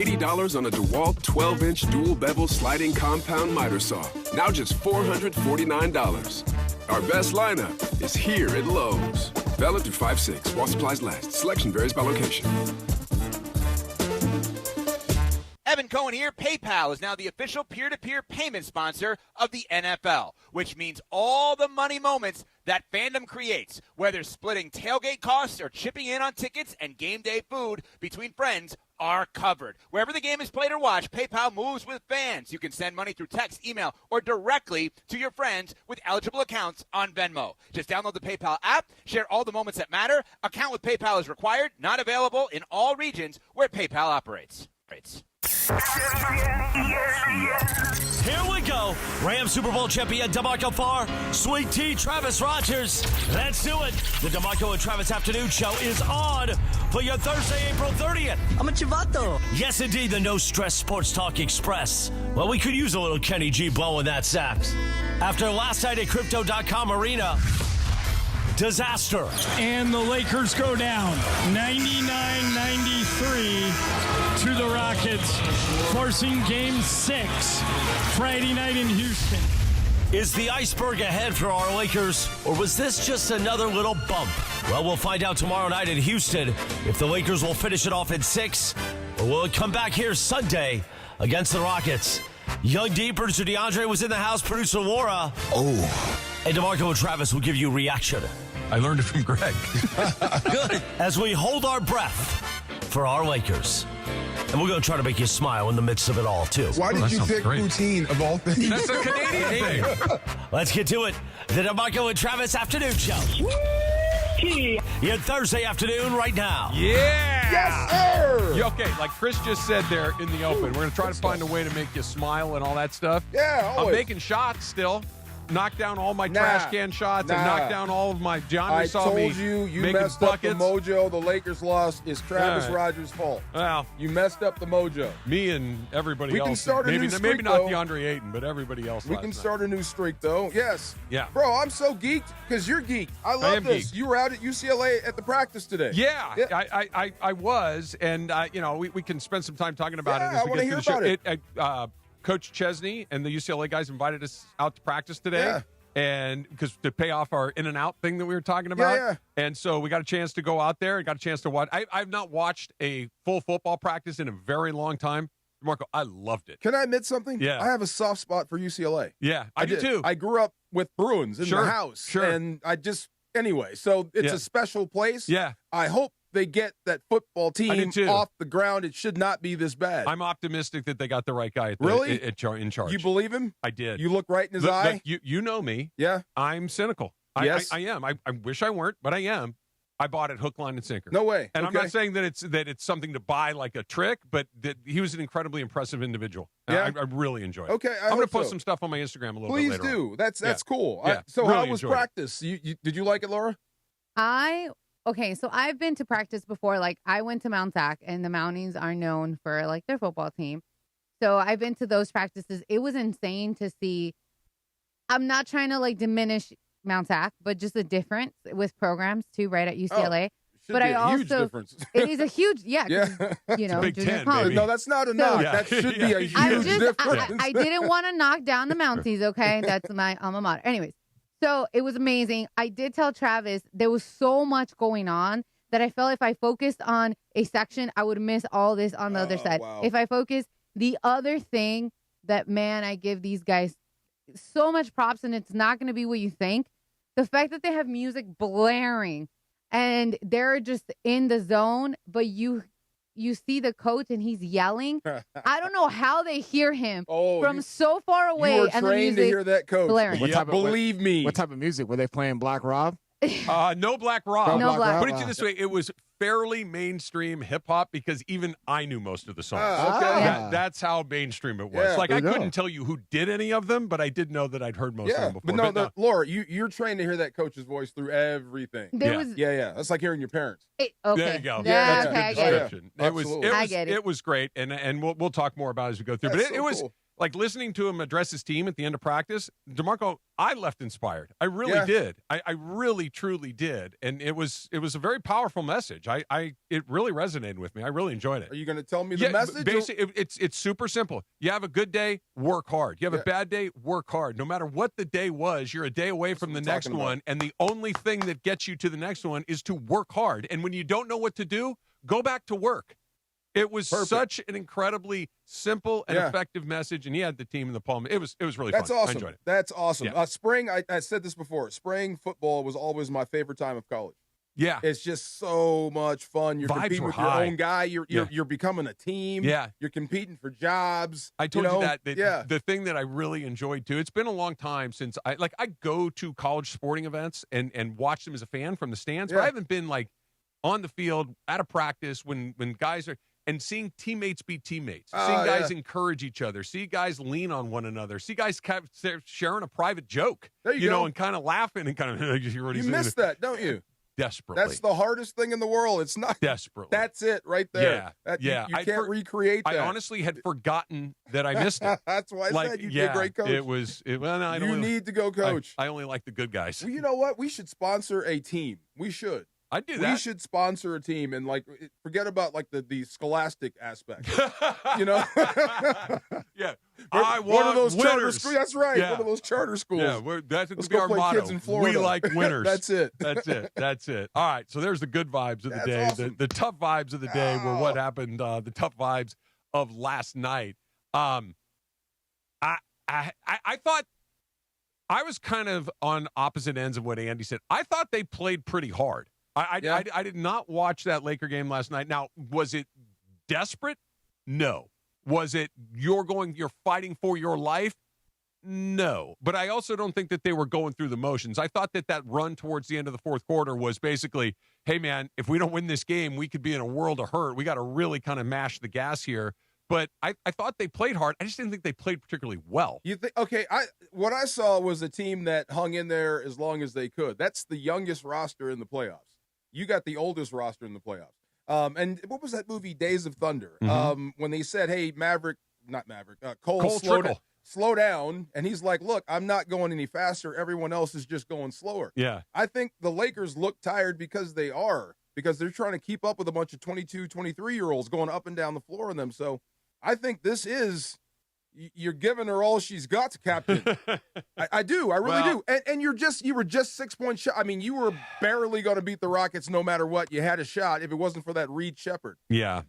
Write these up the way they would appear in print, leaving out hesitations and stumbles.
$80 on a DeWalt 12-inch dual-bevel sliding compound miter saw. Now just $449. Our best lineup is here at Lowe's. Valid through 5/6 while supplies last. Selection varies by location. Evan Cohen here. PayPal is now the official peer-to-peer payment sponsor of the NFL, which means all the money moments that fandom creates, whether splitting tailgate costs or chipping in on tickets and game day food between friends, are covered. Wherever the game is played or watched, PayPal moves with fans. You can send money through text, email, or directly to your friends with eligible accounts on Venmo. Just download the PayPal app, share all the moments that matter. Account with PayPal is required, not available in all regions where PayPal operates. Here we go. Rams Super Bowl champion DeMarco Farr, Sweet Tea, Travis Rogers. Let's do it. The DeMarco and Travis Afternoon Show is on for your Thursday, April 30th. I'm a chivato. Yes, indeed, the No Stress Sports Talk Express. Well, we could use a little Kenny G blowing that sax. After last night at Crypto.com Arena, disaster. And the Lakers go down 99-93 to the Rockets, forcing Game 6 Friday night in Houston. Is the iceberg ahead for our Lakers, or was this just another little bump? Well, we'll find out tomorrow night in Houston if the Lakers will finish it off in 6, or will it come back here Sunday against the Rockets? Young D, producer DeAndre was in the house, producer Laura. Oh. And DeMarco and Travis will give you a reaction. I learned it from Greg. Good. As we hold our breath for our Lakers. And we're going to try to make you smile in the midst of it all, too. Why did you pick poutine of all things? That's a Canadian thing. Let's get to it. The DeMarco and Travis Afternoon Show. Your Thursday afternoon right now. Yeah. Yes, sir. Okay, like Chris just said there in the open, we're going to try to find a way to make you smile and all that stuff. Yeah, always. I'm making shots still. Knock down all my trash can shots and knock down all of my John. I saw me told you making messed buckets. up the mojo. The Lakers lost. It's Travis Rogers' fault. Well, You messed up the mojo. me and everybody We else. can start a maybe, new maybe streak, not though. DeAndre Ayton, but everybody else. We last can night. start a new streak, though. Yes. Yeah. Bro, I'm so geeked because you're geeked. I love am this. geeked. You were out at UCLA at the practice today. Yeah, I was, and we can spend some time talking about it. Yeah, As I we wanna get hear through about it. Coach Chesney and the UCLA guys invited us out to practice today. Yeah. And because to pay off our in and out thing that we were talking about. Yeah. And so we got a chance to go out there and got a chance to watch. I've not watched a full football practice in a very long time. Marco, I loved it. Can I admit something? Yeah. I have a soft spot for UCLA. Yeah, I do did. too. I grew up with Bruins in Sure, the house. sure. And anyway, so it's Yeah. a special place. Yeah. I hope they get that football I do team too. off the ground. It should not be this bad. I'm optimistic that they got the right guy Really? in charge. You believe him? I did. You look right in his Look, eye? you know me. Yeah. I'm cynical. Yes. I am. I wish I weren't, but I am. I bought it hook, line, and sinker. No way. And Okay. I'm not saying that it's something to buy like a trick, but that he was an incredibly impressive individual. Yeah. I really enjoyed it. Okay, I'm going to hope post so. some stuff on my Instagram a little Please bit later. do. on. That's Yeah. cool. Yeah. So Really how was enjoyed it. practice? Did you like it, Laura? Okay, so I've been to practice before. Like, I went to Mount Sac, and the Mounties are known for, like, their football team. So I've been to those practices. It was insane to see. I'm not trying to, like, diminish Mount Sac, but just the difference with programs, too, right, at UCLA. Should But be I a huge also- difference. It is a huge, Yeah. you know, Big junior Ten, college. baby. No, that's not a knock. Yeah. That should be a huge I'm just, difference. I didn't want to knock down the Mounties, okay? That's my alma mater. Anyways, so it was amazing. I did tell Travis there was so much going on that I felt if I focused on a section, I would miss all this on the other side. Wow. If I focus, the other thing that, man, I give these guys so much props, and it's not going to be what you think. The fact that they have music blaring and they're just in the zone, but you see the coach and he's yelling. I don't know how they hear him from so far away. You were and the trained to music hear that coach. blaring. Believe me. What type of music? Were they playing Black Rob? No Black Rob. No Black Put it Rob. to you this way, it was fairly mainstream hip hop because even I knew most of the songs. Okay. That's how mainstream it was. Yeah, like there I you go. couldn't tell you who did any of them, but I did know that I'd heard most of Yeah, them before. but no, Laura, you're trained to hear that coach's voice through everything. There Yeah. was Yeah. That's like hearing your parents. okay. There you go. Yeah, That's okay, a I good get it. description. Absolutely. I get it. It was great, and we'll talk more about it as we go through. That's But it so was cool. like listening to him address his team at the end of practice, DeMarco, I left inspired. I really did. I really, truly did. And it was a very powerful message. It really resonated with me. I really enjoyed it. Are you going to tell me the message? Basically, it's super simple. You have a good day, work hard. You have a bad day, work hard. No matter what the day was, you're a day away from the next one. And the only thing that gets you to the next one is to work hard. And when you don't know what to do, go back to work. It was such an incredibly simple and effective message, and he had the team in the palm. It was really That's fun. Awesome. I enjoyed it. That's awesome. Yeah. Spring, I said this before, spring football was always my favorite time of college. Yeah. It's just so much fun. You're Vibes competing were with high. your own guy. You're becoming a team. Yeah. You're competing for jobs. I told you that yeah. The thing that I really enjoyed, too, it's been a long time since I go to college sporting events and watch them as a fan from the stands, but I haven't been, like, on the field, at a practice when guys are – and seeing teammates be teammates, seeing guys encourage each other, see guys lean on one another, see guys sharing a private joke, there you go. And kind of laughing and kind of you miss that, don't you? Desperately. That's the hardest thing in the world. It's not desperately. That's it right there. Yeah. You can't recreate that. I honestly had forgotten that I missed it. That's why I said you'd be a great coach. You need to go coach. I only like the good guys. Well, you know what? We should sponsor a team. We should. I'd do that. We should sponsor a team and forget about the scholastic aspect. Yeah. I want one of those winners. Charter schools. That's right. Yeah. One of those charter schools. Yeah, that's Let's be go our play motto. kids in Florida. We like winners. That's it. That's it. All right. So there's the good vibes of the day. Awesome. The tough vibes of the day were what happened. The tough vibes of last night. I thought I was kind of on opposite ends of what Andy said. I thought they played pretty hard. I did not watch that Laker game last night. Now, was it desperate? No. Was it you're fighting for your life? No. But I also don't think that they were going through the motions. I thought that run towards the end of the fourth quarter was basically, hey, man, if we don't win this game, we could be in a world of hurt. We got to really kind of mash the gas here. But I thought they played hard. I just didn't think they played particularly well. You think? Okay, what I saw was a team that hung in there as long as they could. That's the youngest roster in the playoffs. You got the oldest roster in the playoffs. And what was that movie, Days of Thunder? Mm-hmm. When they said, hey, Cole slow down. And he's like, look, I'm not going any faster. Everyone else is just going slower. Yeah. I think the Lakers look tired because they're trying to keep up with a bunch of 22, 23-year-olds going up and down the floor on them. So I think this is – you're giving her all she's got, Captain. I do. I really do. And you were just 6-point shot. I mean, you were barely going to beat the Rockets no matter what. You had a shot if it wasn't for that Reed Shepherd. Yeah.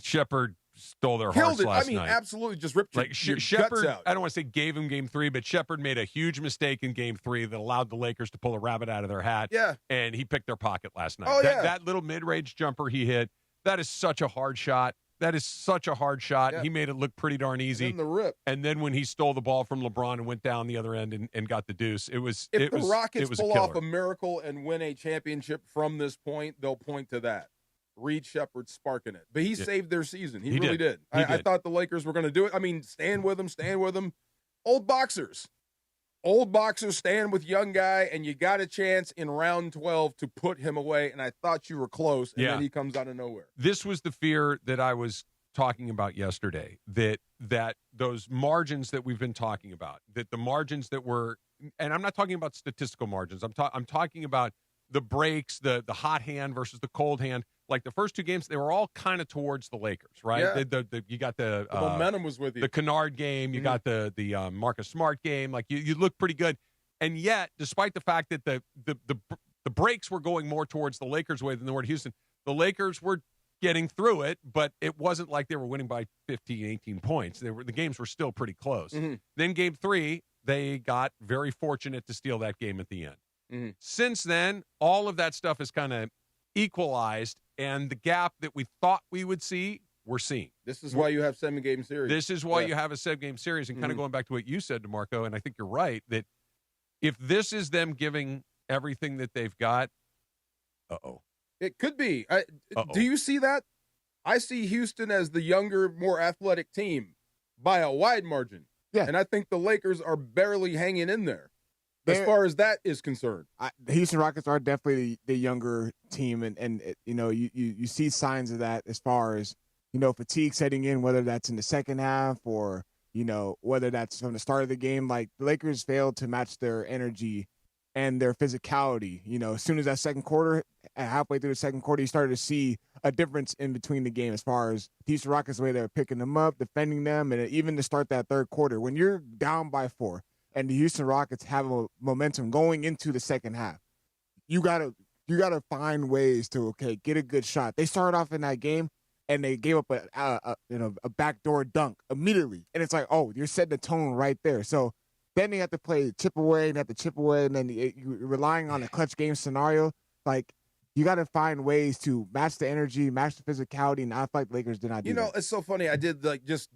Shepherd stole their Killed hearts it. last I mean, night. absolutely just ripped your Shepherd, guts out. I don't want to say gave him game 3, but Shepherd made a huge mistake in game 3 that allowed the Lakers to pull a rabbit out of their hat. Yeah. And he picked their pocket last night. Oh, That little mid-range jumper he hit, that is such a hard shot. Yeah. He made it look pretty darn easy. And the rip. And then when he stole the ball from LeBron and went down the other end and got the deuce, if the Rockets pull off a miracle and win a championship from this point, they'll point to that. Reed Shepherd sparking it. But he saved their season. He really did. I thought the Lakers were going to do it. I mean, stand with them. Old boxers stand with young guy, and you got a chance in round 12 to put him away, and I thought you were close, and then he comes out of nowhere. This was the fear that I was talking about yesterday, that those margins that we've been talking about, that the margins that were, and I'm not talking about statistical margins, I'm talking about the breaks, the hot hand versus the cold hand. Like the first two games, they were all kind of towards the Lakers, right? Yeah. You got the momentum was with you. The Kennard game, you got the Marcus Smart game. Like you look pretty good, and yet, despite the fact that the breaks were going more towards the Lakers' way than they were to Houston, the Lakers were getting through it, but it wasn't like they were winning by 15, 18 points. The games were still pretty close. Mm-hmm. Then game 3, they got very fortunate to steal that game at the end. Mm-hmm. Since then, all of that stuff is kind of equalized, and the gap that we thought we would see, we're seeing. This is why you have 7-game series. This is why you have a 7-game series, and kind of going back to what you said, DeMarco, and I think you're right, that if this is them giving everything that they've got, it could be. Do you see that? I see Houston as the younger, more athletic team by a wide margin. Yeah. And I think the Lakers are barely hanging in there as far as that is concerned. The Houston Rockets are definitely the younger team, and you see signs of that as far as, fatigue setting in, whether that's in the second half or whether that's from the start of the game, like the Lakers failed to match their energy and their physicality. As soon as that second quarter, halfway through the second quarter, you started to see a difference in between the game as far as Houston Rockets, the way they're picking them up, defending them, and even to start that third quarter. When you're down by 4 and the Houston Rockets have a momentum going into the second half, you gotta find ways to, get a good shot. They started off in that game, and they gave up a backdoor dunk immediately. And it's like, oh, you're setting the tone right there. So then they have to play chip away, and then you're relying on a clutch game scenario. Like, you got to find ways to match the energy, match the physicality, and I feel like the Lakers did not do that. It's so funny. I did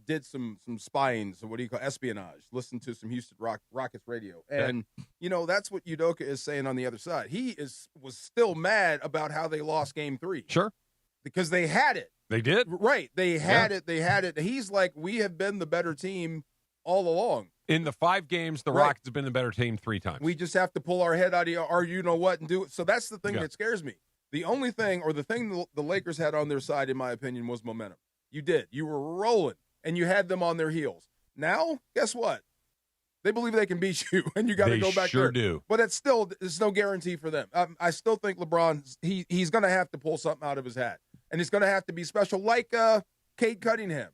did some spying, so what do you call espionage? Listened to some Houston Rockets radio, and that's what Udoka is saying on the other side. He was still mad about how they lost Game 3. Sure, because they had it. They did, right? They had it. They had it. He's like, we have been the better team all along. In the 5 games, the Rockets have been the better team 3 times. We just have to pull our head out of our and do it. So that's the thing that scares me. The only thing, or the thing the Lakers had on their side, in my opinion, was momentum. You did. You were rolling, and you had them on their heels. Now, guess what? They believe they can beat you, and you got to go back there. They sure do. But there's no guarantee for them. I still think LeBron, he's going to have to pull something out of his hat, and it's going to have to be special, like Cade Cunningham.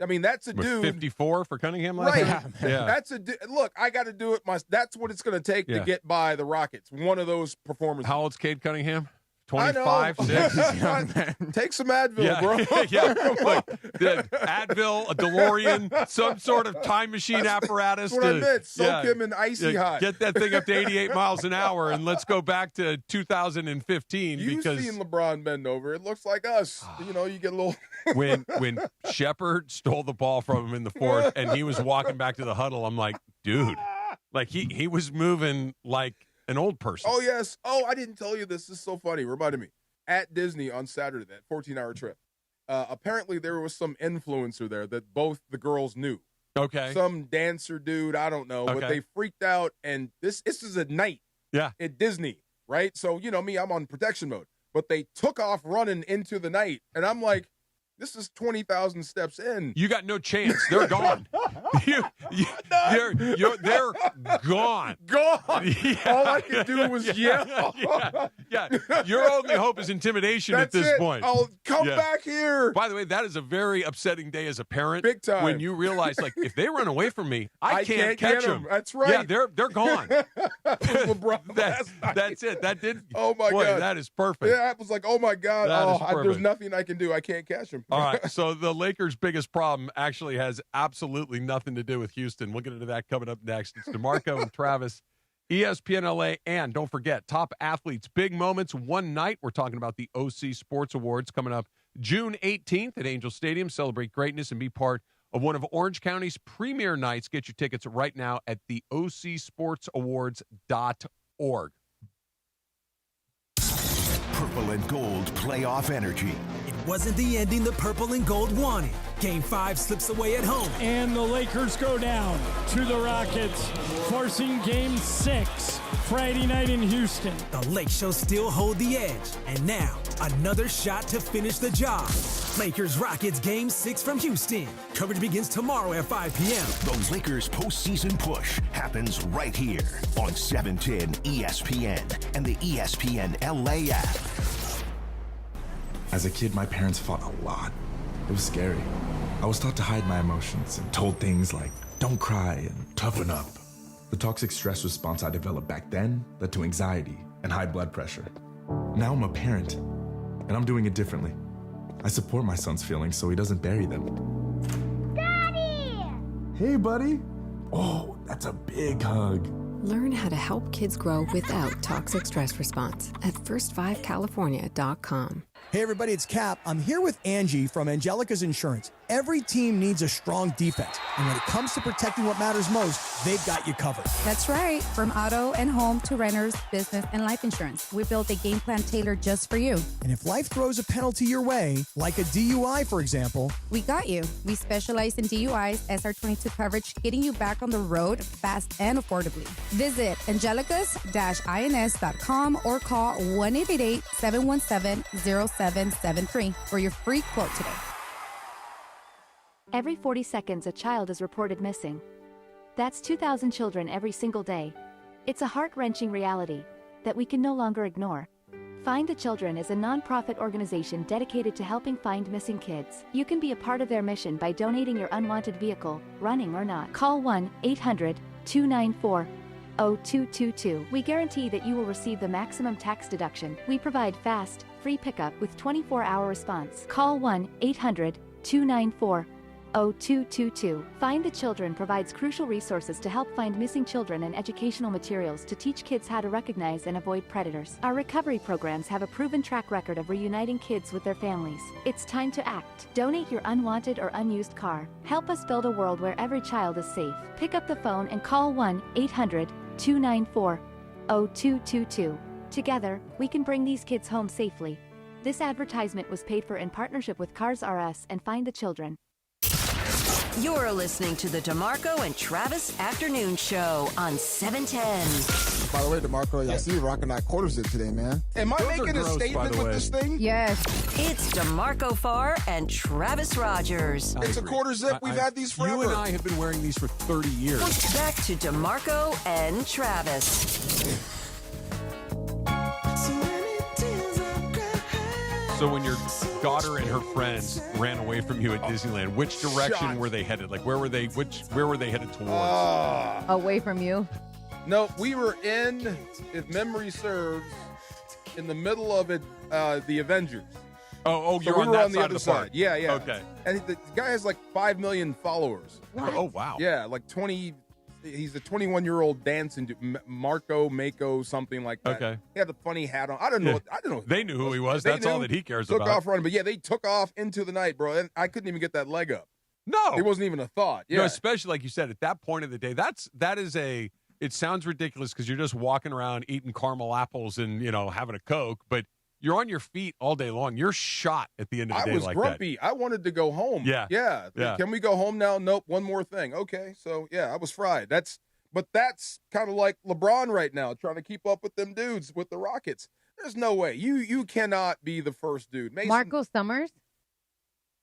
I mean, that's a dude. 54 for Cunningham last night? Yeah. That's look, I got to do it. That's what it's going to take to get by the Rockets. One of those performances. How old's Cade Cunningham? 25, 6? Take some Advil, bro. Look, Advil, a DeLorean, some sort of time machine apparatus. That's what I meant. Soak him in icy hot. Get that thing up to 88 miles an hour, and let's go back to 2015. You've seen LeBron bend over. It looks like us. You get a little... when Shepard stole the ball from him in the fourth, and he was walking back to the huddle, I'm like, dude, like he was moving like an old person. Oh, yes. Oh, I didn't tell you this. This is so funny. Reminded me. At Disney on Saturday, that 14-hour trip, apparently there was some influencer there that both the girls knew. Okay. Some dancer dude, I don't know. But they freaked out, and this is at night at Disney, right? So, me, I'm on protection mode. But they took off running into the night, and I'm like, this is 20,000 steps in. You got no chance. They're gone. They're gone. Gone. Yeah, all I could do was yell. Yeah. Your only hope is intimidation at this point. I'll come back here. By the way, that is a very upsetting day as a parent. Big time. When you realize, like, if they run away from me, I can't catch them. That's right. Yeah, they're gone. LeBron that's it. That did. Oh, my God. That is perfect. Yeah, I was like, oh, my God. There's nothing I can do. I can't catch him. All right, so the Lakers' biggest problem actually has absolutely nothing to do with Houston. We'll get into that coming up next. It's DeMarco and Travis, ESPN LA, and don't forget, top athletes, big moments, one night. We're talking about the OC Sports Awards coming up June 18th at Angel Stadium. Celebrate greatness and be part of one of Orange County's premier nights. Get your tickets right now at the OCSportsAwards.org. Purple and gold playoff energy. It wasn't the ending the purple and gold wanted. Game 5 slips away at home. And the Lakers go down to the Rockets, forcing Game 6 Friday night in Houston. The Lake Show still hold the edge. And now, another shot to finish the job. Lakers-Rockets Game 6 from Houston. Coverage begins tomorrow at 5 p.m. The Lakers postseason push happens right here on 710 ESPN and the ESPN LA app. As a kid, my parents fought a lot. It was scary. I was taught to hide my emotions and told things like, don't cry and toughen up. The toxic stress response I developed back then led to anxiety and high blood pressure. Now I'm a parent, and I'm doing it differently. I support my son's feelings so he doesn't bury them. Daddy! Hey, buddy. Oh, that's a big hug. Learn how to help kids grow without toxic stress response at first5california.com. Hey everybody, it's Cap. I'm here with Angie from Angelica's Insurance. Every team needs a strong defense, and when it comes to protecting what matters most, they've got you covered. That's right. From auto and home to renters, business, and life insurance, we built a game plan tailored just for you. And if life throws a penalty your way, like a DUI, for example, we got you. We specialize in DUIs, SR22 coverage, getting you back on the road fast and affordably. Visit angelicas-ins.com or call 1-888-717-0773 for your free quote today. Every 40 seconds a child is reported missing. That's 2,000 children every single day. It's a heart-wrenching reality that we can no longer ignore. Find the Children is a non-profit organization dedicated to helping find missing kids. You can be a part of their mission by donating your unwanted vehicle, running or not. Call 1-800-294-0222. We guarantee that you will receive the maximum tax deduction. We provide fast, free pickup with 24-hour response. Call 1-800-294-0222. Find the Children provides crucial resources to help find missing children and educational materials to teach kids how to recognize and avoid predators. Our recovery programs have a proven track record of reuniting kids with their families. It's time to act. Donate your unwanted or unused car. Help us build a world where every child is safe. Pick up the phone and call 1-800-294-0222. Together, we can bring these kids home safely. This advertisement was paid for in partnership with Cars R Us and Find the Children. You're listening to the DeMarco and Travis Afternoon Show on 710. By the way, DeMarco, I see you rocking that quarter zip today, man. Am I making a statement with this thing? Yes. It's DeMarco Farr and Travis Rogers. It's a quarter zip. We've had these forever. You and I have been wearing these for 30 years. Back to DeMarco and Travis. So when your daughter and her friends ran away from you at Disneyland, which direction were they headed? Like where were they headed towards? Away from you. No, we were in, if memory serves, in the middle of it, the Avengers. Oh, so you're we on were that on the side other of the park. side. Yeah. Okay. And the guy has like 5 million followers. What? Oh, wow. Yeah, like 20. He's a 21-year-old dancing dude, Mako, something like that. Okay. He had a funny hat on. I don't know. They knew who he was. That's all that he cares took about. Off running, but yeah, they took off into the night, bro. And I couldn't even get that leg up. No, it wasn't even a thought. Yeah, no, especially like you said at that point of the day. That is a. It sounds ridiculous because you're just walking around eating caramel apples and having a Coke, but you're on your feet all day long. You're shot at the end of the day like that. I was grumpy. I wanted to go home. Yeah. Can we go home now? Nope. One more thing. Okay. So yeah, I was fried. That's kind of like LeBron right now, trying to keep up with them dudes with the Rockets. There's no way. You cannot be the first dude. Mason, Marco Summers?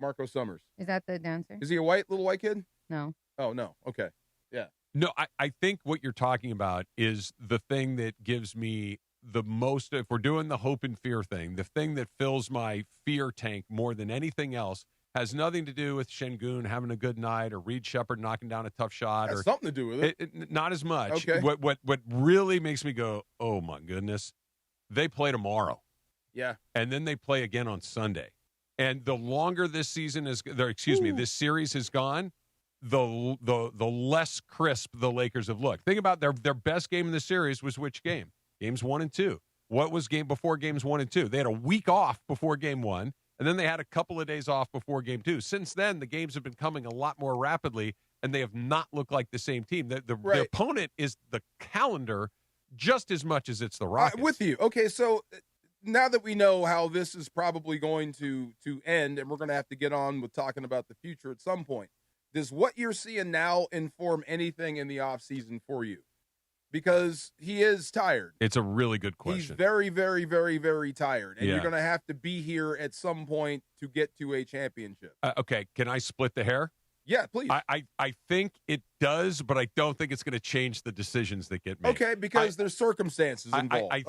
Marco Summers. Is that the dancer? Is he a little white kid? No. Oh, no. Okay. Yeah. No, I think what you're talking about is the thing that gives me the most, if we're doing the hope and fear thing, the thing that fills my fear tank more than anything else has nothing to do with Şengün having a good night or Reed Shepherd knocking down a tough shot. Has something to do with it. Not as much. Okay. What really makes me go, oh, my goodness, they play tomorrow. Yeah. And then they play again on Sunday. And the longer this season is, this series has gone, the less crisp the Lakers have looked. Think about their best game in the series was which game? Games 1 and 2. What was game before games 1 and 2? They had a week off before game 1. And then they had a couple of days off before game 2. Since then, the games have been coming a lot more rapidly, and they have not looked like the same team. The opponent is the calendar just as much as it's the Rockets. With you. Okay, so now that we know how this is probably going to end, and we're going to have to get on with talking about the future at some point, does what you're seeing now inform anything in the offseason for you? Because he is tired. It's a really good question. He's very, very, very, very tired. And you're going to have to be here at some point to get to a championship. Okay, can I split the hair? Yeah, please. I think it does, but I don't think it's going to change the decisions that get made. Okay, because there's circumstances involved. I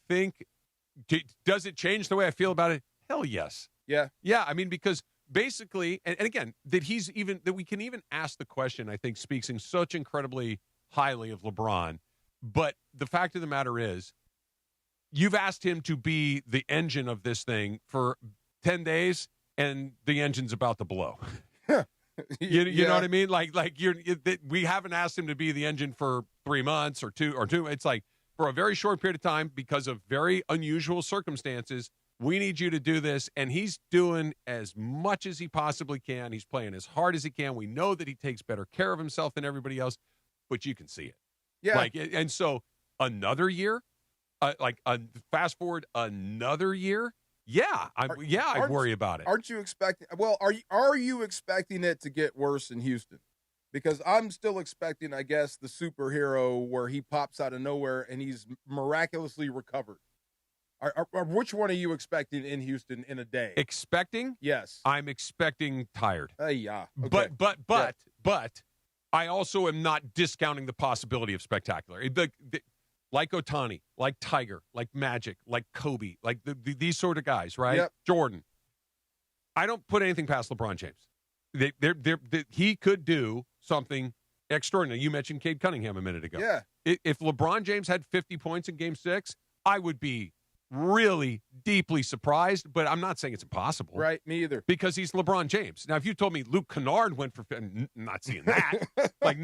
think, does it change the way I feel about it? Hell yes. Yeah. Yeah, I mean, because basically, and again, that we can even ask the question, I think, speaks in such incredibly highly of LeBron. But the fact of the matter is, you've asked him to be the engine of this thing for 10 days, and the engine's about to blow. You know what I mean? We haven't asked him to be the engine for 3 months or two. It's like for a very short period of time because of very unusual circumstances. We need you to do this, and he's doing as much as he possibly can. He's playing as hard as he can. We know that he takes better care of himself than everybody else, but you can see it. Yeah. And so another year, fast forward another year. Yeah, I worry about it. Aren't you expecting? Well, are you expecting it to get worse in Houston? Because I'm still expecting, I guess, the superhero where he pops out of nowhere and he's miraculously recovered. Which one are you expecting in Houston in a day? Expecting? Yes. I'm expecting tired. Yeah. Okay. But I also am not discounting the possibility of spectacular. Like Ohtani, like Tiger, like Magic, like Kobe, like these sort of guys, right? Yep. Jordan. I don't put anything past LeBron James. He could do something extraordinary. You mentioned Cade Cunningham a minute ago. Yeah. If LeBron James had 50 points in Game 6, I would be really deeply surprised, but I'm not saying it's impossible. Right, me either. Because he's LeBron James. Now, if you told me Luke Kennard went for, I'm not seeing that. But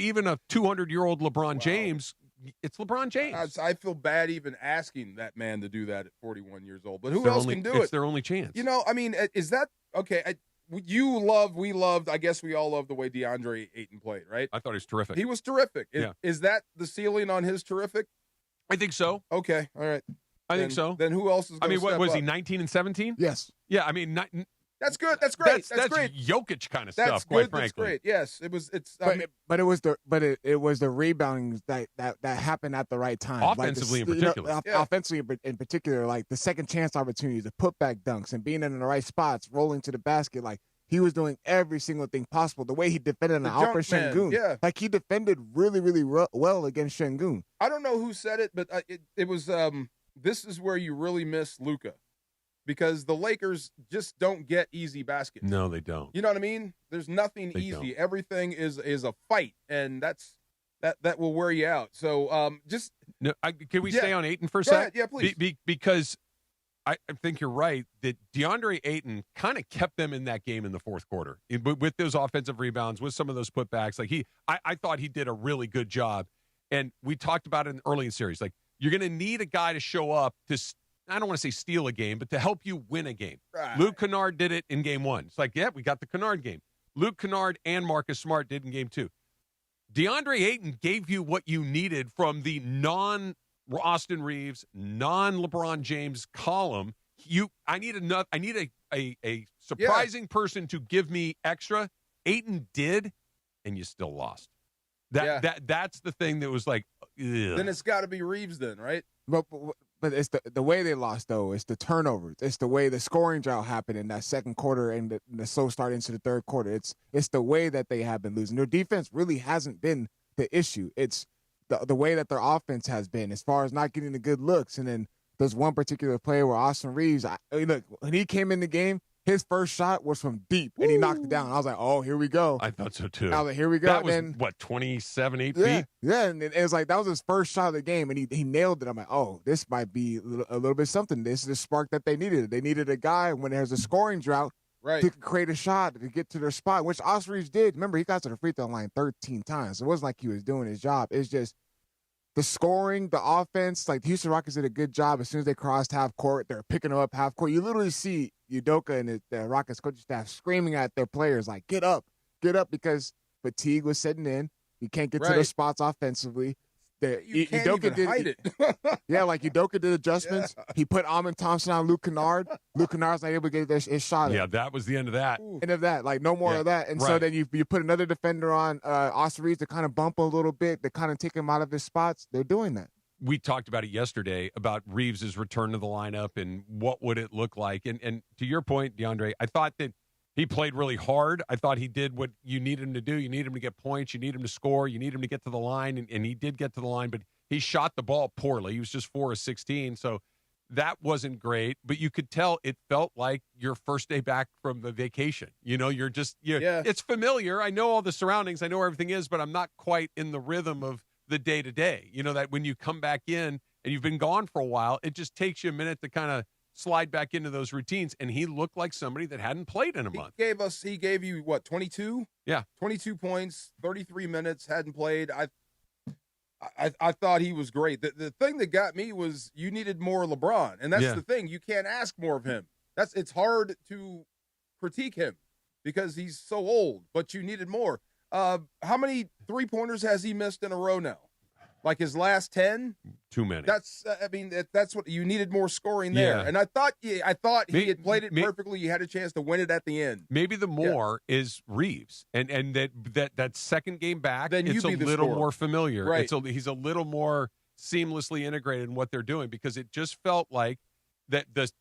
even a 200-year-old LeBron James, it's LeBron James. I feel bad even asking that man to do that at 41 years old. But who else can do it? It's their only chance. I mean, is that okay? We loved. I guess we all love the way DeAndre Ayton played, right? I thought he was terrific. He was terrific. Yeah. Is that the ceiling on his terrific? I think so. Okay, all right. I think so. Then who else is going to step what was up? he, 19 and 17? Yes. Yeah, I mean, that's good. That's great. That's great. Jokic kind of That's stuff, good. quite frankly. That's great. Yes, it was. It was the rebounding that happened at the right time. Offensively, in particular. Offensively, in particular, like the second chance opportunities, the putback dunks, and being in the right spots, rolling to the basket. Like he was doing every single thing possible. The way he defended on Alper Şengün, yeah, like he defended really, really well against Şengün. I don't know who said it, but it was. This is where you really miss Luka. Because the Lakers just don't get easy baskets. No, they don't. You know what I mean? There's nothing easy. Don't. Everything is a fight, and that will wear you out. So can we stay on Ayton for a sec? Yeah, please. Because I think you're right that DeAndre Ayton kind of kept them in that game in the fourth quarter with those offensive rebounds, with some of those putbacks. Like I thought he did a really good job, and we talked about it early in the series. Like you're going to need a guy to show up to. I don't want to say steal a game, but to help you win a game. Right. Luke Kennard did it in Game 1. It's like, yeah, we got the Kennard game. Luke Kennard and Marcus Smart did in Game 2. DeAndre Ayton gave you what you needed from the non-Austin Reaves, non-LeBron James column. I need a surprising person to give me extra. Ayton did, and you still lost. That's the thing that was like, ugh. Then it's got to be Reaves then, right? But it's the way they lost, though. It's the turnovers. It's the way the scoring drought happened in that second quarter and the slow start into the third quarter. It's the way that they have been losing. Their defense really hasn't been the issue. It's the way that their offense has been as far as not getting the good looks. And then there's one particular player where Austin Reaves, look, when he came in the game, his first shot was from deep, and he knocked it down. I was like, oh, here we go. I thought so, too. I was like, here we go. That was, 27, 8 feet? Yeah, and it was like that was his first shot of the game, and he nailed it. I'm like, oh, this might be a little bit something. This is the spark that they needed. They needed a guy when there's a scoring drought to create a shot to get to their spot, which Austin Reaves did. Remember, he got to the free throw line 13 times. It wasn't like he was doing his job. It's just the scoring, the offense. Like the Houston Rockets did a good job. As soon as they crossed half court, they're picking them up half court. You literally see Udoka and the Rockets coaching staff screaming at their players like, get up, because fatigue was setting in. You can't get to those spots offensively. You can't even hide it. Yeah, like Udoka did adjustments. Yeah. He put Amin Thompson on Luke Kennard. Luke Kennard's not able to get his shot. Yeah, that was the end of that. End of that. Like, no more of that. And so then you put another defender on Austin Reaves to kind of bump a little bit, to kind of take him out of his spots. They're doing that. We talked about it yesterday about Reaves' return to the lineup and what would it look like. And to your point, DeAndre, I thought that he played really hard. I thought he did what you need him to do. You need him to get points. You need him to score. You need him to get to the line. And he did get to the line, but he shot the ball poorly. He was just 4 of 16. So that wasn't great. But you could tell it felt like your first day back from the vacation. You're just, it's familiar. I know all the surroundings. I know where everything is, but I'm not quite in the rhythm of the day-to-day. That when you come back in and you've been gone for a while, it just takes you a minute to kind of slide back into those routines, and he looked like somebody that hadn't played in a month. He gave you, what, 22? Yeah. 22 points, 33 minutes, hadn't played. I thought he was great. The thing that got me was you needed more LeBron, and that's the thing. You can't ask more of him. It's hard to critique him because he's so old, but you needed more. How many three-pointers has he missed in a row now? Like his last 10? Too many. That's what you needed, more scoring there. And I thought he had played it perfectly. You had a chance to win it at the end. Maybe the more is Reaves, and that second game back, then it's a little more familiar. Right. He's a little more. seamlessly integrated in what they're doing, because it just felt like that this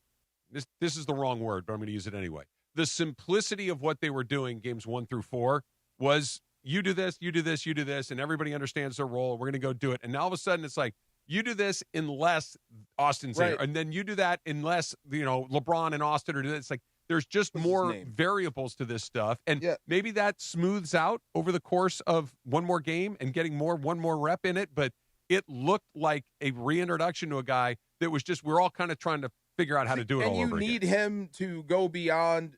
is the wrong word, but I'm going to use it anyway. The simplicity of what they were doing games 1 through 4 was you do this, you do this, you do this, and everybody understands their role. We're going to go do it. And now all of a sudden it's like, you do this unless Austin's there. And then you do that unless, LeBron and Austin are doing it. It's like there's just more variables to this stuff. And maybe that smooths out over the course of one more game and getting one more rep in it. But it looked like a reintroduction to a guy that was just, we're all kind of trying to figure out how to do it all over again. And you need him to go beyond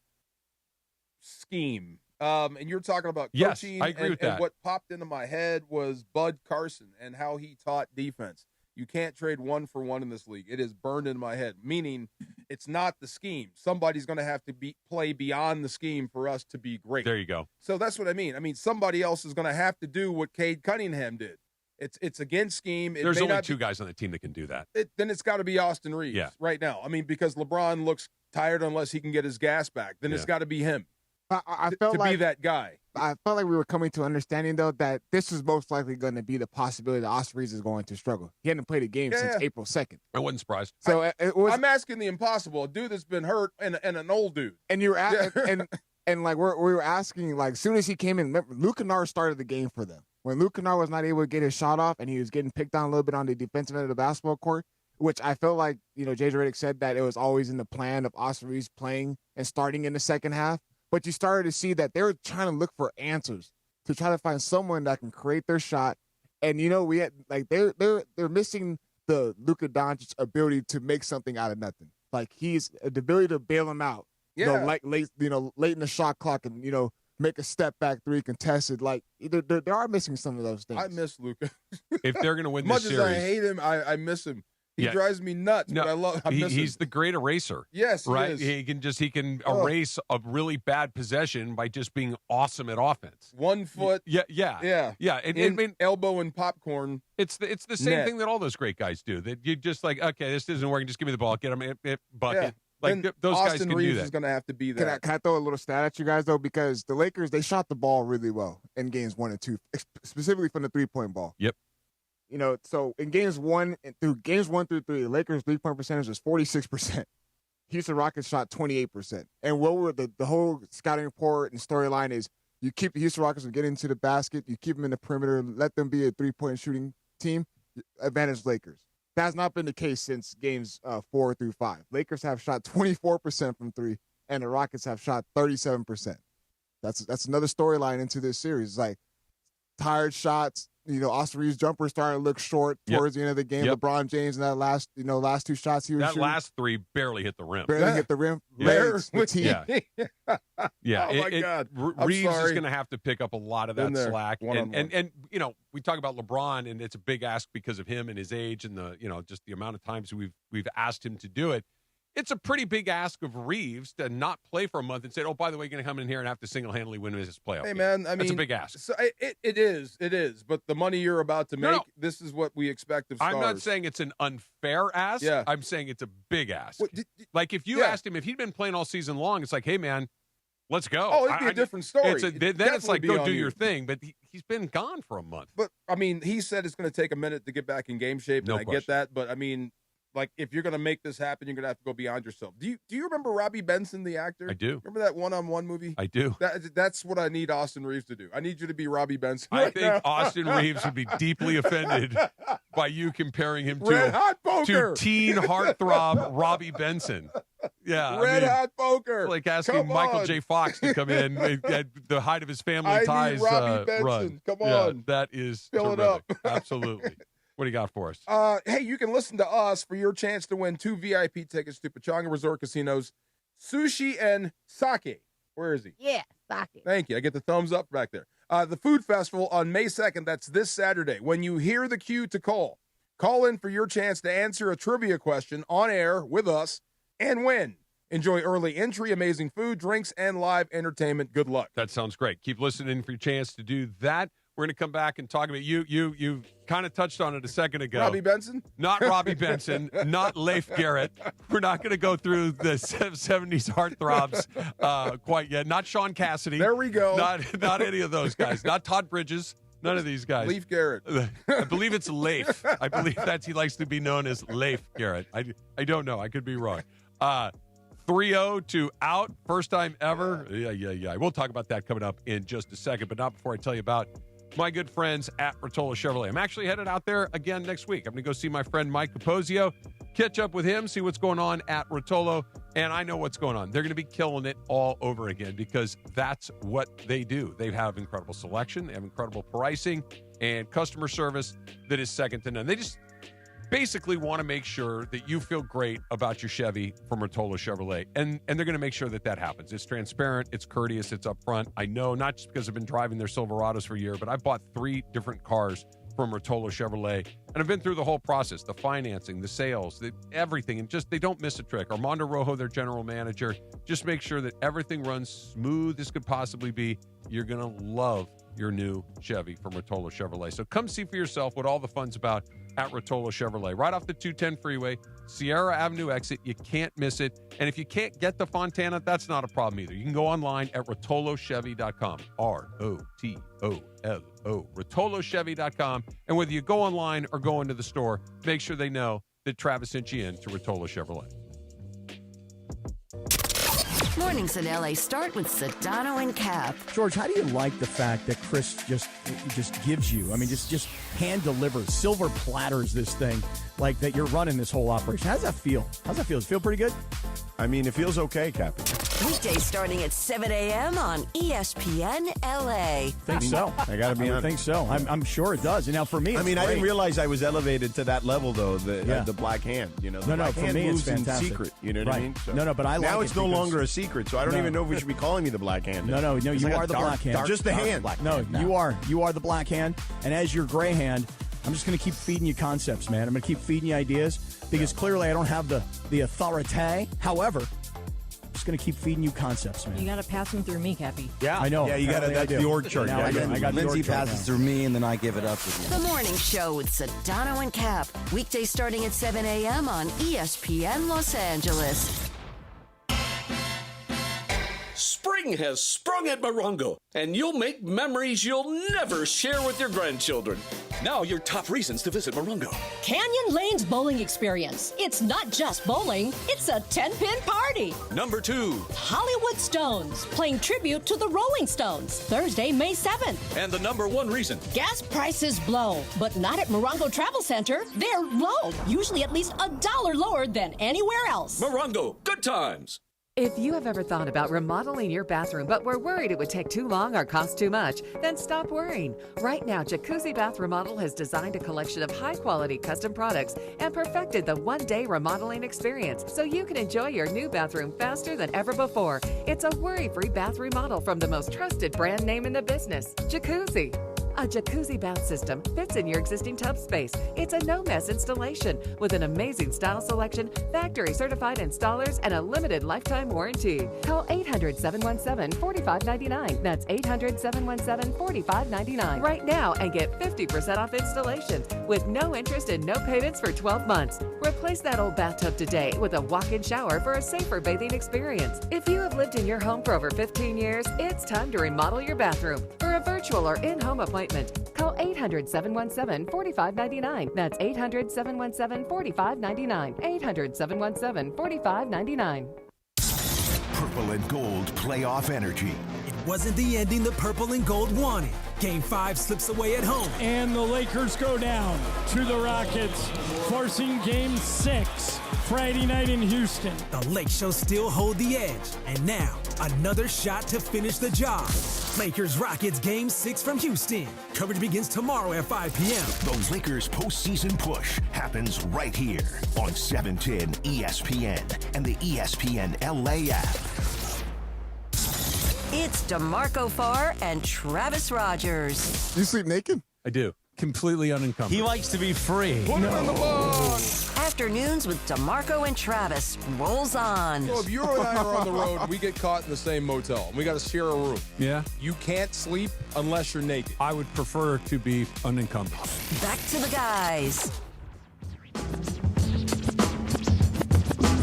scheme. And you're talking about coaching. Yes, I agree with that. And what popped into my head was Bud Carson and how he taught defense. You can't trade 1-for-1 in this league. It is burned in my head, meaning it's not the scheme. Somebody's going to have to play beyond the scheme for us to be great. There you go. So that's what I mean. I mean, somebody else is going to have to do what Cade Cunningham did. It's against scheme. There's only 2 guys on the team that can do that. Then it's got to be Austin Reaves right now. I mean, because LeBron looks tired unless he can get his gas back. Then it's got to be him. I felt like be that guy. I felt like we were coming to understanding, though, that this is most likely going to be the possibility that Austin Reaves is going to struggle. He hadn't played a game since April 2nd. I wasn't surprised. So I'm asking the impossible. A dude that's been hurt and an old dude. And you're and like we were asking, like, as soon as he came in, remember, Luke Kennard started the game for them. When Luke Kennard was not able to get his shot off and he was getting picked on a little bit on the defensive end of the basketball court, which I felt like, J.J. Redick said that it was always in the plan of Austin Reaves playing and starting in the second half. But you started to see that they were trying to look for answers to try to find someone that can create their shot. And, we had like they're missing the Luka Doncic ability to make something out of nothing. Like he's the ability to bail him out. Like late in the shot clock and, make a step back 3 contested. Like they are missing some of those things. I miss Luka. If they're going to win this series. Much as I hate him, I miss him. He drives me nuts, but I miss him. He's the great eraser. Yes, right. He can erase a really bad possession by just being awesome at offense. 1 foot. Yeah. And elbow and popcorn. It's the same thing that all those great guys do. That you just like, okay, this isn't working. Just give me the ball. Get him bucket. Yeah. Like those Austin guys can Reaves do that. Is going to have to be that. Can I throw a little stat at you guys though? Because the Lakers, they shot the ball really well in games 1 and 2, specifically from the 3-point ball. Yep. So in games 1 through 3, the Lakers' 3-point percentage was 46%. Houston Rockets shot 28%. And what were the whole scouting report and storyline is you keep the Houston Rockets from getting into the basket, you keep them in the perimeter, let them be a 3-point shooting team, advantage Lakers. That has not been the case since games 4 through 5. Lakers have shot 24% from 3, and the Rockets have shot 37%. That's another storyline into this series. It's like tired shots. Austin Reaves' jumper started to look short towards the end of the game. LeBron James in that last 2 shots he was shooting. That last 3 barely hit the rim. Hit the rim. Legs, fatigue. Yeah. Oh, my God. Reaves is going to have to pick up a lot of that slack. And we talk about LeBron, and it's a big ask because of him and his age and the, just the amount of times we've asked him to do it. It's a pretty big ask of Reaves to not play for a month and say, oh, by the way, you're going to come in here and have to single-handedly win this playoff game. Man, That's a big ask. So it is. But the money you're about to make, this is what we expect of stars. I'm not saying it's an unfair ask. Yeah. I'm saying it's a big ask. Like if you asked him, if he'd been playing all season long, it's like, hey, man, let's go. Oh, it'd be a different story. Then it's like, go do your thing. But he's been gone for a month. But, he said it's going to take a minute to get back in game shape, and I get that. But, like, if you're going to make this happen, you're going to have to go beyond yourself. Do you remember Robbie Benson, the actor? I do. Remember that one-on-one movie? I do. That's what I need Austin Reaves to do. I need you to be Robbie Benson. I think Austin Reaves would be deeply offended by you comparing him Red Hot Poker. to teen heartthrob Robbie Benson. Yeah, Red Hot Poker. Like asking Michael J. Fox to come in at the height of his family ties Robbie Benson. run. Come on. Yeah, that is Fill terrific. it up. Absolutely. What do you got for us? Hey, you can listen to us for your chance to win 2 VIP tickets to Pechanga Resort Casinos, Sushi and Sake. Where is he? Yeah, Sake. Thank you. I get the thumbs up back there. The Food Festival on May 2nd. That's this Saturday. When you hear the cue to call in for your chance to answer a trivia question on air with us and win. Enjoy early entry, amazing food, drinks, and live entertainment. Good luck. That sounds great. Keep listening for your chance to do that. We're going to come back and talk about you kind of touched on it a second ago. Robbie Benson? Not Robbie Benson, not Leif Garrett. We're not going to go through the 70s heartthrobs quite yet. Not Sean Cassidy. There we go. Not any of those guys. Not Todd Bridges. None of these guys. Leif Garrett. I believe it's Leif. I believe he likes to be known as Leif Garrett. I don't know. I could be wrong. 3-0 to out. First time ever. Yeah. We'll talk about that coming up in just a second, but not before I tell you about my good friends at Rotolo Chevrolet. I'm actually headed out there again next week. I'm going to go see my friend Mike Capozio, catch up with him, see what's going on at Rotolo, and I know what's going on. They're going to be killing it all over again because that's what they do. They have incredible selection, they have incredible pricing, and customer service that is second to none. They just basically want to make sure that you feel great about your Chevy from Rotolo Chevrolet, and they're going to make sure that happens. It's transparent, it's courteous, it's upfront. I know, not just because I've been driving their Silverados for a year, but I've bought 3 different cars from Rotolo Chevrolet, and I've been through the whole process, the financing, the sales, everything, and just they don't miss a trick. Armando Rojo, their general manager, just make sure that everything runs smooth as could possibly be. You're going to love your new Chevy from Rotolo Chevrolet. So come see for yourself what all the fun's about at Rotolo Chevrolet. Right off the 210 freeway, Sierra Avenue exit. You can't miss it. And if you can't get to Fontana, that's not a problem either. You can go online at rotolochevy.com. R-O-T-O-L-O. rotolochevy.com. And whether you go online or go into the store, make sure they know that Travis sent you in to Rotolo Chevrolet. Mornings in LA start with Sedano and Cap. George, how do you like the fact that Chris just gives you, just hand delivers, silver platters this thing, like that you're running this whole operation? How does that feel? Does it feel pretty good? It feels okay, Captain. Weekdays starting at 7 a.m. on ESPN LA. Think so. I got to be honest. I think so. I'm sure it does. And now for me, I didn't realize I was elevated to that level, though, the black hand. The black for hand me, moves it's in fantastic. secret. You know what I mean? So No, but I like it. Now it's no longer a secret, so I don't even know if we should be calling me the black hand. No, you are the black hand. Just the hand. You are the black hand. And as your gray hand, I'm just going to keep feeding you concepts, man. I'm going to keep feeding you ideas because clearly I don't have the authority. However, I'm just going to keep feeding you concepts, man. You got to pass them through me, Cappy. Yeah, I know. Yeah, you got to. That's the org chart. I got Lindsay passes through me, and then I give it up with you. The Morning Show with Sedano and Cap. Weekdays starting at 7 a.m. on ESPN Los Angeles. Spring has sprung at Morongo, and you'll make memories you'll never share with your grandchildren. Now your top reasons to visit Morongo. Canyon Lane's bowling experience. It's not just bowling, it's a 10-pin party. Number 2. Hollywood Stones, playing tribute to the Rolling Stones, Thursday, May 7th. And the number 1 reason. Gas prices blow, but not at Morongo Travel Center. They're low, usually at least $1 lower than anywhere else. Morongo, good times. If you have ever thought about remodeling your bathroom but were worried it would take too long or cost too much, then stop worrying. Right now, Jacuzzi Bath Remodel has designed a collection of high-quality custom products and perfected the one-day remodeling experience so you can enjoy your new bathroom faster than ever before. It's a worry-free bath remodel from the most trusted brand name in the business, Jacuzzi. A jacuzzi bath system fits in your existing tub space. It's a no-mess installation with an amazing style selection, factory-certified installers, and a limited lifetime warranty. Call 800-717-4599. That's 800-717-4599 right now and get 50% off installation with no interest and no payments for 12 months. Replace that old bathtub today with a walk-in shower for a safer bathing experience. If you have lived in your home for over 15 years, it's time to remodel your bathroom. For a virtual or in-home appointment, call 800-717-4599. That's 800-717-4599. 800-717-4599. Purple and gold playoff energy. It wasn't the ending the purple and gold wanted. Game 5 slips away at home. And the Lakers go down to the Rockets, forcing Game 6 Friday night in Houston. The Lake Shows still hold the edge. And now, another shot to finish the job. Lakers-Rockets Game 6 from Houston. Coverage begins tomorrow at 5 p.m. The Lakers postseason push happens right here on 710 ESPN and the ESPN LA app. It's DeMarco Farr and Travis Rogers. You sleep naked? I do. Completely unencumbered. He likes to be free. Put him on the board. Afternoons with DeMarco and Travis rolls on. So if you and I are on the road and we get caught in the same motel and we got to share a room, yeah, you can't sleep unless you're naked. I would prefer to be unencumbered. Back to the guys.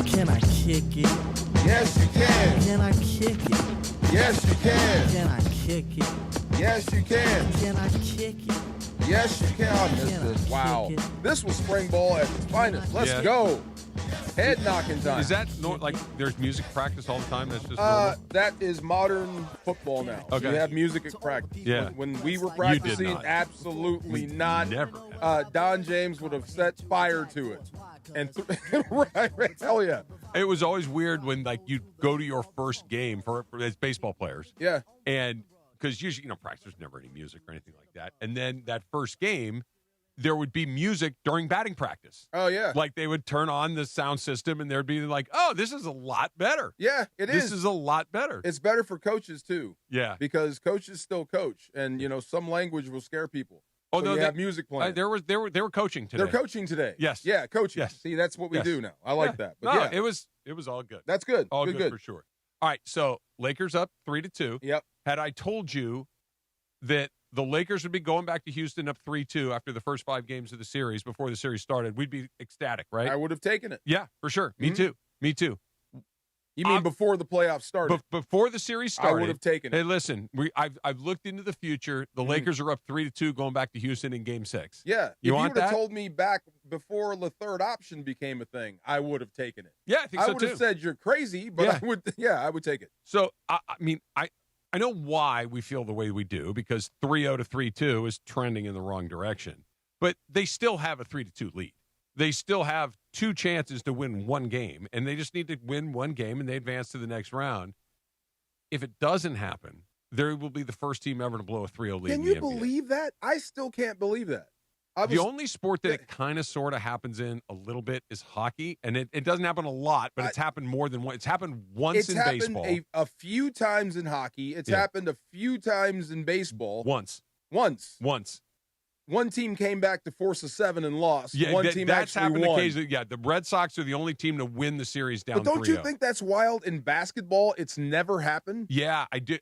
Can I kick it? Yes, you can. Can I kick it? Yes, you can. Can I kick it? Yes, you can. Can I kick it? Yes, you can. I missed this. Wow. This was spring ball at its finest. Let's go. Head knocking time. Is that like there's music practice all the time? That's just normal? That is modern football now. Okay. So you have music at practice. Yeah. When we were practicing, absolutely not. Never. Don James would have set fire to it. And right, hell yeah. It was always weird when like you'd go to your first game for as baseball players. Yeah. And because usually, practice there's never any music or anything like that. And then that first game, there would be music during batting practice. Oh, yeah. Like they would turn on the sound system and there'd be like, oh, this is a lot better. Yeah, it is. This is a lot better. It's better for coaches, too. Yeah. Because coaches still coach. And, some language will scare people. Oh, so no, you have music playing. They were coaching today. They're coaching today. Yes. Yeah, coaching. Yes. See, that's what we do now. I like that. But no, yeah. it was all good. That's good. All good for sure. All right, so Lakers up 3-2. Yep. Had I told you that the Lakers would be going back to Houston up 3-2 after the first 5 games of the series before the series started, we'd be ecstatic, right? I would have taken it. Yeah, for sure. Me too. Me too. You mean before the playoffs started? Before the series started, I would have taken it. Hey, listen, I've looked into the future. The Lakers are up 3-2 going back to Houston in Game 6. Yeah. You if want you would have that? told me back before the third option became a thing, I would have taken it. Yeah, I think so I would have said you're crazy, but I would take it. So, I know why we feel the way we do, because 3-0 to 3-2 is trending in the wrong direction. But they still have a 3-2 lead. They still have 2 chances to win 1 game, and they just need to win 1 game, and they advance to the next round. If it doesn't happen, they will be the first team ever to blow a 3-0 lead. Can you believe that? I still can't believe that. The only sport that it kind of sort of happens in a little bit is hockey, and it doesn't happen a lot, but it's happened more than once. It's happened once in baseball. It's happened a few times in hockey. It's happened a few times in baseball. Once. One team came back to force a 7 and lost. Yeah, one team that's actually happened won. occasionally. Yeah, the Red Sox are the only team to win the series down 3-0. But don't you think that's wild? In basketball, it's never happened. Yeah, I do.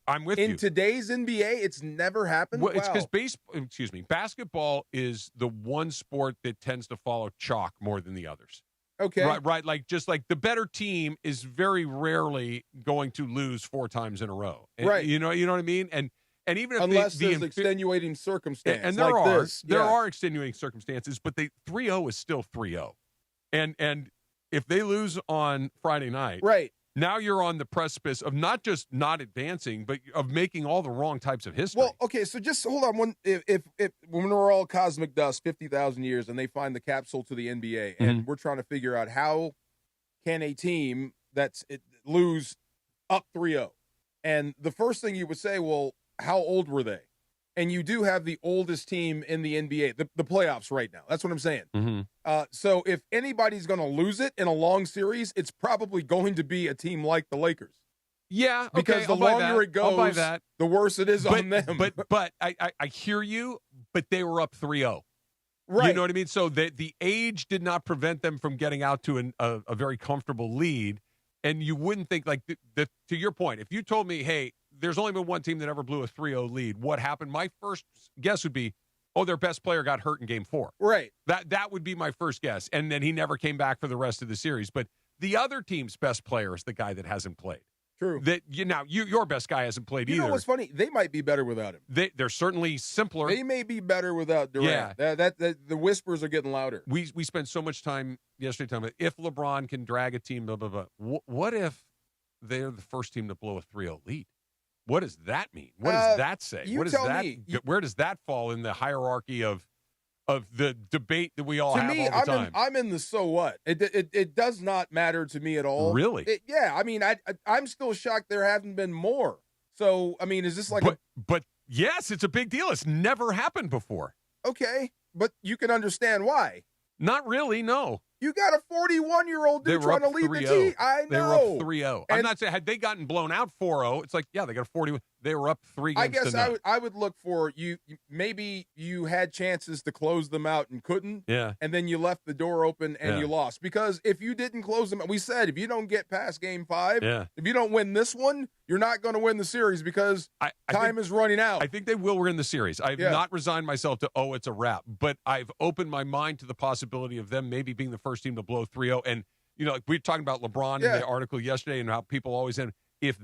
I'm with you. In today's NBA, it's never happened. Well, it's Wow. because basketball is the one sport that tends to follow chalk more than the others. Okay. Right. Like just like the better team is very rarely going to lose 4 times in a row. Right. You know what I mean? And even if unless there's extenuating circumstance, and there like are there are extenuating circumstances, but 3-0 is still 3-0. And if they lose on Friday night, right. Now you're on the precipice of not just not advancing, but of making all the wrong types of history. Well, okay, so just hold on. If when we're all cosmic dust, 50,000 years, and they find the capsule to the NBA, and we're trying to figure out how can a team lose up 3-0, and the first thing you would say, well, how old were they? And you do have the oldest team in the NBA, the playoffs right now. That's what I'm saying. So if anybody's going to lose it in a long series, it's probably going to be a team like the Lakers. Yeah, because the longer it goes, the worse it is on them. But I hear you. But they were up 3-0. Right. You know what I mean? So the age did not prevent them from getting out to a very comfortable lead. And you wouldn't think like to your point, if you told me, hey, there's only been one team that ever blew a 3-0 lead, what happened? My first guess would be, their best player got hurt in game 4. Right. That would be my first guess. And then he never came back for the rest of the series. But the other team's best player is the guy that hasn't played. True. Your best guy hasn't played either. You know what's funny? They might be better without him. They're certainly simpler. They may be better without Durant. Yeah. That the whispers are getting louder. We spent so much time yesterday talking about if LeBron can drag a team, blah, blah, blah. What if they're the first team to blow a 3-0 lead? What does that mean? What does that say? Where does that fall in the hierarchy of the debate that we all have all the time? I'm in the so what. It does not matter to me at all. Really? I mean, I'm still shocked there haven't been more. So, I mean, is this like But yes, it's a big deal. It's never happened before. Okay, but you can understand why. Not really, no. You got a 41-year-old dude trying to lead the team. I know. They were up 3-0. I'm not saying had they gotten blown out 4-0, it's like, yeah, they got a 41. They were up 3 games. I guess I would look for you. Maybe you had chances to close them out and couldn't. Yeah. And then you left the door open and you lost. Because if you didn't close them, we said if you don't get past game 5, if you don't win this one, you're not going to win the series because time is running out. I think they will win the series. I've not resigned myself to, it's a wrap. But I've opened my mind to the possibility of them maybe being the first team to blow 3-0. And, like we were talking about LeBron in the article yesterday and how people always end. If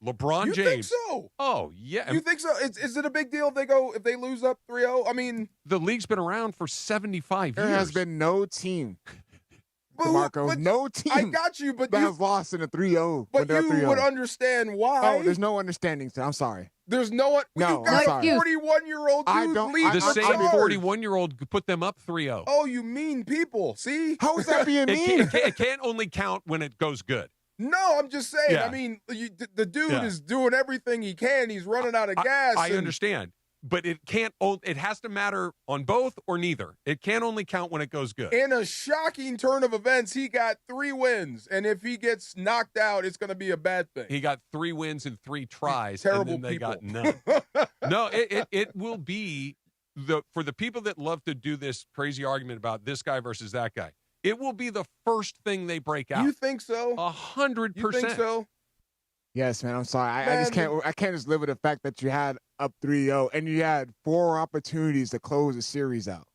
LeBron James. You think so? Oh, yeah. You think so? Is it a big deal if they lose up 3-0? I mean, the league's been around for 75 years. There has been no team. DeMarco, no team. I got you, but that has lost in a 3-0. But you would understand why. Oh, there's no understanding. I'm sorry. There's no one. No, you got 41-year-old dudes lead the same 41-year-old put them up 3-0. Oh, you mean people. See? How is that being mean? It can't only count when it goes good. No, I'm just saying. Yeah. I mean, the dude is doing everything he can. He's running out of gas. I understand. But it can't. It has to matter on both or neither. It can't only count when it goes good. In a shocking turn of events, he got 3 wins, and if he gets knocked out, it's going to be a bad thing. He got 3 wins in 3 tries, Terrible and then they people. got none. No, it will be for the people that love to do this crazy argument about this guy versus that guy. It will be the first thing they break out. You think so? 100%. You think so? Yes, man. I'm sorry. I just can't. I can't just live with the fact that you had up 3-0 and you had 4 opportunities to close the series out.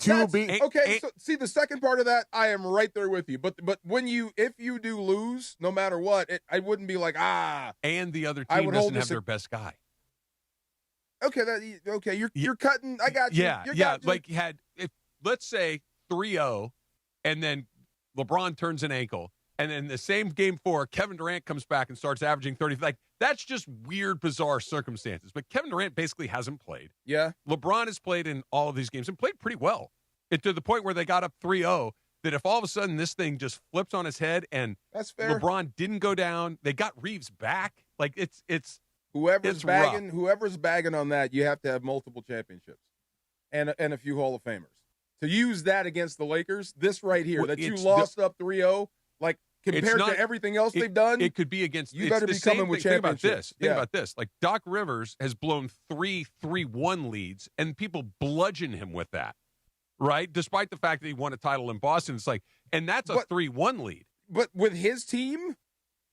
Okay. So see, the second part of that, I am right there with you. But if you do lose, no matter what, I wouldn't be like And the other team doesn't have their best guy. Okay, you're cutting. I got you. Like let's say 3-0, and then LeBron turns an ankle. And then the same game 4, Kevin Durant comes back and starts averaging 30. Like, that's just weird, bizarre circumstances. But Kevin Durant basically hasn't played. Yeah. LeBron has played in all of these games and played pretty well. To the point where they got up 3-0, that if all of a sudden this thing just flips on his head and that's fair. LeBron didn't go down, they got Reaves back. Like, it's whoever's bagging rough. Whoever's bagging on that, you have to have multiple championships and a few Hall of Famers. To use that against the Lakers, this right here, that you lost up 3-0, like, compared to everything else they've done, it could be against. You better be coming with championships. Think about this. Like, Doc Rivers has blown 3-3-1 leads, and people bludgeon him with that, right? Despite the fact that he won a title in Boston, it's like, and that's a 3-1 lead. But with his team,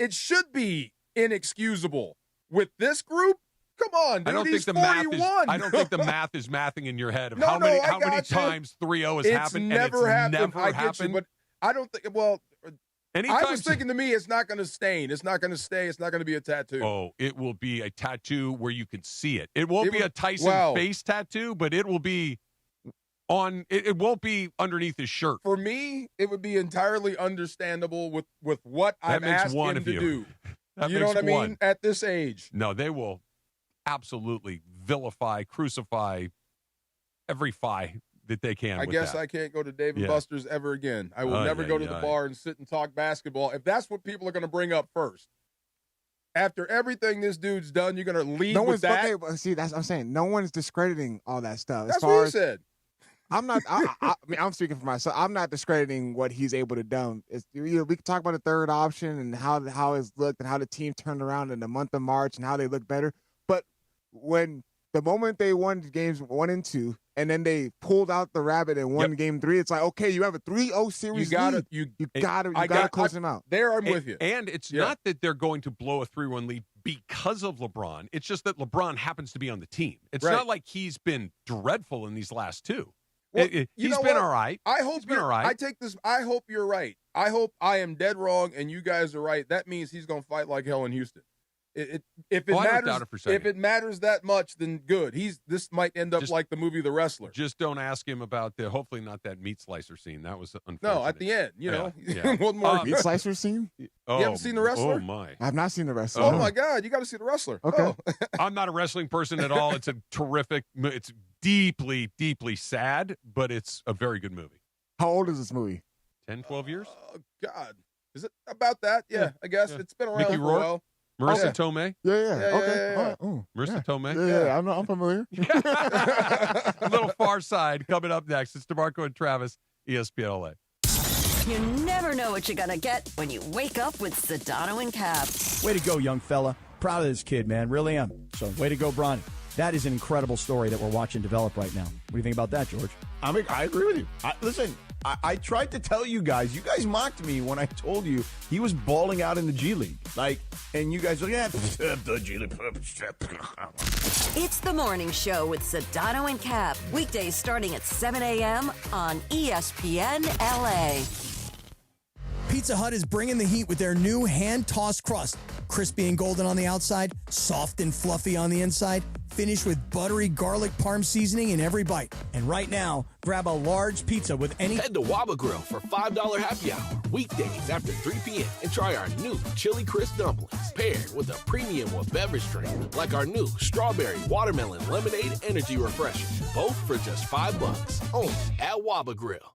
it should be inexcusable. With this group, come on, dude, I don't think the 41. math is. I don't think the math is mathing in your head of how many times 3-0 has happened. Never and it's happened. Never happened. But I don't think. Well. Anytime I was thinking to me, it's not going to stain. It's not going to stay. It's not going to be a tattoo. Oh, it will be a tattoo where you can see it. It won't be a Tyson face tattoo, but it will be on. It won't be underneath his shirt. For me, it would be entirely understandable with what I've asked him to do. You know what I mean? At this age. No, they will absolutely vilify, crucify every fi that they can. I guess I can't go to Dave & Buster's ever again. I will never go to the bar and sit and talk basketball. If that's what people are going to bring up first. After everything this dude's done, you're going to lead with that? Okay, but see, that's what I'm saying. No one's discrediting all that stuff. That's what he said. I'm not. I mean, I'm speaking for myself. I'm not discrediting what he's able to do. We can talk about the third option and how it's looked and how the team turned around in the month of March and how they look better. But when the moment they won games 1 and 2, and then they pulled out the rabbit and won game 3, it's like, okay, you have a 3-0 series. You gotta close them out. I'm with you. And it's not that they're going to blow a 3-1 lead because of LeBron. It's just that LeBron happens to be on the team. It's not like he's been dreadful in these last 2. Well, he's been all right. I hope you're all right. I hope you're right. I hope I am dead wrong and you guys are right. That means he's going to fight like hell in Houston. If it matters that much, then good. This might end up like the movie The Wrestler. Just don't ask him about hopefully not that meat slicer scene. That was unfortunate. No, at the end, you know. One more meat slicer scene. You haven't seen The Wrestler? Oh my! I've not seen The Wrestler. Oh my God, you got to see The Wrestler. Okay. I'm not a wrestling person at all. It's a terrific. It's deeply, deeply sad, but it's a very good movie. How old is this movie? 10, 12 years. Oh God, is it about that? Yeah, I guess it's been around for a while. Marissa Tomei? Yeah. Okay. Yeah. Marissa Tomei? Yeah. I'm familiar. A little Far Side coming up next. It's DeMarco and Travis, ESPN LA. You never know what you're going to get when you wake up with Sedano and Cap. Way to go, young fella. Proud of this kid, man. Really am. So way to go, Bronny. That is an incredible story that we're watching develop right now. What do you think about that, George? I agree with you. Listen, I tried to tell you guys. You guys mocked me when I told you he was balling out in the G League. And you guys are the G League. It's the morning show with Sedano and Cap. Weekdays starting at 7 a.m. on ESPN LA. Pizza Hut is bringing the heat with their new hand-tossed crust. Crispy and golden on the outside, soft and fluffy on the inside, finished with buttery garlic parm seasoning in every bite. And right now, grab a large pizza with any... Head to WaBa Grill for $5 happy hour, weekdays after 3 p.m. and try our new Chili Crisp Dumplings, paired with a premium with beverage drink, like our new Strawberry Watermelon Lemonade Energy Refresher, both for just $5, only at WaBa Grill.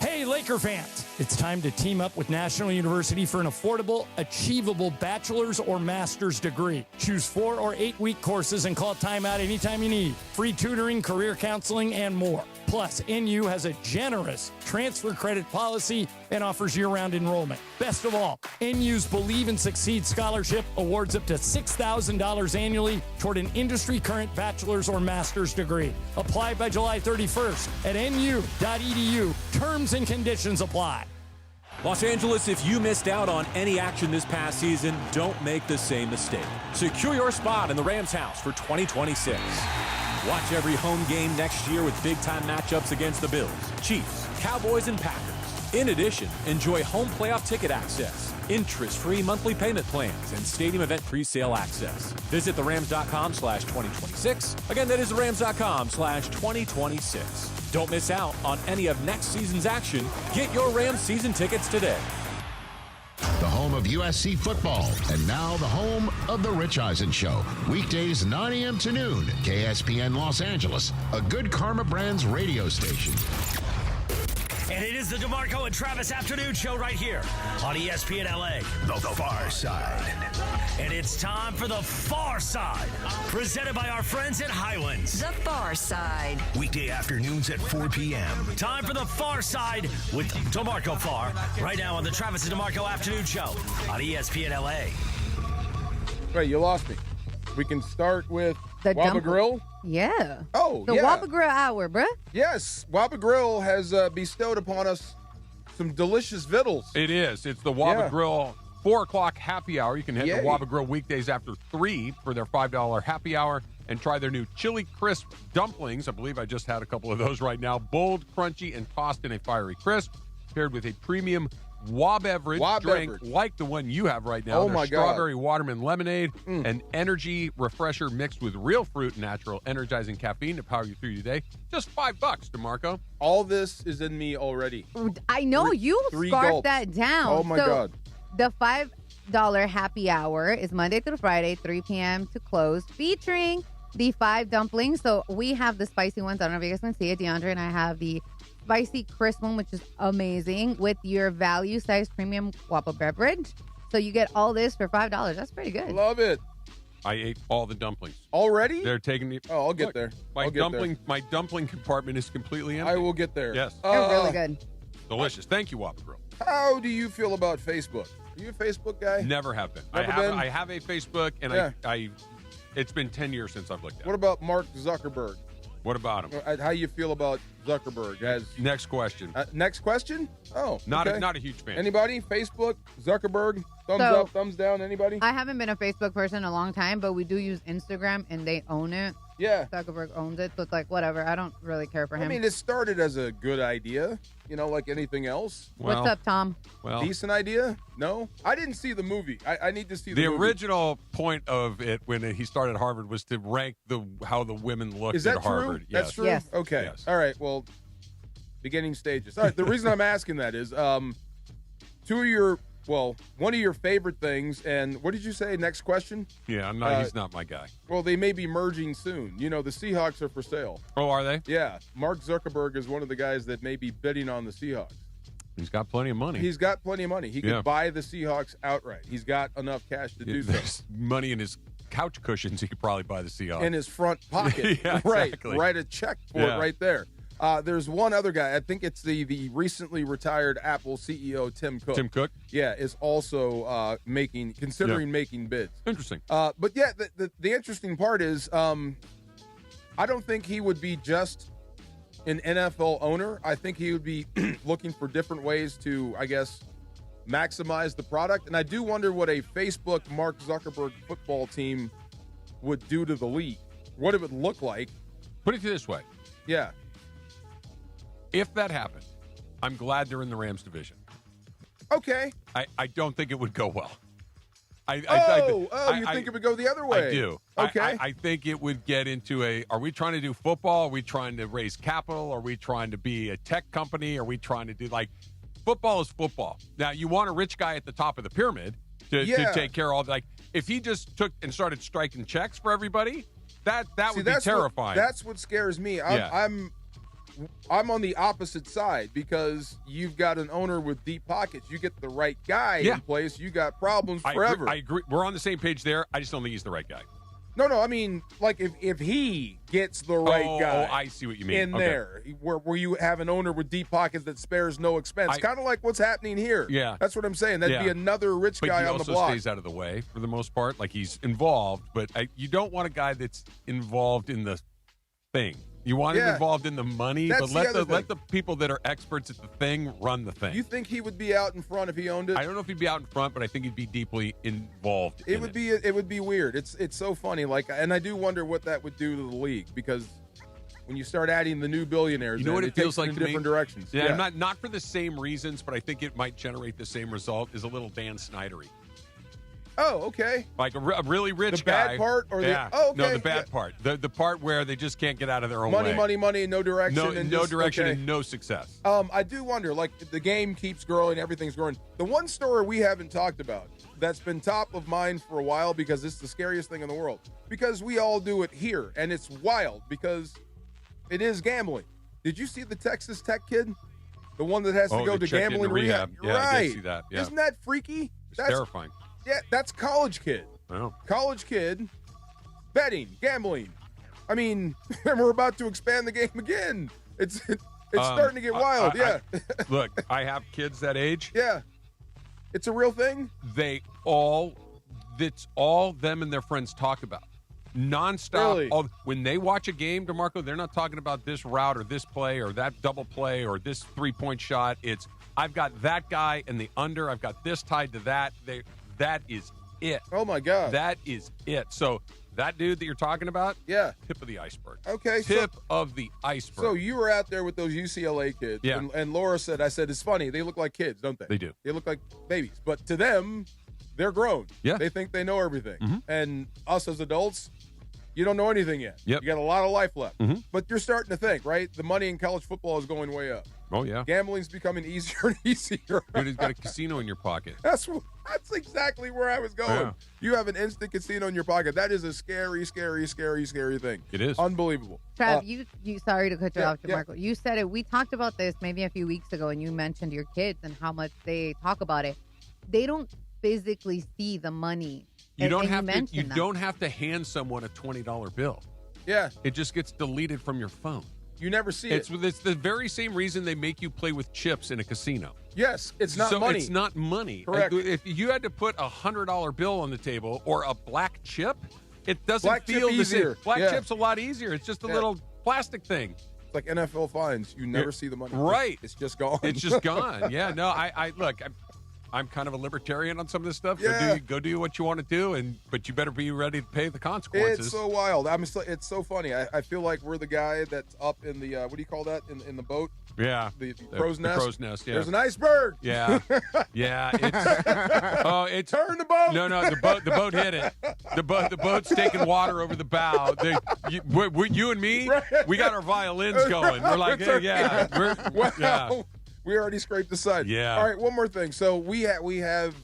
Hey, Laker fans! It's time to team up with National University for an affordable, achievable bachelor's or master's degree. Choose 4 or 8-week courses and call timeout anytime you need. Free tutoring, career counseling, and more. Plus, NU has a generous transfer credit policy and offers year-round enrollment. Best of all, NU's Believe and Succeed Scholarship awards up to $6,000 annually toward an industry-current bachelor's or master's degree. Apply by July 31st at nu.edu. Terms and conditions apply. Los Angeles, if you missed out on any action this past season, don't make the same mistake. Secure your spot in the Rams house for 2026. Watch every home game next year with big-time matchups against the Bills, Chiefs, Cowboys, and Packers. In addition, enjoy home playoff ticket access, interest-free monthly payment plans, and stadium event pre-sale access. Visit therams.com/2026. Again, that is therams.com/2026. Don't miss out on any of next season's action. Get your Rams season tickets today. The home of USC football, and now the home of The Rich Eisen Show. Weekdays 9 a.m. to noon, KSPN Los Angeles, a Good Karma Brands radio station. And it is the DeMarco and Travis Afternoon Show right here on ESPN LA. The Far Side. And it's time for The Far Side, presented by our friends at Highlands. The Far Side. Weekday afternoons at 4 p.m. Time for The Far Side with DeMarco Farr, right now on the Travis and DeMarco Afternoon Show on ESPN LA. Wait, you lost me. We can start with the WaBa Grill. Yeah. Oh, the WaBa Grill hour, bruh. Yes, WaBa Grill has bestowed upon us some delicious vittles. It is. It's the WaBa Grill 4 o'clock happy hour. You can head to WaBa Grill weekdays after 3 for their $5 happy hour and try their new Chili Crisp Dumplings. I believe I just had a couple of those right now. Bold, crunchy, and tossed in a fiery crisp, paired with a premium beverage drink like the one you have right now. Oh, my God. Strawberry watermelon lemonade, an energy refresher mixed with real fruit and natural energizing caffeine to power you through your day. Just $5, DeMarco. All this is in me already. I know you scarfed that down. Oh, my God. The $5 happy hour is Monday through Friday, 3 p.m. to close, featuring the 5 dumplings. So we have the spicy ones. I don't know if you guys can see it. DeAndre and I have the spicy crisp one, which is amazing, with your value size premium WaBa beverage. So you get all this for $5. That's pretty good. Love it. I ate all the dumplings. Already? They're taking me. Oh, I'll get there. My dumpling compartment is completely empty. I will get there. Yes. They're really good. Delicious. Thank you, WaBa Grill. How do you feel about Facebook? Are you a Facebook guy? Never have been. Never I been? have a Facebook, and I it's been 10 years since I've looked at it. What about Mark Zuckerberg? What about him? How you feel about Zuckerberg? Next question. Next question? Oh, not okay. a huge fan. Anybody? Facebook, Zuckerberg, thumbs up, thumbs down. Anybody? I haven't been a Facebook person in a long time, but we do use Instagram, and they own it. Yeah. Zuckerberg owns it, so it's like, whatever. I don't really care for him. I mean, it started as a good idea, like anything else. What's up, Tom? Well, decent idea? No? I didn't see the movie. I need to see the movie. The original point of it when he started Harvard was to rank how the women looked Is that at Harvard. True? Yes. That's true? Yes. Okay. Yes. All right. Well, beginning stages. All right. The reason I'm asking that is one of your favorite things, and what did you say? Next question? Yeah, he's not my guy. Well, they may be merging soon. The Seahawks are for sale. Oh, are they? Yeah. Mark Zuckerberg is one of the guys that may be bidding on the Seahawks. He's got plenty of money. He's got plenty of money. He could buy the Seahawks outright. He's got enough cash to do so. There's money in his couch cushions. He could probably buy the Seahawks. In his front pocket. Yeah, right. exactly. Write a check for it right there. There's one other guy. I think it's the recently retired Apple CEO, Tim Cook. Tim Cook? Yeah, is also considering making bids. Interesting. But yeah, the interesting part is I don't think he would be just an NFL owner. I think he would be looking for different ways to, I guess, maximize the product. And I do wonder what a Facebook Mark Zuckerberg football team would do to the league. What it would look like. Put it this way. Yeah. If that happened, I'm glad they're in the Rams division. Okay. I don't think it would go well. You think it would go the other way? I do. Okay. I think it would get into are we trying to do football? Are we trying to raise capital? Are we trying to be a tech company? Are we trying to do football is football. Now, you want a rich guy at the top of the pyramid to take care of all if he just took and started striking checks for everybody, that would be terrifying. That's what scares me. I'm on the opposite side because you've got an owner with deep pockets. You get the right guy in place, you got problems forever. I agree. We're on the same page there. I just don't think he's the right guy. No, I mean, if he gets the right guy. Oh, I see what you mean. In there, where you have an owner with deep pockets that spares no expense. Kind of like what's happening here. Yeah. That's what I'm saying. That'd be another rich guy on the block. But he also stays out of the way for the most part. He's involved, but you don't want a guy that's involved in the thing. You want him involved in the money, but let the people that are experts at the thing run the thing. You think he would be out in front if he owned it? I don't know if he'd be out in front, but I think he'd be deeply involved. It would be weird. It's so funny. And I do wonder what that would do to the league because when you start adding the new billionaires, you know what it feels like in to different me? directions. Yeah, not for the same reasons, but I think it might generate the same result. Is a little Dan Snydery. Oh, okay. Like a really rich guy. The bad part? Or okay. No, the bad part. The part where they just can't get out of their own way. Money, no direction. No direction and no success. I do wonder, the game keeps growing, everything's growing. The one story we haven't talked about that's been top of mind for a while because it's the scariest thing in the world. Because we all do it here, and it's wild because it is gambling. Did you see the Texas Tech kid? The one that has to go to gambling rehab. Yeah, right. I did see that. Yeah. Isn't that freaky? It's terrifying. Yeah, that's college kid. Wow. College kid, betting, gambling. I mean, we're about to expand the game again. It's starting to get wild. Look, I have kids that age. Yeah. It's a real thing? It's all them and their friends talk about. Nonstop. Really? When they watch a game, DeMarco, they're not talking about this route or this play or that double play or this three-point shot. It's, I've got that guy and the under. I've got this tied to that. That is it. Oh, my God. That is it. So that dude that you're talking about, tip of the iceberg. Okay. Tip of the iceberg. So you were out there with those UCLA kids. Yeah. And Laura said, it's funny. They look like kids, don't they? They do. They look like babies. But to them, they're grown. Yeah. They think they know everything. Mm-hmm. And us as adults, you don't know anything yet. Yep. You got a lot of life left. Mm-hmm. But you're starting to think, right? The money in college football is going way up. Oh, yeah. Gambling's becoming easier and easier. Dude, he's got a casino in your pocket. That's exactly where I was going. Yeah. You have an instant casino in your pocket. That is a scary, scary, scary, scary thing. It is. Unbelievable. Trav, you sorry to cut you off, DeMarco. Yeah. You said it. We talked about this maybe a few weeks ago, and you mentioned your kids and how much they talk about it. They don't physically see the money. You don't have to hand someone a $20 bill. Yeah. It just gets deleted from your phone. You never see it. It's the very same reason they make you play with chips in a casino. Yes, it's not money. It's not money. Correct. If you had to put a $100 bill on the table or a black chip, it doesn't feel the same. Black chip's a lot easier. It's just a little plastic thing. It's like NFL fines. You never see the money. Right. It's just gone. It's just gone. Yeah. No, I look, I'm kind of a libertarian on some of this stuff. Yeah. Go do what you want to do, but you better be ready to pay the consequences. It's so wild. It's so funny. I feel like we're the guy that's up in the what do you call that in the boat? Yeah, the crow's nest. The crow's nest. Yeah, there's an iceberg. Yeah, yeah. It's turn the boat. No, the boat hit it. The boat's taking water over the bow. You and me, we got our violins going. We're like, yeah. We already scraped the side. Yeah. All right, one more thing. So we have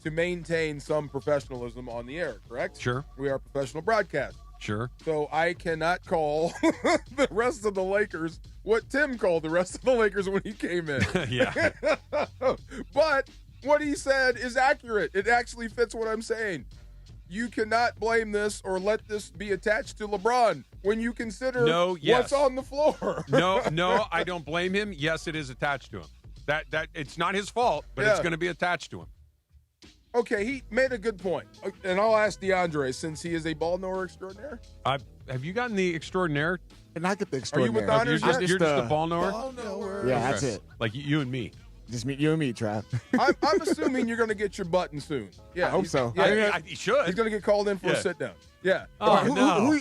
to maintain some professionalism on the air, correct? Sure. We are professional broadcast. Sure. So I cannot call the rest of the Lakers what Tim called the rest of the Lakers when he came in. Yeah. But what he said is accurate. It actually fits what I'm saying. You cannot blame this or let this be attached to LeBron when you consider what's on the floor. No, I don't blame him. Yes, it is attached to him. That it's not his fault, but it's going to be attached to him. Okay, he made a good point. And I'll ask DeAndre, since he is a ball knower extraordinaire. Have you gotten the extraordinaire? And I get the extraordinaire. Are you with the honors? You're just a ball knower? Ball knower. Yeah, that's it. Like you and me. Just meet you and me, Trav. I'm assuming you're going to get your button soon. Yeah, I hope so. Yeah, he should. He's going to get called in for a sit down. Yeah. Oh, no.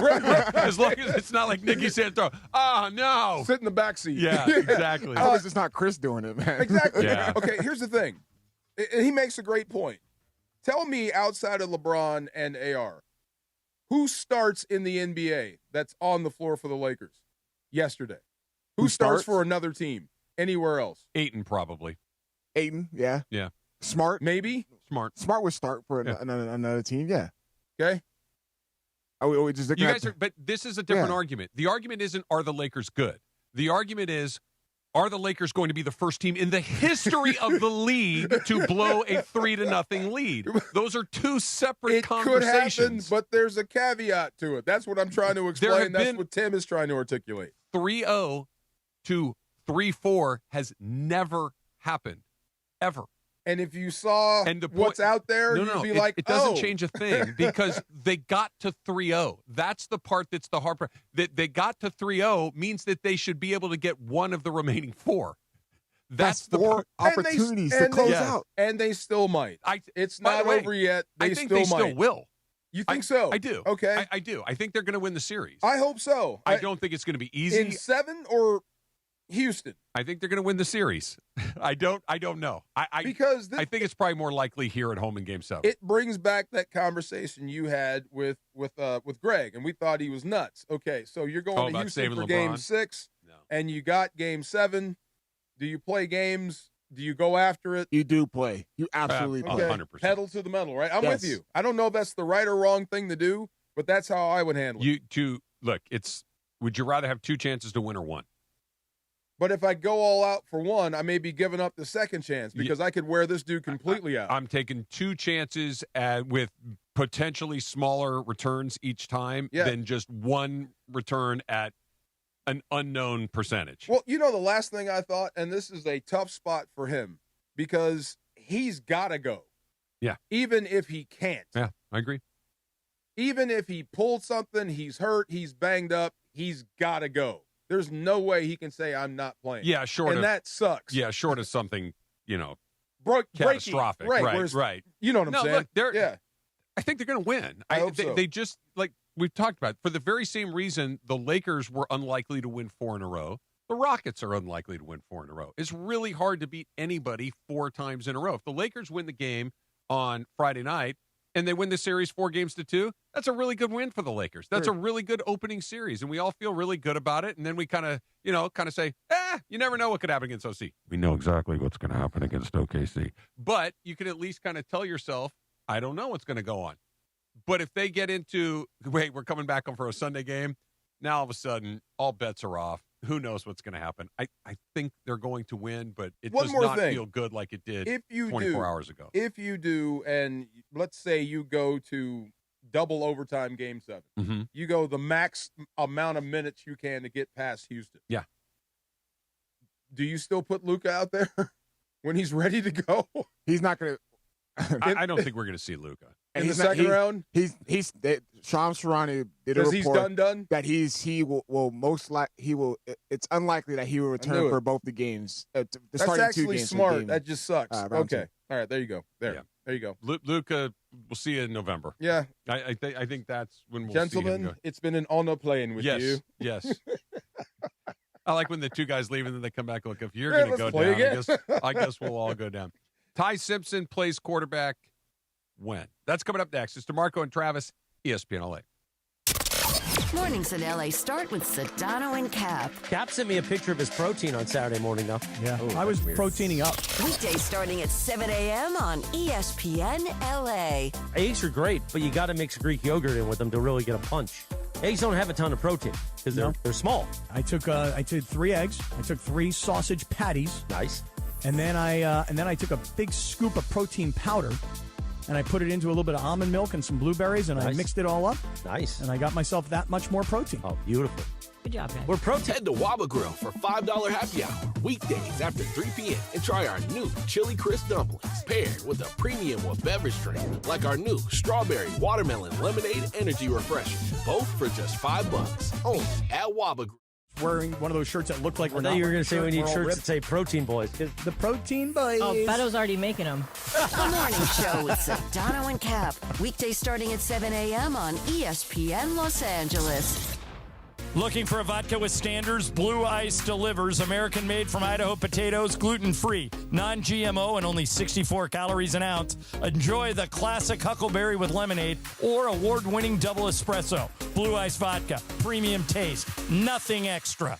Right. As long as it's not like Nicky Santoro. Oh, no. Sit in the back seat. Yeah, exactly. I hope it's not Chris doing it, man. Exactly. Yeah. Okay, here's the thing. He makes a great point. Tell me, outside of LeBron and AR, who starts in the NBA that's on the floor for the Lakers yesterday? Who starts for another team anywhere else? Ayton, probably. Ayton, yeah. Yeah. Smart. Maybe. Smart would start for another team, yeah. Okay. Are we just looking You at guys are, but this is a different argument. The argument isn't, are the Lakers good? The argument is, are the Lakers going to be the first team in the history of the league to blow a 3-0 lead? Those are two separate conversations. Could happen, but there's a caveat to it. That's what I'm trying to explain. That's what Tim is trying to articulate. 3-0 to 3-4 has never happened, ever. And if you saw what's out there, you'd be like, it doesn't change a thing because they got to 3-0. That's the part that's the hard part. That they got to 3-0 means that they should be able to get one of the remaining 4. That's the four opportunities to close out. And they still might. It's not over yet. I think they still will. You think so? I do. Okay. I do. I think they're going to win the series. I hope so. I don't think it's going to be easy. In 7 or Houston? I think they're going to win the series. I don't know. I think it's probably more likely here at home in Game 7. It brings back that conversation you had with Greg, and we thought he was nuts. Okay, so you're going to Houston for Game 6, and you got Game 7. Do you play games? Do you go after it? You do play. You absolutely play. 100%. Pedal to the metal, right? I'm with you. I don't know if that's the right or wrong thing to do, but that's how I would handle it. Look, would you rather have 2 chances to win or 1? But if I go all out for 1, I may be giving up the second chance because I could wear this dude completely out. I'm taking 2 chances with potentially smaller returns each time than just 1 return at an unknown percentage. Well, the last thing I thought, and this is a tough spot for him because he's got to go. Yeah. Even if he can't. Yeah, I agree. Even if he pulled something, he's hurt, he's banged up, he's got to go. There's no way he can say, I'm not playing. Yeah, short of that sucks. Yeah, short of something, breaking, catastrophic. Right. You know what I'm saying? Look, I think they're going to win. I hope so. They just, like we've talked about, for the very same reason the Lakers were unlikely to win 4 in a row, the Rockets are unlikely to win 4 in a row. It's really hard to beat anybody 4 times in a row. If the Lakers win the game on Friday night, and they win the series 4-2, that's a really good win for the Lakers. That's a really good opening series, and we all feel really good about it. And then we kind of say, you never know what could happen against OC. We know exactly what's going to happen against OKC. But you can at least kind of tell yourself, I don't know what's going to go on. But if they get into, we're coming back on for a Sunday game, now all of a sudden, all bets are off. Who knows what's going to happen? I think they're going to win, but it does not feel good like it did 24 hours ago. If you do, and let's say you go to double overtime Game 7, mm-hmm. you go the max amount of minutes you can to get past Houston. Yeah. Do you still put Luka out there when he's ready to go? He's not going to. I don't think we're going to see Luka. In the second round? Shams Charania did a report he's done? that he will most likely it's unlikely that he will return for both the games. That's actually smart. That just sucks. Okay. All right, there you go. There you go. Luka, we'll see you in November. Yeah. I think that's when we'll Gentlemen, see him go. It's been an honor playing with you. Yes. I like when the 2 guys leave and then they come back. Look, if you're going to go down, again. I guess we'll all go down. Ty Simpson plays quarterback when? That's coming up next. It's DeMarco and Travis, ESPN LA. Mornings in LA start with Sedano and Cap. Cap sent me a picture of his protein on Saturday morning, though. Yeah, I was proteining up. Weekdays starting at 7 a.m. on ESPN LA. Eggs are great, but you got to mix Greek yogurt in with them to really get a punch. Eggs don't have a ton of protein because they're small. I took 3 eggs. I took 3 sausage patties. Nice. And then I took a big scoop of protein powder, and I put it into a little bit of almond milk and some blueberries, and I mixed it all up. Nice. And I got myself that much more protein. Oh, beautiful. Good job, man. We're Head to WaBa Grill for $5 happy hour weekdays after 3 p.m. and try our new Chili Crisp dumplings paired with a premium beverage drink like our new Strawberry Watermelon Lemonade Energy Refresher. Both for just $5. Only at WaBa Grill. wearing one of those shirts that look like we're I not. thought you were going to say we need we're all shirts ripped. that say Protein Boys. The Protein Boys. Oh, Beto's already making them. The Morning Show with Sedano and Cap. Weekdays starting at 7 a.m. on ESPN Los Angeles. Looking for a vodka with standards? Blue Ice delivers. American made from Idaho potatoes, gluten-free, non-GMO, and only 64 calories an ounce. Enjoy the classic Huckleberry with lemonade or award-winning double espresso. Blue Ice vodka, premium taste, nothing extra.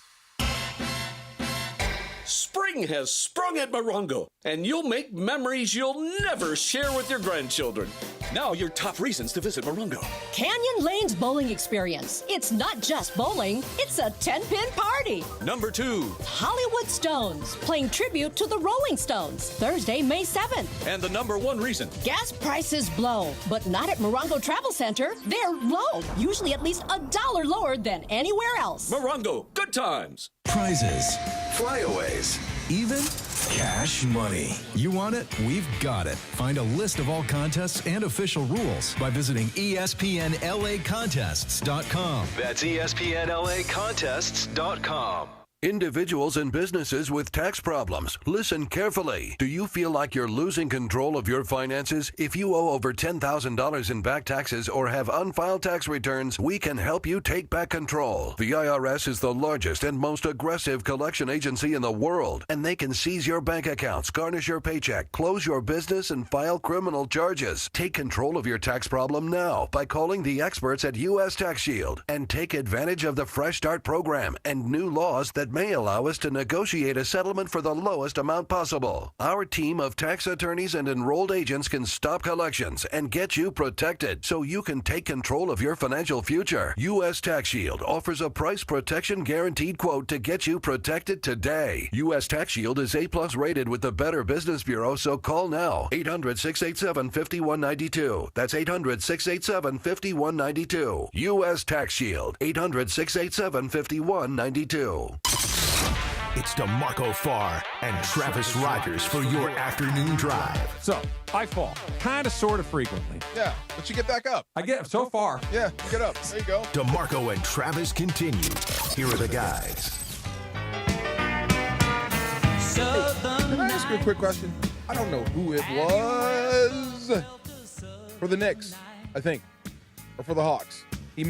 Spring has sprung at Morongo, and you'll make memories you'll never share with your grandchildren. Now your top reasons to visit Morongo. Canyon Lane's bowling experience. It's not just bowling, it's a 10-pin party. Number 2. Hollywood Stones, playing tribute to the Rolling Stones. Thursday, May 7th. And the number 1 reason. Gas prices blow, but not at Morongo Travel Center. They're low, usually at least $1 lower than anywhere else. Morongo, good times. Prizes, flyaways, even cash money. You want it? We've got it. Find a list of all contests and official rules by visiting ESPNLAcontests.com. That's ESPNLAcontests.com. Individuals and businesses with tax problems, listen carefully. Do you feel like you're losing control of your finances? If you owe over $10,000 in back taxes or have unfiled tax returns, we can help you take back control. The IRS is the largest and most aggressive collection agency in the world, and they can seize your bank accounts, garnish your paycheck, close your business, and file criminal charges. Take control of your tax problem now by calling the experts at U.S. Tax Shield and take advantage of the Fresh Start program and new laws that may allow us to negotiate a settlement for the lowest amount possible. Our team of tax attorneys and enrolled agents can stop collections and get you protected so you can take control of your financial future. U.S. Tax Shield offers a price protection guaranteed quote to get you protected today. U.S. Tax Shield is A+ rated with the Better Business Bureau, so call now. 800-687-5192. That's 800-687-5192. U.S. Tax Shield. 800-687-5192. It's DeMarco Farr and Travis Rogers for your afternoon drive. So, I fall. Kind of, sort of frequently. Yeah, but you get back up. I get so far. Yeah, you get up. There you go. DeMarco and Travis continue. Here are the guys. Can I ask you a quick question? I don't know who it was. For the Knicks, I think. Or for the Hawks. He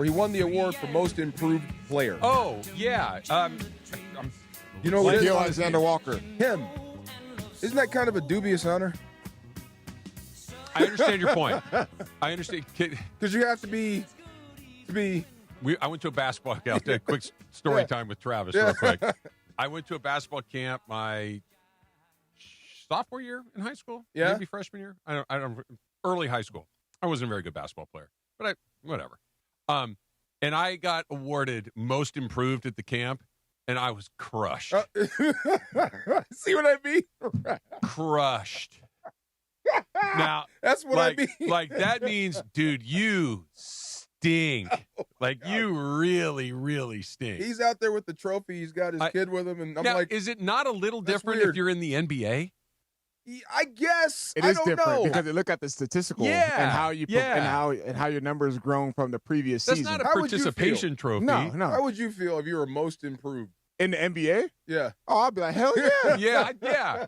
won the award for most improved player. Oh, yeah. You know what it is? Alexander Walker. Him. Isn't that kind of a dubious honor? I understand your point. I understand. Because you have to be. I went to a basketball camp. I'll take a quick story time with Travis real quick. I went to a basketball camp my sophomore year in high school. Yeah. Maybe freshman year. I don't. Early high school. I wasn't a very good basketball player, but whatever. And I got awarded most improved at the camp, and I was crushed. See what I mean? Crushed. Now that's what I mean. Like that means, dude, you stink. You really, really stink. He's out there with the trophy. He's got his kid with him, and I'm now, like, is it not a little different if you're in the NBA? I guess it is different know. because they look at the statistical and how you and how your numbers grown from the previous season. That's not a participation trophy. No. How would you feel if you were most improved in the NBA? Yeah. Oh, I'd be like, hell yeah,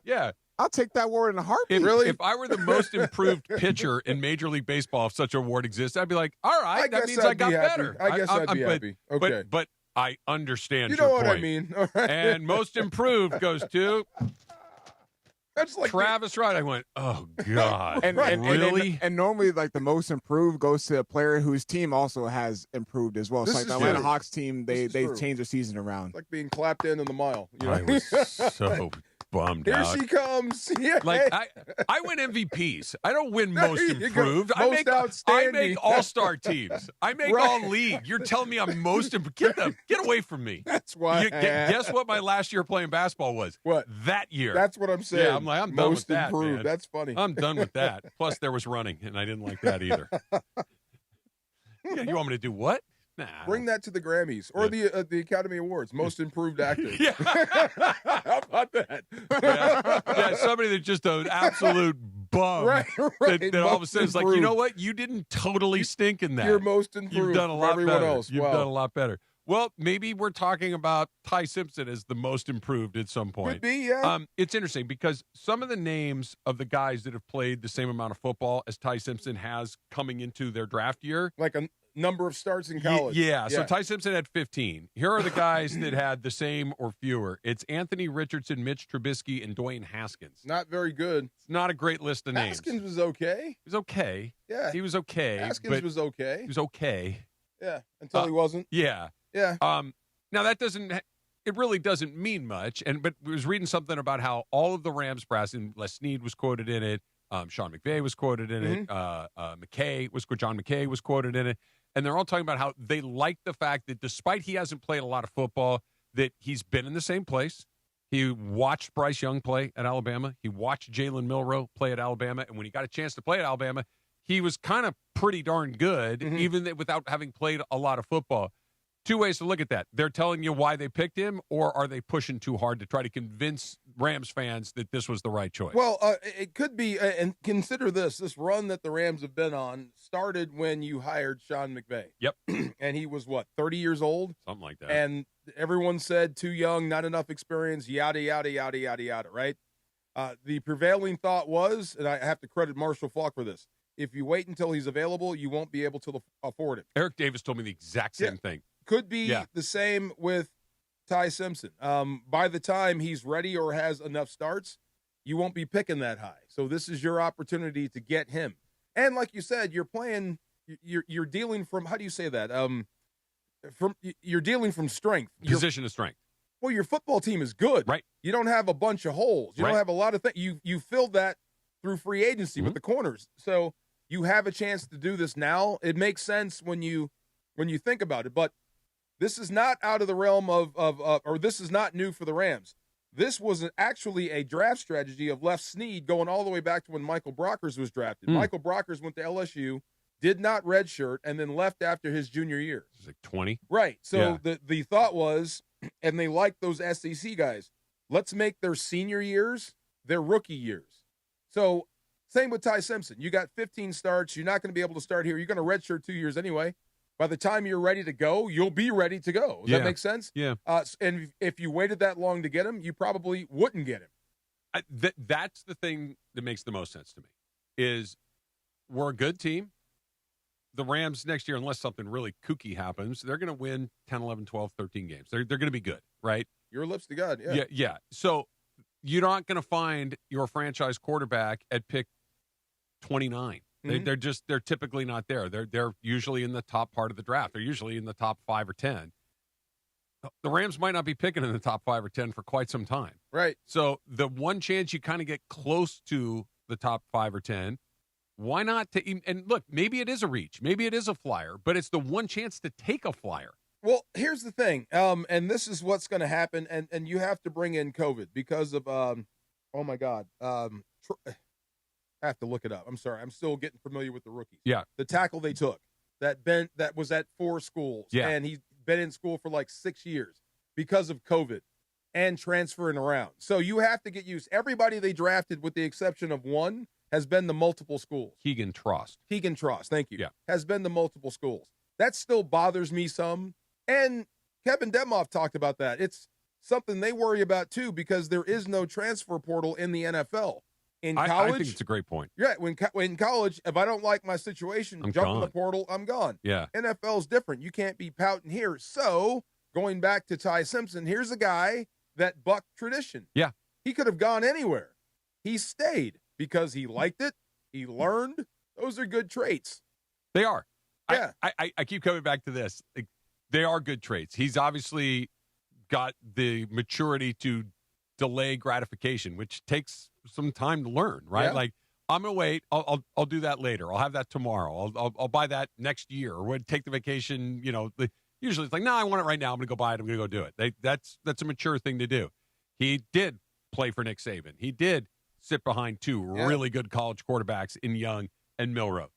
yeah. I'll take that award in a heartbeat. If I were the most improved pitcher in Major League Baseball, if such an award exists, I'd be like, all right, that means I got better. I guess I'd be happy. Okay. But I understand you know your what point. I mean. All right. And most improved goes to That's like Travis Wright. I went, oh God, and really? And normally, like the most improved goes to a player whose team also has improved as well. It's like the Atlanta Hawks team, they changed their season around. It's like being clapped in the mile. You know? I was so bummed out. Here she comes. Yeah. Like I win MVPs. I don't win most improved. Most outstanding. I make all-star teams. I make all league. You're telling me I'm most improved? Get away from me. That's why. Guess what my last year playing basketball was? What? That year. That's what I'm saying. Yeah, I'm done with that, improved. man. That's funny. I'm done with that. Plus there was running, and I didn't like that either. Yeah, you want me to do what? Nah. Bring that to the Grammys or the Academy Awards. Most improved actor. Yeah. How about that? Yeah, somebody that's just an absolute bum. Right. That all of a sudden is like, you know what? You didn't totally stink in that. You're most improved. You've done a lot everyone better. Else. You've done a lot better. Well, maybe we're talking about Ty Simpson as the most improved at some point. Could be, yeah. It's interesting because some of the names of the guys that have played the same amount of football as Ty Simpson has coming into their draft year. Like a number of starts in college. Yeah, so Ty Simpson had 15. Here are the guys that had the same or fewer. It's Anthony Richardson, Mitch Trubisky, and Dwayne Haskins. Not very good. It's not a great list of names. Haskins was okay. He was okay. Yeah. He was okay. Haskins was okay. He was okay. Yeah, until he wasn't. Yeah. Yeah. Now that it really doesn't mean much. But we was reading something about how all of the Rams brass, and Les Snead was quoted in it. Sean McVay was quoted in it. John McKay was quoted in it. And they're all talking about how they like the fact that despite he hasn't played a lot of football, that he's been in the same place. He watched Bryce Young play at Alabama. He watched Jalen Milroe play at Alabama. And when he got a chance to play at Alabama, he was kind of pretty darn good, even without having played a lot of football. Two ways to look at that. They're telling you why they picked him, or are they pushing too hard to try to convince Rams fans that this was the right choice? Well, it could be, and consider this run that the Rams have been on started when you hired Sean McVay. Yep. And he was, 30 years old? Something like that. And everyone said too young, not enough experience, yada, yada, yada, yada, yada, right? The prevailing thought was, and I have to credit Marshall Faulk for this, if you wait until he's available, you won't be able to afford him. Eric Davis told me the exact same thing. Could be the same with Ty Simpson. By the time he's ready or has enough starts, you won't be picking that high. So this is your opportunity to get him. And like you said, you're dealing from, how do you say that? You're dealing from strength. Position of strength. Well, your football team is good. Right. You don't have a bunch of holes. You don't have a lot of things. You filled that through free agency with the corners. So you have a chance to do this now. It makes sense when you think about it. But this is not out of the realm of or this is not new for the Rams. This was actually a draft strategy of Les Snead going all the way back to when Michael Brockers was drafted. Michael Brockers went to LSU, did not redshirt, and then left after his junior year. It was like 20. Right. So the thought was, and they liked those SEC guys, let's make their senior years their rookie years. So same with Ty Simpson. You got 15 starts. You're not going to be able to start here. You're going to redshirt 2 years anyway. By the time you're ready to go, you'll be ready to go. Does that make sense? Yeah. And if you waited that long to get him, you probably wouldn't get him. That's the thing that makes the most sense to me, is we're a good team. The Rams next year, unless something really kooky happens, they're going to win 10, 11, 12, 13 games. They're going to be good, right? Your lips to God, Yeah. So you're not going to find your franchise quarterback at pick 29. They're typically not there. They're usually in the top part of the draft. They're usually in the top 5 or 10. The Rams might not be picking in the top 5 or 10 for quite some time. Right. So the one chance you kind of get close to the top 5 or 10, why not? And look, maybe it is a reach. Maybe it is a flyer, but it's the one chance to take a flyer. Well, here's the thing, and this is what's going to happen, and you have to bring in COVID because of, oh, my God, I have to look it up. I'm sorry. I'm still getting familiar with the rookies. Yeah. The tackle they took that was at 4 schools. Yeah. And he's been in school for like 6 years because of COVID and transferring around. So you have to get used. Everybody they drafted, with the exception of one, has been the multiple schools. Keegan Trost. Thank you. Yeah. Has been the multiple schools. That still bothers me some. And Kevin Demoff talked about that. It's something they worry about too, because there is no transfer portal in the NFL. In college, I think it's a great point. Yeah, when in college, if I don't like my situation, jump in the portal, I'm gone. Yeah. NFL's different. You can't be pouting here. So, going back to Ty Simpson, here's a guy that bucked tradition. Yeah. He could have gone anywhere. He stayed because he liked it. He learned. Those are good traits. They are. Yeah. I keep coming back to this. They are good traits. He's obviously got the maturity to delay gratification, which takes some time to learn, right? Yeah. Like, I'm gonna wait. I'll do that later. I'll have that tomorrow. I'll buy that next year, or would take the vacation. Usually it's like, no, I want it right now. I'm gonna go buy it. I'm gonna go do it. That's a mature thing to do. He did play for Nick Saban. He did sit behind two really good college quarterbacks in Young and Milroe.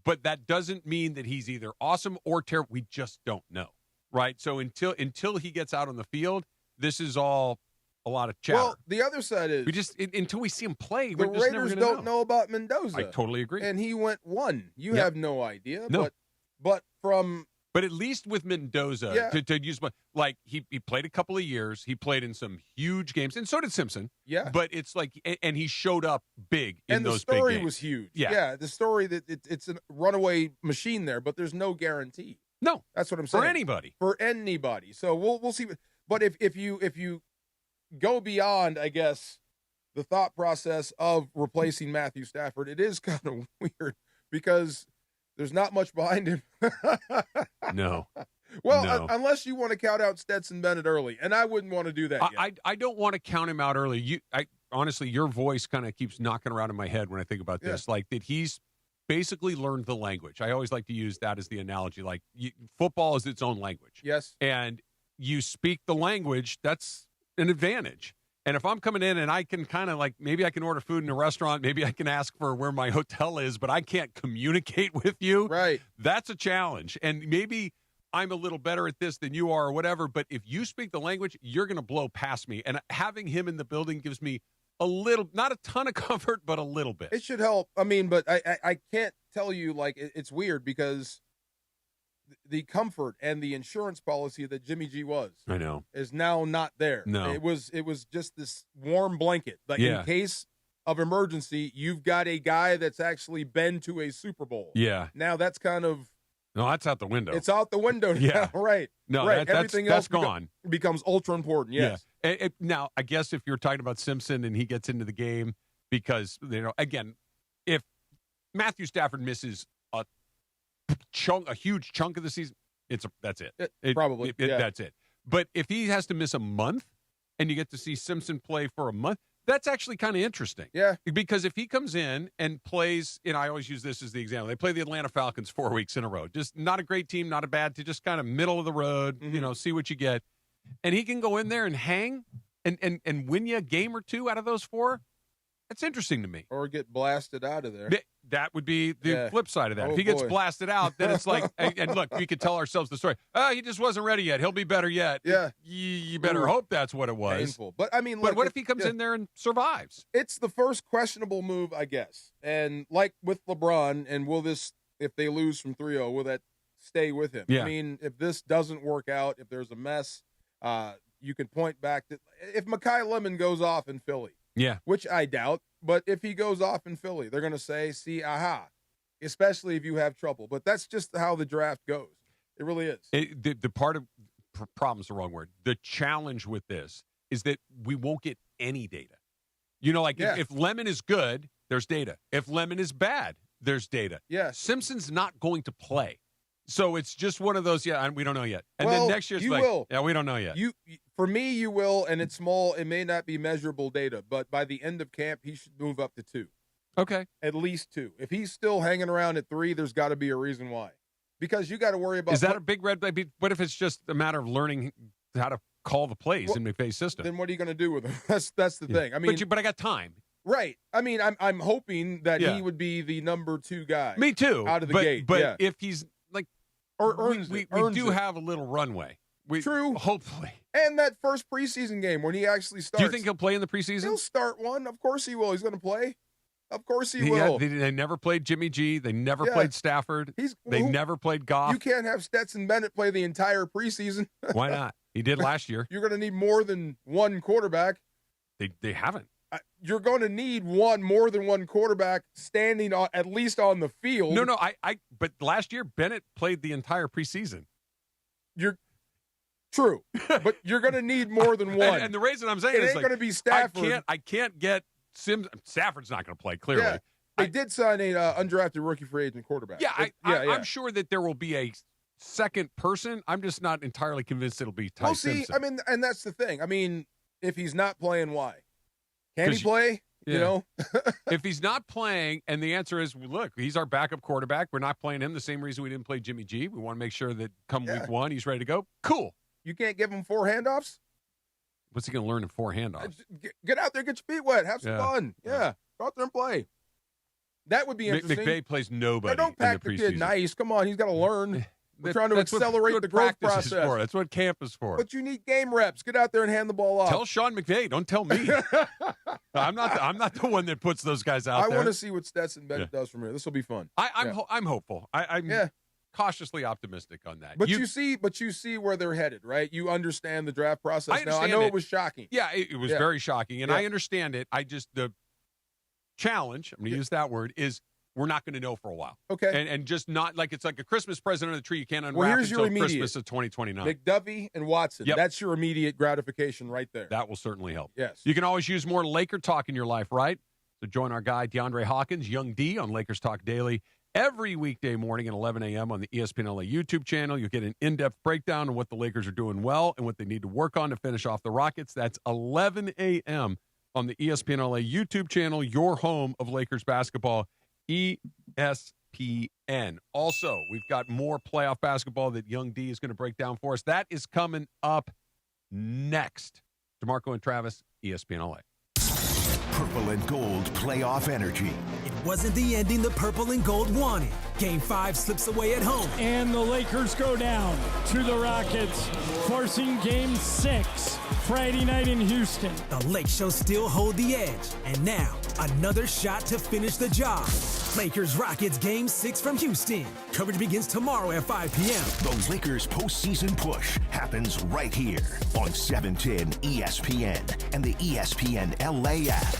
But that doesn't mean that he's either awesome or terrible. We just don't know, right? So until he gets out on the field, this is all a lot of chatter. Well, the other side is until we see him play, the we're just Raiders never don't know about Mendoza. I totally agree. And he went 1. You Yep. have no idea. No. But from But at least with Mendoza, to use like he played a couple of years. He played in some huge games, and so did Simpson. Yeah. But it's like, and he showed up big in those big games. And the story was huge. Yeah. The story that it's a runaway machine there, but there's no guarantee. No. That's what I'm saying. For anybody. So we'll see. But if you go beyond, I guess, the thought process of replacing Matthew Stafford, it is kind of weird because there's not much behind him. No. Well, no. Unless you want to count out Stetson Bennett early, and I wouldn't want to do that yet. I don't want to count him out early. Honestly, your voice kind of keeps knocking around in my head when I think about this. Like that he's basically learned the language. I always like to use that as the analogy. Like football is its own language. Yes. And you speak the language, that's an advantage. And if I'm coming in and I can kind of like, maybe I can order food in a restaurant, maybe I can ask for where my hotel is, but I can't communicate with you. Right. That's a challenge. And maybe I'm a little better at this than you are or whatever, but if you speak the language, you're going to blow past me. And having him in the building gives me a little, not a ton of comfort, but a little bit. It should help. I mean, but I can't tell you, like, it's weird because the comfort and the insurance policy that Jimmy G was, I know, is now not there. No, it was just this warm blanket. Like in case of emergency, you've got a guy that's actually been to a Super Bowl. Yeah. Now that's kind of that's out the window. It's out the window. Yeah. Now, right. No, right. Everything else gone. Becomes ultra important. Yes. Yeah. Now, I guess if you're talking about Simpson and he gets into the game because again, if Matthew Stafford misses a huge chunk of the season, that's it. Probably. That's it. But if he has to miss a month and you get to see Simpson play for a month, that's actually kind of interesting. Yeah. Because if he comes in and plays, I always use this as the example. They play the Atlanta Falcons 4 weeks in a row. Just not a great team, not a bad team, just kind of middle of the road, see what you get. And he can go in there and hang and win you a game or two out of those 4. That's interesting to me. Or get blasted out of there. That would be the flip side of that. If he gets blasted out, then it's like, and look, we could tell ourselves the story. He just wasn't ready yet. He'll be better yet. Yeah. You better hope that's what it was. Painful. But I mean, but what if he comes in there and survives? It's the first questionable move, I guess. And like with LeBron, and if they lose from 3-0, will that stay with him? Yeah. I mean, if this doesn't work out, if there's a mess, you can point back to if Mekhi Lemon goes off in Philly. Yeah. Which I doubt. But if he goes off in Philly, they're going to say, see, aha, especially if you have trouble. But that's just how the draft goes. It really is. The part of problem's the wrong word. The challenge with this is that we won't get any data. If Lemon is good, there's data. If Lemon is bad, there's data. Yeah. Simpson's not going to play. So it's just one of those, we don't know yet. And then next year's will. Yeah, we don't know yet. For me, you will, and it's small. It may not be measurable data, but by the end of camp, he should move up to 2. Okay. At least 2. If he's still hanging around at 3, there's got to be a reason why. Because you got to worry about. Is that a big red flag? What if it's just a matter of learning how to call the plays in McVay's system? Then what are you going to do with him? That's the thing. I mean, but I got time. Right. I mean, I'm hoping that he would be the number 2 guy. Me too. Out of the gate. But if he's like, we do it. have a little runway. True. Hopefully. And that first preseason game when he actually starts. Do you think he'll play in the preseason? He'll start one. Of course he will. He's going to play. Of course he will. They never played Jimmy G. They never played Stafford. They never played Goff. You can't have Stetson Bennett play the entire preseason. Why not? He did last year. You're going to need more than one quarterback. They haven't. You're going to need more than one quarterback standing at least on the field. No. But last year Bennett played the entire preseason. You're true, but you're going to need more than one. And the reason I'm saying it is ain't going to be Stafford. I can't get Stafford's not going to play. Clearly, they did sign a undrafted rookie free agent quarterback. I'm sure that there will be a second person. I'm just not entirely convinced it'll be Ty Simpson. I mean, and that's the thing. I mean, if he's not playing, why? Can he play? Yeah. If he's not playing, and the answer is, look, he's our backup quarterback. We're not playing him the same reason we didn't play Jimmy G. We want to make sure that come week 1, he's ready to go. Cool. You can't give him 4 handoffs? What's he going to learn in 4 handoffs? Get out there, get your feet wet, have some fun. Yeah, go out there and play. That would be interesting. McVay plays nobody. Don't pack the kid nice. Come on, he's got to learn. We're trying to accelerate the growth process. That's what camp is for. But you need game reps. Get out there and hand the ball off. Tell Sean McVay. Don't tell me. I'm not the one that puts those guys out there. I want to see what Stetson Bennett does from here. This will be fun. I'm hopeful. cautiously optimistic on that. But you see where they're headed, right? You understand the draft process now. I know it was shocking. Yeah, it was very shocking, and I understand it. The challenge, I'm going to use that word, is we're not going to know for a while. Okay. And just not like it's like a Christmas present under the tree you can't unwrap until Christmas of 2029. McDuffie and Watson. Yep. That's your immediate gratification right there. That will certainly help. Yes. You can always use more Laker talk in your life, right? So join our guy, DeAndre Hawkins, Young D, on Lakers Talk Daily every weekday morning at 11 a.m. on the ESPN LA YouTube channel. You'll get an in-depth breakdown of what the Lakers are doing well and what they need to work on to finish off the Rockets. That's 11 a.m. on the ESPN LA YouTube channel, your home of Lakers basketball, ESPN. Also, we've got more playoff basketball that Young D is going to break down for us. That is coming up next. DeMarco and Travis, ESPN LA. Purple and gold playoff energy. It wasn't the ending the purple and gold wanted. Game 5 slips away at home. And the Lakers go down to the Rockets, forcing Game 6 Friday night in Houston. The Lake Shows still hold the edge. And now, another shot to finish the job. Lakers-Rockets Game 6 from Houston. Coverage begins tomorrow at 5 p.m. The Lakers postseason push happens right here on 710 ESPN and the ESPN LA app.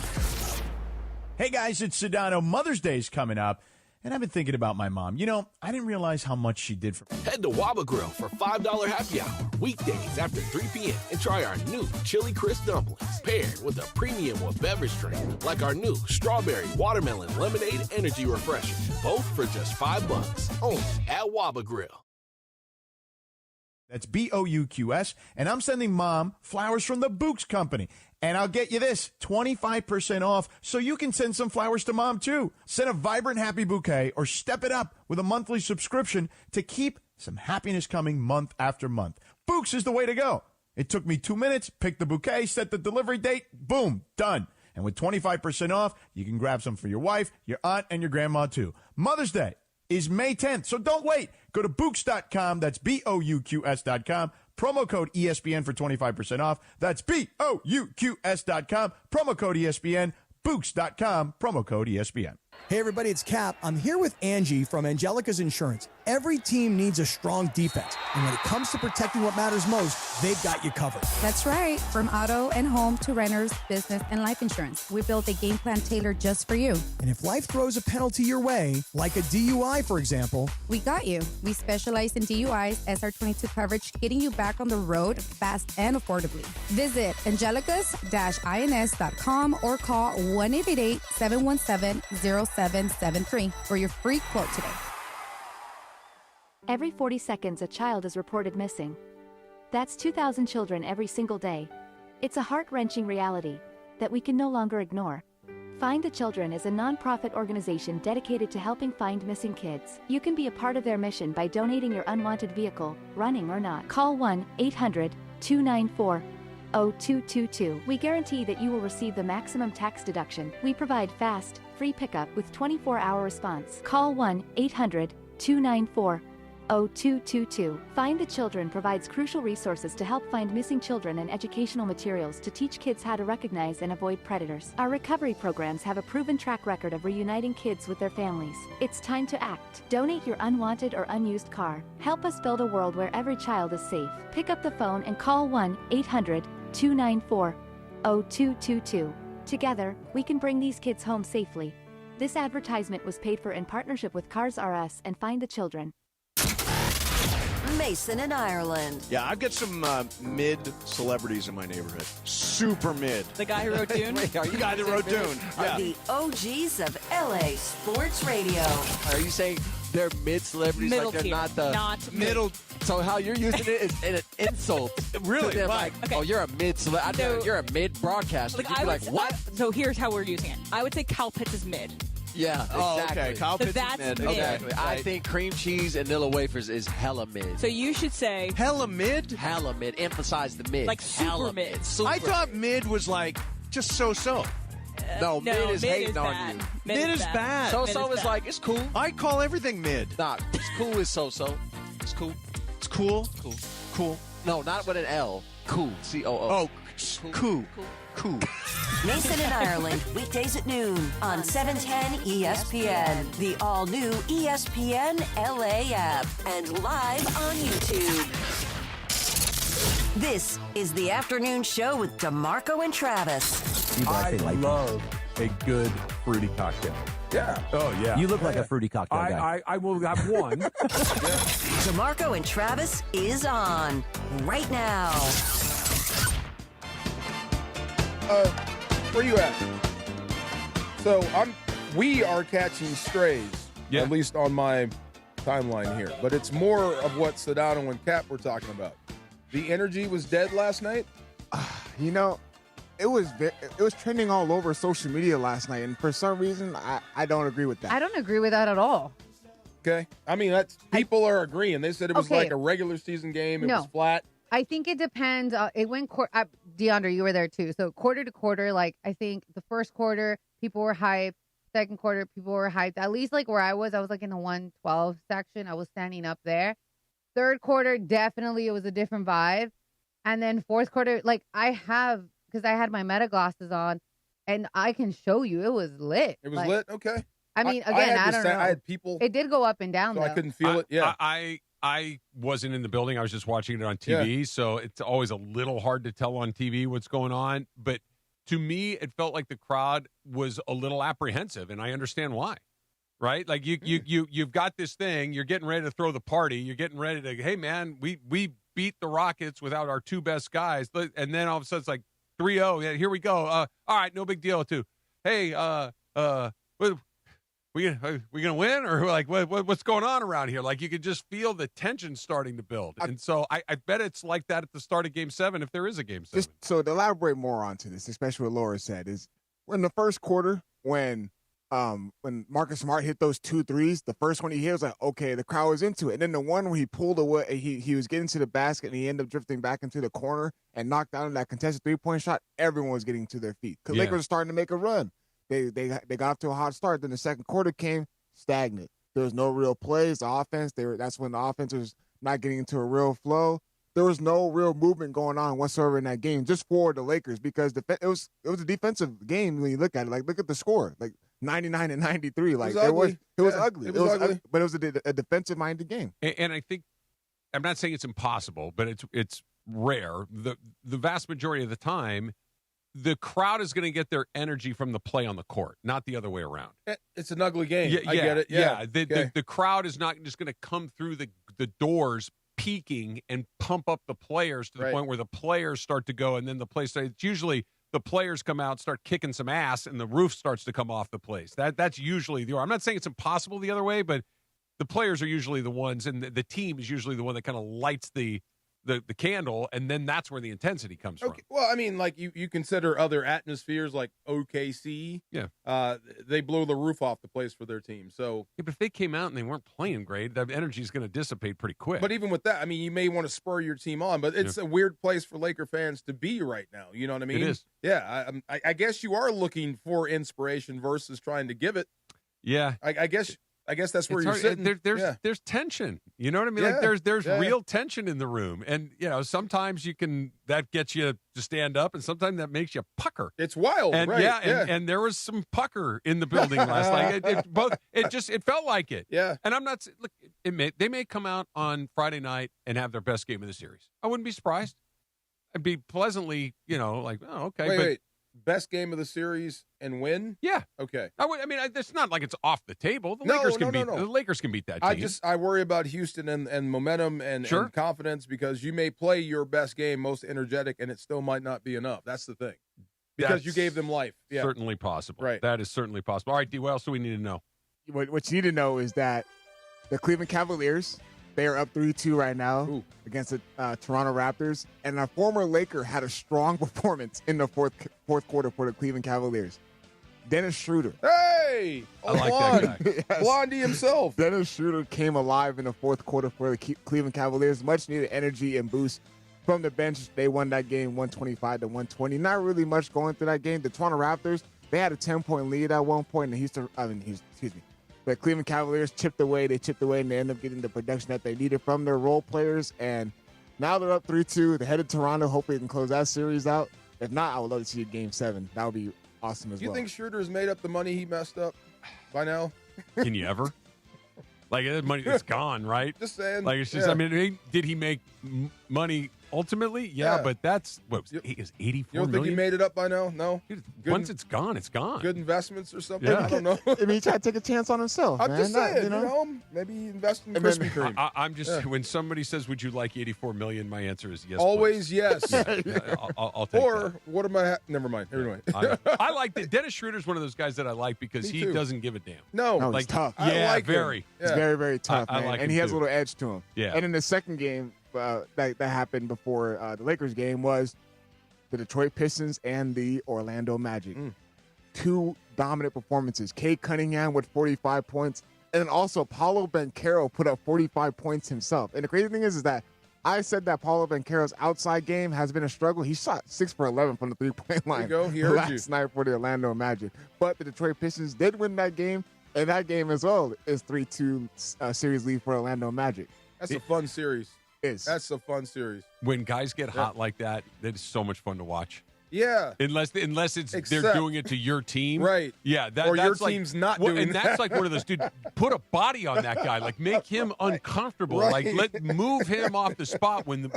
Hey guys, it's Sedano. Mother's Day is coming up, and I've been thinking about my mom. You know, I didn't realize how much she did for me. Head to WaBa Grill for $5 happy hour weekdays after 3 p.m. and try our new Chili Crisp dumplings paired with a premium beverage drink like our new Strawberry Watermelon Lemonade Energy Refresher. Both for just $5 only at WaBa Grill. That's BOUQS, and I'm sending Mom flowers from the Books Company. And I'll get you this, 25% off, so you can send some flowers to Mom, too. Send a vibrant, happy bouquet or step it up with a monthly subscription to keep some happiness coming month after month. Books is the way to go. It took me 2 minutes, pick the bouquet, set the delivery date, boom, done. And with 25% off, you can grab some for your wife, your aunt, and your grandma, too. Mother's Day is May 10th, so don't wait. Go to Books.com, that's BOUQS.com. Promo code ESPN for 25% off. That's BOUQS.com. Promo code ESPN. Books.com. Promo code ESPN. Hey, everybody, it's Cap. I'm here with Angie from Angelica's Insurance. Every team needs a strong defense. And when it comes to protecting what matters most, they've got you covered. That's right. From auto and home to renters, business, and life insurance, we built a game plan tailored just for you. And if life throws a penalty your way, like a DUI, for example, we got you. We specialize in DUIs, SR22 coverage, getting you back on the road fast and affordably. Visit angelicas-ins.com or call 1-888-717-0773 for your free quote today. Every 40 seconds, a child is reported missing. That's 2,000 children every single day. It's a heart-wrenching reality that we can no longer ignore. Find the Children is a non-profit organization dedicated to helping find missing kids. You can be a part of their mission by donating your unwanted vehicle, running or not. Call 1-800-294-0222. We guarantee that you will receive the maximum tax deduction. We provide fast, free pickup with 24-hour response. Call 1-800-294-0222. Find the Children provides crucial resources to help find missing children and educational materials to teach kids how to recognize and avoid predators. Our recovery programs have a proven track record of reuniting kids with their families. It's time to act. Donate your unwanted or unused car. Help us build a world where every child is safe. Pick up the phone and call 1-800-294-0222. Together, we can bring these kids home safely. This advertisement was paid for in partnership with Cars R Us and Find the Children. Mason in Ireland. Yeah, I've got some mid-celebrities in my neighborhood. Super mid. The guy who wrote Dune? The guy that wrote Dune. Yeah. The OGs of LA Sports Radio. Are you saying they're mid-celebrities? Middle like they're tier, not middle. So how you're using it is an insult. Really? They're like, Okay. oh, you're a mid-celebrity. So- You're a mid-broadcaster. Like, You'd be like, what? So here's how we're using it. I would say Cal Pitts is mid. Yeah, Oh, exactly. okay. Kyle So Pitts that's is mid. mid. Exactly. I Right. think cream cheese and Nilla wafers is hella mid. So you should say Hella mid? Hella mid. Emphasize the mid. Like super Hella mid. Super I thought mid was like just so-so. No, mid is hating on bad. you. Mid is bad. So-so Mid is bad. like, it's cool. I call everything mid. Nah, it's cool is so-so. It's cool. It's cool. Cool. Cool. No, not with an L. Cool. C-O-O. Oh, Cool. Nathan in Ireland, weekdays at noon on 710 ESPN, the all-new ESPN LA app, and live on YouTube. This is the afternoon show with DeMarco and Travis. I love a good fruity cocktail. Yeah. Oh, yeah. You look like a fruity cocktail guy. I will have one. DeMarco and Travis is on right now. Where you at? So we are catching strays, at least on my timeline here. But it's more of what Sedano and Cap were talking about. The energy was dead last night. You know, it was trending all over social media last night, and for some reason, I don't agree with that. I don't agree with that at all. Okay, I mean people are agreeing. They said it was like a regular season game. It was flat. I think it depends. It went DeAndre, you were there too. So quarter to quarter, like I think the first quarter people were hyped. Second quarter people were hyped. At least like where I was like in the 112 section. I was standing up there. Third quarter, definitely it was a different vibe. And then fourth quarter, like because I had my meta glasses on, and I can show you it was lit. It was lit. Okay. I mean, again, I don't know. I had people. It did go up and down. So though. I couldn't feel it. Yeah. I wasn't in the building. I was just watching it on TV, so it's always a little hard to tell on TV what's going on. But to me, it felt like the crowd was a little apprehensive, and I understand why. Right? Like you've got this thing. You're getting ready to throw the party. You're getting ready to, hey man, we beat the Rockets without our two best guys, and then all of a sudden it's like 3-0. Yeah, here we go. All right, no big deal. Too. Hey, we gonna win, or like what's going on around here? Like you could just feel the tension starting to build, and so I bet it's like that at the start of Game 7 if there is a Game 7. Just so to elaborate more onto this, especially what Laura said, is in the first quarter when Marcus Smart hit those 2 threes, the first one he hit was like, okay, the crowd was into it, and then the one where he pulled away, he was getting to the basket and he ended up drifting back into the corner and knocked down that contested 3-point shot. Everyone was getting to their feet because Lakers were starting to make a run. They got off to a hot start. Then the second quarter came stagnant. There was no real plays. The offense, that's when the offense was not getting into a real flow. There was no real movement going on whatsoever in that game, just for the Lakers, because it was a defensive game when you look at it. Like, look at the score, like 99 and 93. Like it was ugly. It was ugly, but it was a defensive-minded game. And I think I'm not saying it's impossible, but it's rare. The vast majority of the time, the crowd is going to get their energy from the play on the court, not the other way around. It's an ugly game. I get it. Yeah. The crowd is not just going to come through the doors peaking and pump up the players to the point where the players start to go, and then the place starts. It's usually the players come out, start kicking some ass, and the roof starts to come off the place. That's usually the order. I'm not saying it's impossible the other way, but the players are usually the ones, and the team is usually the one that kind of lights the candle, and then that's where the intensity comes from. Well, I mean, like you consider other atmospheres like OKC. Yeah. They blew the roof off the place for their team. So but if they came out and they weren't playing great, that energy is going to dissipate pretty quick. But even with that, I mean, you may want to spur your team on, but it's a weird place for Laker fans to be right now. You know what I mean? It is. Yeah. I guess you are looking for inspiration versus trying to give it. Yeah. I guess that's where you're sitting. There's tension. You know what I mean? Like there's real tension in the room. And, sometimes that gets you to stand up, and sometimes that makes you pucker. It's wild, and, right? And there was some pucker in the building last night. It felt like it. Yeah. And I'm not, look, they may come out on Friday night and have their best game of the series. I wouldn't be surprised. I'd be pleasantly, like, oh, okay. Wait. Best game of the series and win? Yeah. Okay. It's not like it's off the table. The Lakers can beat that team. I worry about Houston and momentum and confidence, because you may play your best game, most energetic, and it still might not be enough. That's the thing. Because you gave them life. Yeah. Certainly possible. Right. That is certainly possible. All right, D, what else do we need to know? What you need to know is that the Cleveland Cavaliers, they are up 3-2 right now against the Toronto Raptors. And a former Laker had a strong performance in the fourth quarter for the Cleveland Cavaliers. Dennis Schroeder. Hey! I like that guy. Yes. Blondie himself. Dennis Schroeder came alive in the fourth quarter for the Cleveland Cavaliers. Much needed energy and boost from the bench. They won that game 125-120. Not really much going through that game. The Toronto Raptors, they had a 10-point lead at one point. The Cleveland Cavaliers chipped away, and they ended up getting the production that they needed from their role players. And now they're up 3-2. They're headed to Toronto. Hopefully they can close that series out. If not, I would love to see a Game 7. That would be awesome as well. You think Schroeder's made up the money he messed up by now? Can you ever? Like, that money that's gone, right? Just saying. Like, it's just, I mean, did he make money ultimately? Yeah, but that's, what, is 84 You don't think million? he made it up by now? No? Once it's gone, it's gone. Good investments or something? Yeah. I don't know. I mean, he tried to take a chance on himself, I'm man. just saying, you know? maybe invest in Krispy Kreme. I'm just, when somebody says, would you like 84 million? My answer is yes. Always please. yes. Yeah, I'll take or, that. what am I, never mind. Anyway. I like that. Dennis Schroeder's one of those guys that I like because Me he too. doesn't give a damn. No, he's tough. Yeah, I like very. him. He's very, very tough, I man. like and him he has too. a little edge to him. Yeah. And in the second game that happened before the Lakers game was the Detroit Pistons and the Orlando Magic. Two dominant performances. Cade Cunningham with 45 points. And then also Paolo Banchero put up 45 points himself. And the crazy thing is that I said that Paolo Banchero's outside game has been a struggle. He shot 6 for 11 from the three-point line There you go. He heard last night for the Orlando Magic. But the Detroit Pistons did win that game. And that game as well is 3-2 series lead for Orlando Magic. That's a fun series. Is. That's a fun series. When guys get hot like that, it's so much fun to watch. Yeah. Unless it's they're doing it to your team. Right. Yeah. Or that's your like, team's not well, doing and that's like one of those, dude, put a body on that guy. Like, make him uncomfortable. Right. Like, move him off the spot when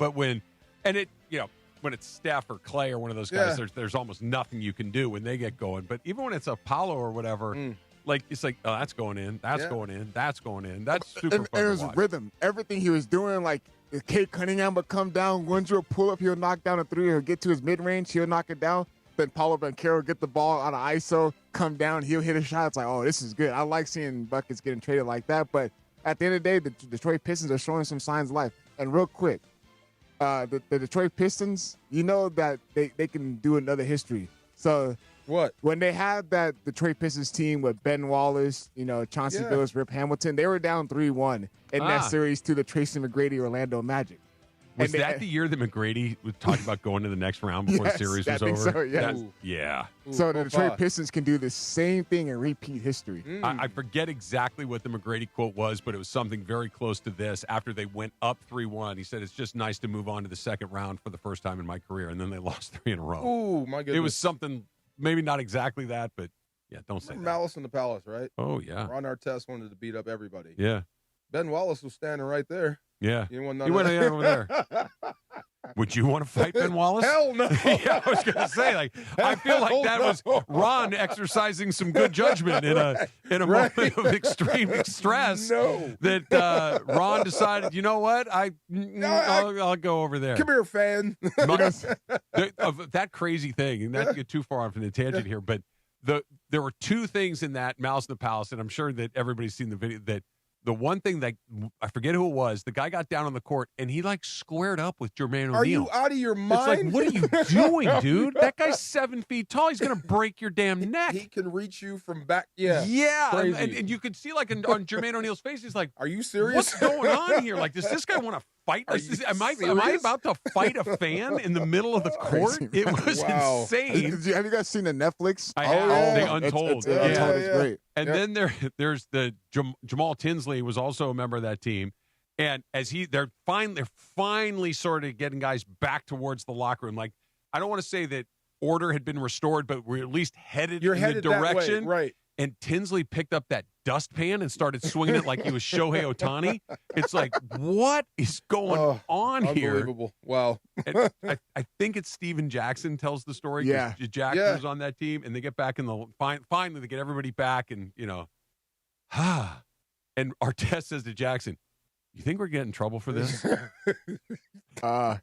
it's Steph or Clay or one of those guys, there's almost nothing you can do when they get going. But even when it's Apollo or whatever, like, it's like, oh, that's going in, that's going in, that's going in. That's super fun And it was to watch. rhythm. Everything he was doing, like, if Cade Cunningham would come down, one drill pull up, he'll knock down a three, he'll get to his mid-range, he'll knock it down. Then Paolo Banchero get the ball out of ISO, come down, he'll hit a shot. It's like, oh, this is good. I like seeing buckets getting traded like that. But at the end of the day, the Detroit Pistons are showing some signs of life. And real quick, the Detroit Pistons, you know that they can do another history. So what? When they had that Detroit Pistons team with Ben Wallace, Chauncey Billups, Rip Hamilton, they were down 3-1 in that series to the Tracy McGrady Orlando Magic. Was that the year that McGrady was talking about going to the next round before the series was over? So, yes. Yeah. So the Detroit Pistons can do the same thing and repeat history. I forget exactly what the McGrady quote was, but it was something very close to this. After they went up 3-1, he said, it's just nice to move on to the second round for the first time in my career. And then they lost 3 in a row. Ooh, my goodness. It was something, maybe not exactly that, but yeah, don't say that. Malice in the Palace, right? Oh, yeah. Ron Artest wanted to beat up everybody. Yeah. Ben Wallace was standing right there. Yeah. You went over there. Would you want to fight Ben Wallace? Hell no. Yeah, I was going to say, like, I feel like that was Ron exercising some good judgment in a moment of extreme stress. No. That Ron decided, you know what? I'll go over there. Come here, fan. That crazy thing, and not to get too far off in the tangent here, but there were two things in that Malice in the Palace, and I'm sure that everybody's seen the video, that the one thing that I forget who it was, the guy got down on the court and he like squared up with Jermaine O'Neal. Are you out of your mind? It's like, what are you doing, dude? That guy's 7 feet tall. He's gonna break your damn neck. He can reach you from back. Yeah, and you could see like on Jermaine O'Neal's face, he's like, "Are you serious? What's going on here? Like, does this guy want to fight? Am I about to fight a fan in the middle of the court? It was insane. Have you guys seen the Netflix? I have. The Untold. Untold is great. And then there's the Jamal Tinsley was also a member of that team, and as they're finally sort of getting guys back towards the locker room. Like, I don't want to say that order had been restored, but we're at least headed in the direction. That way, right? And Tinsley picked up that dustpan and started swinging it like he was Shohei Ohtani. It's like, what is going on here? Unbelievable. Wow. And I think it's Steven Jackson tells the story. Yeah. Jackson was on that team, and they get back in the finally they get everybody back, and and Artest says to Jackson, "You think we're getting in trouble for this?"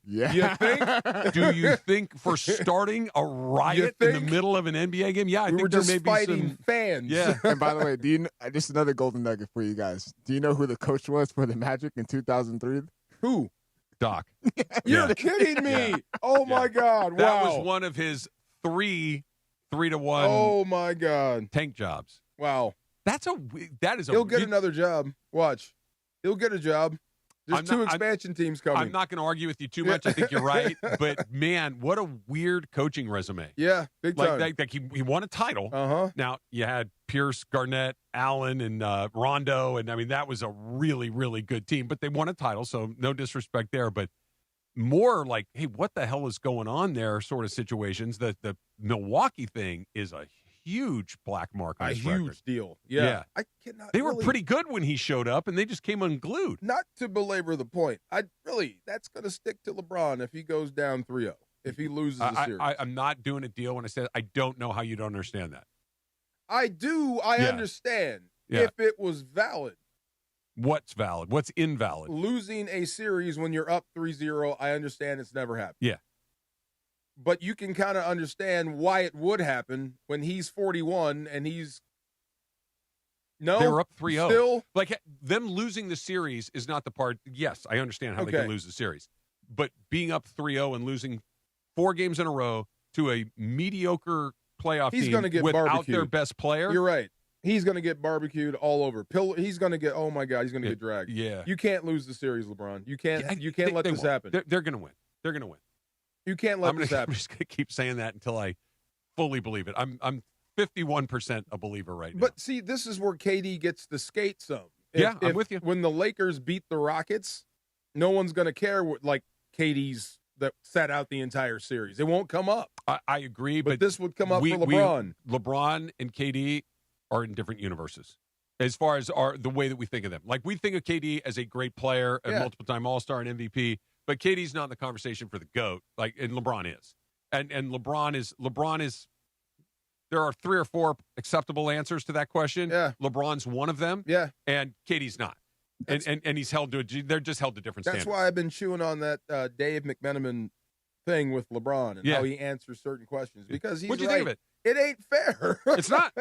Yeah. You think? Do you think for starting a riot in the middle of an NBA game? Yeah, I think there may be some fans. Yeah. And by the way, do you just another golden nugget for you guys? Do you know who the coach was for the Magic in 2003? Who? Doc. You're kidding me. Yeah. Oh my God. That wow. was one of his 3-1 Oh my God. tank jobs. Wow. He'll get another job. Watch. He'll get a job. There's two expansion teams coming. I'm not going to argue with you too much. I think you're right. But, man, what a weird coaching resume. Yeah, big time. Like he won a title. Uh-huh. Now, you had Pierce, Garnett, Allen, and Rondo. And, I mean, that was a really, really good team. But they won a title, so no disrespect there. But more like, hey, what the hell is going on there sort of situations. The Milwaukee thing is a huge black mark on his record. A huge deal. Yeah. I cannot They were pretty good when he showed up, and they just came unglued. Not to belabor the point, that's going to stick to LeBron if he goes down 3-0, if he loses the series. I'm not doing a deal when I said I don't know how you don't understand that. I do. I understand if it was valid. What's valid? What's invalid? Losing a series when you're up 3-0, I understand it's never happened. Yeah. But you can kind of understand why it would happen when he's 41 and he's they were up 3-0. Still, like them losing the series is not the part. Yes, I understand how they can lose the series, but being up 3-0 and losing 4 games in a row to a mediocre playoff he's team gonna get without barbecued. their best player. You're right. He's going to get barbecued all over. He's going to get. Oh my God, he's going to get dragged. Yeah. You can't lose the series, LeBron. You can't. You can't let this happen. They're going to win. They're going to win. You can't let this happen. I'm just going to keep saying that until I fully believe it. I'm 51% a believer right now. But see, this is where KD gets to skate some. I'm with you. When the Lakers beat the Rockets, no one's going to care what KD's that sat out the entire series. It won't come up. I agree, but this would come up for LeBron. LeBron and KD are in different universes as far as the way that we think of them. Like, we think of KD as a great player, a multiple-time All-Star and MVP, but KD's not in the conversation for the GOAT, and LeBron is. And LeBron is there are 3 or 4 acceptable answers to that question. Yeah. LeBron's one of them. Yeah. And KD's not. And he's held to they're just held to different standards. That's why I've been chewing on that Dave McMenamin thing with LeBron and how he answers certain questions, because he's What'd you think of it? It ain't fair. It's not.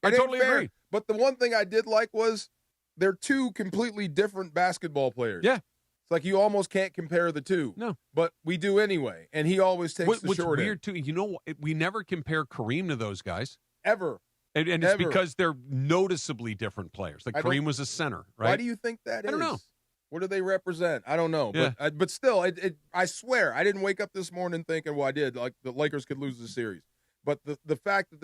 I totally agree. But the one thing I did like was they're 2 completely different basketball players. Yeah. It's like you almost can't compare the 2. No. But we do anyway, and he always takes the short end. What's weird, too, you know, we never compare Kareem to those guys. Ever. And it's because they're noticeably different players. Like, Kareem was a center, right? Why do you think that is? I don't know. What do they represent? I don't know. Yeah. But still, I swear, I didn't wake up this morning thinking, well, I did, like the Lakers could lose the series. But the fact that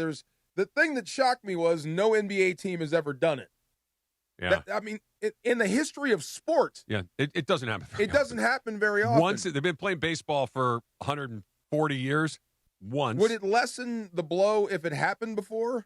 the thing that shocked me was no NBA team has ever done it. Yeah. In the history of sports. Yeah, it doesn't happen very often. Doesn't happen very often. Once, they've been playing baseball for 140 years. Once. Would it lessen the blow if it happened before?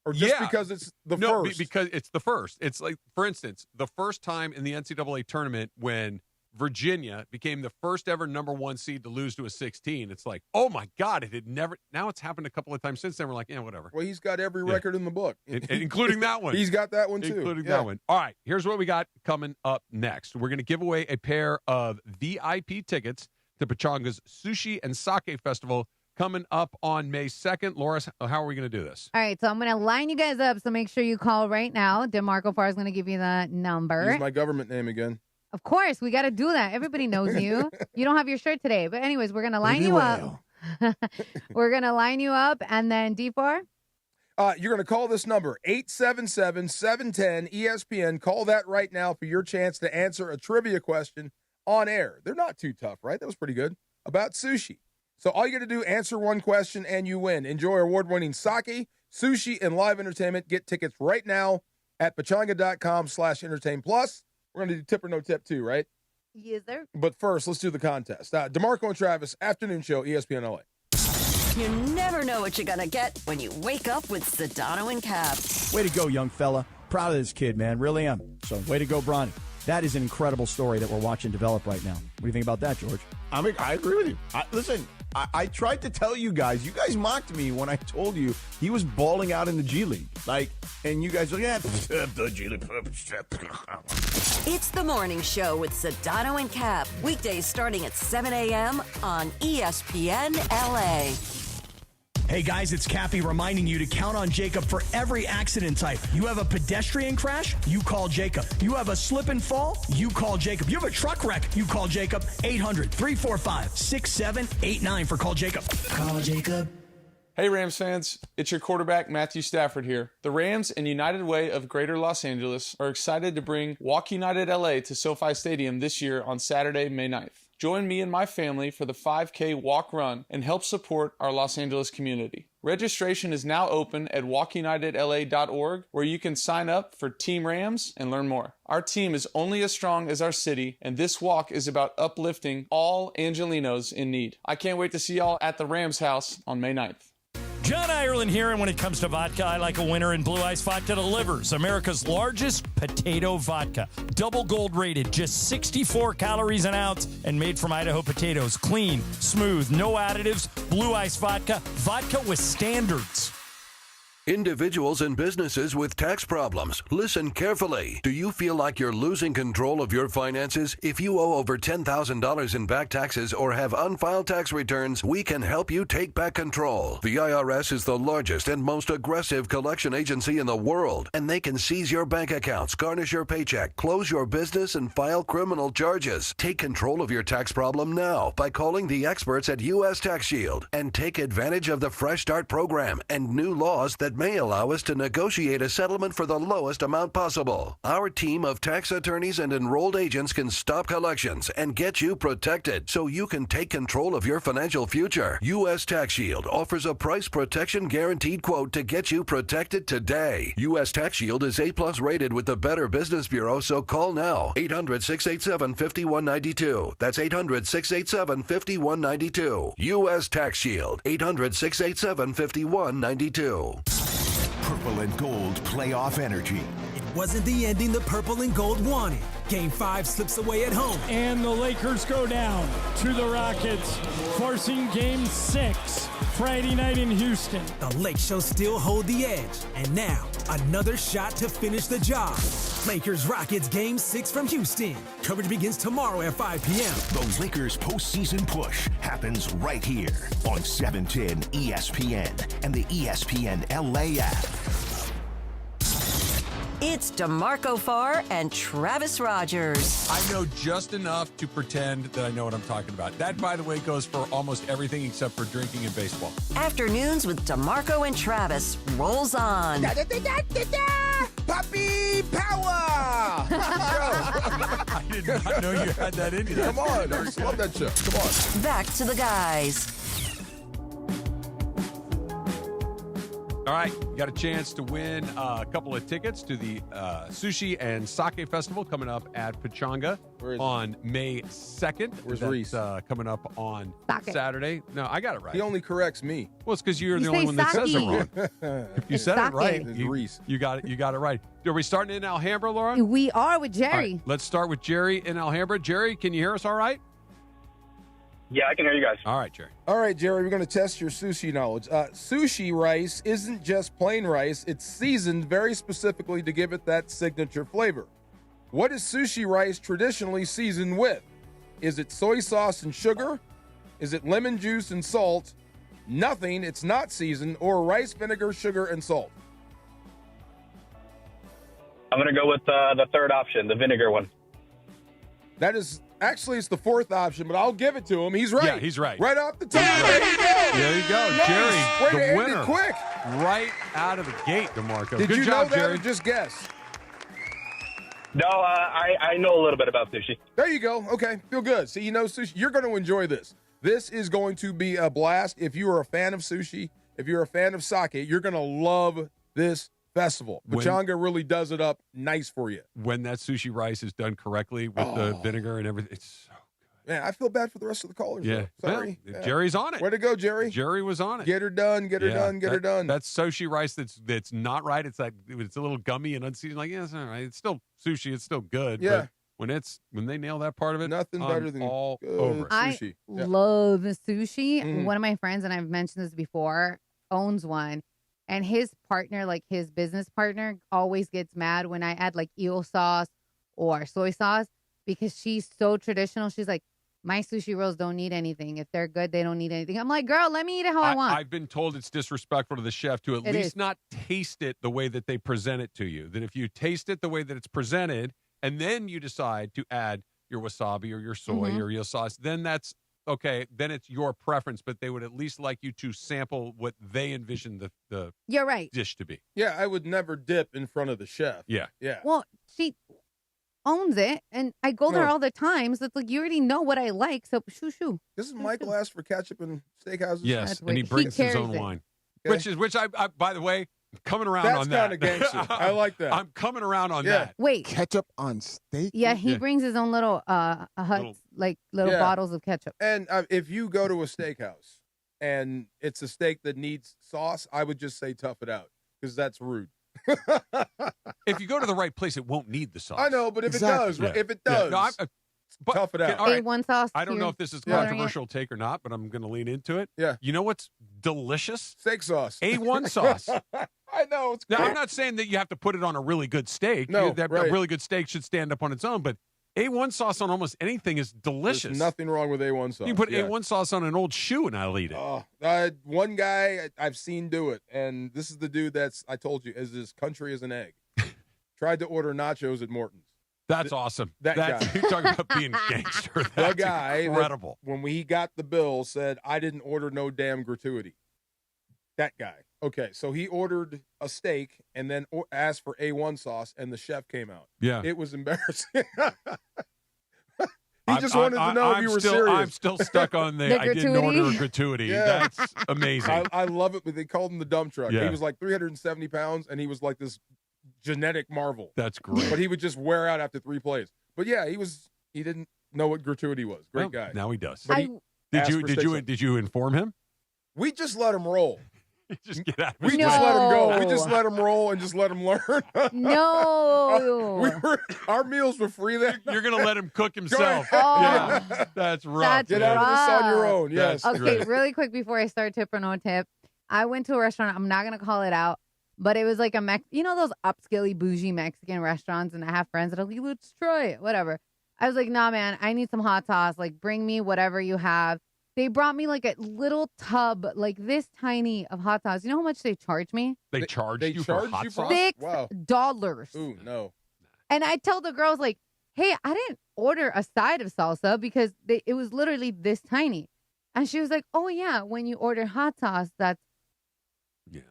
Or just because it's the first? No, because it's the first. It's like, for instance, the first time in the NCAA tournament when Virginia became the first ever number 1 seed to lose to a 16. It's like, oh my God, it had never. Now it's happened a couple of times since then. We're like, yeah, whatever. Well, he's got every record in the book, including that one. He's got that one too, including that one. All right, here's what we got coming up next. We're going to give away a pair of VIP tickets to Pechanga's Sushi and Sake Festival coming up on May 2nd. Laura, how are we going to do this? All right, so I'm going to line you guys up, so make sure you call right now. DeMarco Farr is going to give you the number. Use my government name again. Of course, we got to do that. Everybody knows you. You don't have your shirt today. But anyways, we're going to line you up. We're going to line you up. And then D4? You're going to call this number, 877-710-ESPN. Call that right now for your chance to answer a trivia question on air. They're not too tough, right? That was pretty good. About sushi. So all you got to do, answer one question and you win. Enjoy award-winning sake, sushi, and live entertainment. Get tickets right now at pechanga.com/entertain. Plus, we're going to do tip or no tip too, right? Yes, sir. But first, let's do the contest. DeMarco and Travis, afternoon show, ESPN LA. You never know what you're going to get when you wake up with Sedano and Cap. Way to go, young fella. Proud of this kid, man. Really am. So, way to go, Bronny. That is an incredible story that we're watching develop right now. What do you think about that, George? I agree with you. Listen, I tried to tell you guys. You guys mocked me when I told you he was balling out in the G League. And you guys were like, the G League. It's the morning show with Sedano and Cap. Weekdays starting at 7 a.m. on ESPN LA. Hey guys, it's Cappy reminding you to count on Jacob for every accident type. You have a pedestrian crash? You call Jacob. You have a slip and fall? You call Jacob. You have a truck wreck? You call Jacob. 800-345-6789 for Call Jacob. Call Jacob. Hey Rams fans, it's your quarterback Matthew Stafford here. The Rams and United Way of Greater Los Angeles are excited to bring Walk United LA to SoFi Stadium this year on Saturday, May 9th. Join me and my family for the 5K walk run and help support our Los Angeles community. Registration is now open at walkunitedla.org, where you can sign up for Team Rams and learn more. Our team is only as strong as our city, and this walk is about uplifting all Angelinos in need. I can't wait to see y'all at the Rams house on May 9th. John Ireland here, and when it comes to vodka, I like a winner, and Blue Ice Vodka delivers. America's largest potato vodka. Double gold rated, just 64 calories an ounce, and made from Idaho potatoes. Clean, smooth, no additives. Blue Ice Vodka. Vodka with standards. Individuals and businesses with tax problems, listen carefully. Do you feel like you're losing control of your finances? If you owe over $10,000 in back taxes or have unfiled tax returns, we can help you take back control. The IRS is the largest and most aggressive collection agency in the world, and they can seize your bank accounts, garnish your paycheck, close your business, and file criminal charges. Take control of your tax problem now by calling the experts at U.S. Tax Shield and take advantage of the Fresh Start program and new laws that may allow us to negotiate a settlement for the lowest amount possible. Our team of tax attorneys and enrolled agents can stop collections and get you protected so you can take control of your financial future. U.S. Tax Shield offers a price protection guaranteed quote to get you protected today. U.S. Tax Shield is A+ rated with the Better Business Bureau, so call now. 800-687-5192. That's 800-687-5192. U.S. Tax Shield. 800-687-5192. Purple and gold playoff energy. It wasn't the ending the purple and gold wanted. Game 5 slips away at home. And the Lakers go down to the Rockets, forcing Game 6 Friday night in Houston. The Lake Shows still hold the edge. And now, another shot to finish the job. Lakers-Rockets Game 6 from Houston. Coverage begins tomorrow at 5 p.m. The Lakers postseason push happens right here on 710 ESPN and the ESPN LA app. It's DeMarco Farr and Travis Rogers. I know just enough to pretend that I know what I'm talking about. That, by the way, goes for almost everything except for drinking and baseball. Afternoons with DeMarco and Travis rolls on. Puppy power! I did not know you had that in you. Come on. I just love that show. Come on. Back to the guys. All right, you got a chance to win a couple of tickets to the Sushi and Sake Festival coming up at Pechanga on May 2nd. Where's Reese? Coming up on Sake. Saturday. No, I got it right. He only corrects me. Well, it's because you're You the only say one that says it sake. wrong. If you said it right, It's Reese. you got it. You got it right. Are we starting in Alhambra, Laura? We are with All Jerry. right, let's start with Jerry in Alhambra. Jerry, can you hear us all right? Yeah, I can hear you guys. All right, Jerry. All right, Jerry, we're going to test your sushi knowledge. Sushi rice isn't just plain rice. It's seasoned very specifically to give it that signature flavor. What is sushi rice traditionally seasoned with? Is it soy sauce and sugar? Is it lemon juice and salt? Nothing, it's not seasoned, or rice vinegar, sugar, and salt? I'm going to go with the third option, the vinegar one. That is... Actually, it's the fourth option, but I'll give it to him. He's right. Yeah, he's right. Right off the top. There you go. There you go. Nice. Jerry, Way to the end winner. it quick. Right out of the gate, DeMarco. Did Good you job, know that Jerry. or just guess? No, I know a little bit about sushi. There you go. Okay, feel good. See, you know sushi. You're going to enjoy this. This is going to be a blast. If you are a fan of sushi, if you're a fan of sake, you're going to love this festival. Pechanga really does it up nice for you. When that sushi rice is done correctly with the vinegar and everything, it's so Man, I feel bad for the rest of the callers. Yeah. Though. Sorry. Well, Jerry's on it. Way to go, Jerry. Jerry was on it. Get her done, get her done, get her done. That's sushi rice that's not right. It's like it's a little gummy and unseasoned. Like, yeah, it's all right. It's still sushi. It's still good. Yeah. But when they nail that part of it, Nothing better than all good over. sushi. I love sushi. Mhm. One of my friends, and I've mentioned this before, owns one. And his partner, like his business partner, always gets mad when I add like eel sauce or soy sauce because she's so traditional. She's like, my sushi rolls don't need anything. If they're good, they don't need anything. I'm like, girl, let me eat it how I want. I've been told it's disrespectful to the chef to at It least is. not taste it the way that they present it to you. That if you taste it the way that it's presented, and then you decide to add your wasabi or your soy Mhm. or your sauce, then that's okay. Then it's your preference, but they would at least like you to sample what they envision the You're right. dish to be. Yeah, I would never dip in front of the chef. Yeah. Yeah. Well, she owns it, and I go there No. all the time. So it's like you already know what I like. So shoo. Doesn't Michael ask for ketchup and steakhouses? Yes, That's and he weird. He brings his carries own it. wine. Okay. Which I by the way, coming around That's on that. kind of gangster. I like that. I'm coming around on that. Wait. Ketchup on steak? Yeah, he brings his own little little bottles of ketchup. And if you go to a steakhouse and it's a steak that needs sauce, I would just say tough it out because that's rude. If you go to the right place, it won't need the sauce. I know, but if it does, tough it out. A1 sauce. I don't know if this is a controversial take or not, but I'm going to lean into it. Yeah. You know what's delicious? Steak sauce. A1 sauce. I know. It's now, great. I'm not saying that you have to put it on a really good steak. No, A really good steak should stand up on its own, but A1 sauce on almost anything is delicious. There's nothing wrong with A1 sauce. You can put A1 sauce on an old shoe and I'll eat it. One guy I've seen do it, and this is the dude that's, I told you, is as country as an egg. Tried to order nachos at Morton's. That's awesome. That guy. You're talking about being gangster. That's the guy incredible. When we got the bill, said, I didn't order no damn gratuity. That guy. Okay, so he ordered a steak and then asked for A1 sauce, and the chef came out. Yeah. It was embarrassing. He just wanted to know if you were serious. I'm still stuck on the I didn't order a gratuity. Yeah. That's amazing. I love it, but they called him the dump truck. Yeah. He was like 370 pounds, and he was like this genetic marvel. That's great. But he would just wear out after 3 plays. But yeah, he didn't know what gratuity was. Great guy. Now he does. But Did you inform him? We just let him roll. Just get out. We just let him go. We just let him roll and just let him learn. No. Our meals were free then. You're going to let him cook himself. Oh. Yeah. That's rough. Get out of this on your own. Yes. Okay, really quick before I start tip or no tip. I went to a restaurant. I'm not going to call it out, but it was like those upscale bougie Mexican restaurants, and I have friends that are like, let's try it, whatever. I was like, nah, man, I need some hot sauce. Like, bring me whatever you have. They brought me like a little tub, like this tiny of hot sauce. You know how much they charge me? They charge you for hot sauce? $6. Ooh, no. And I tell the girls, like, hey, I didn't order a side of salsa because it was literally this tiny. And she was like, oh, yeah, when you order hot sauce, that's. Yeah.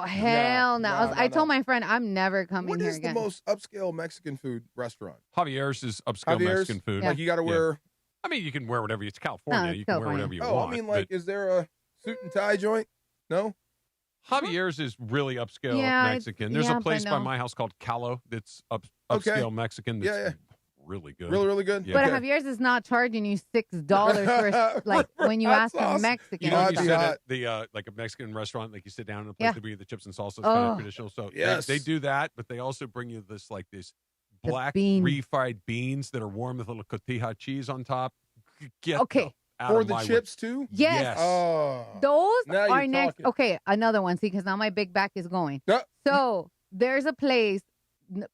Hell no. I told my friend, I'm never coming here again. What is the most upscale Mexican food restaurant? Javier's is upscale Mexican food. Yeah. Like, you got to wear. I mean, you can wear whatever. It's California. It's you can California. wear whatever you Oh, want. I mean, like, is there a suit and tie joint? No? Javier's is really upscale Yeah, Mexican. There's a place by my house called Calo that's upscale Mexican that's really good. Really, really good. Yeah. But Javier's is not charging you $6 for like when you ask them Mexican. You know, you said at the like a Mexican restaurant, like you sit down in a place to bring you the chips and salsa, kind of traditional. So they do that, but they also bring you this black refried beans that are warm with a little cotija cheese on top. For the chips too? Yes. Oh. Those Now are you're next. talking. Okay, another one. See, because now my big back is going. So there's a place,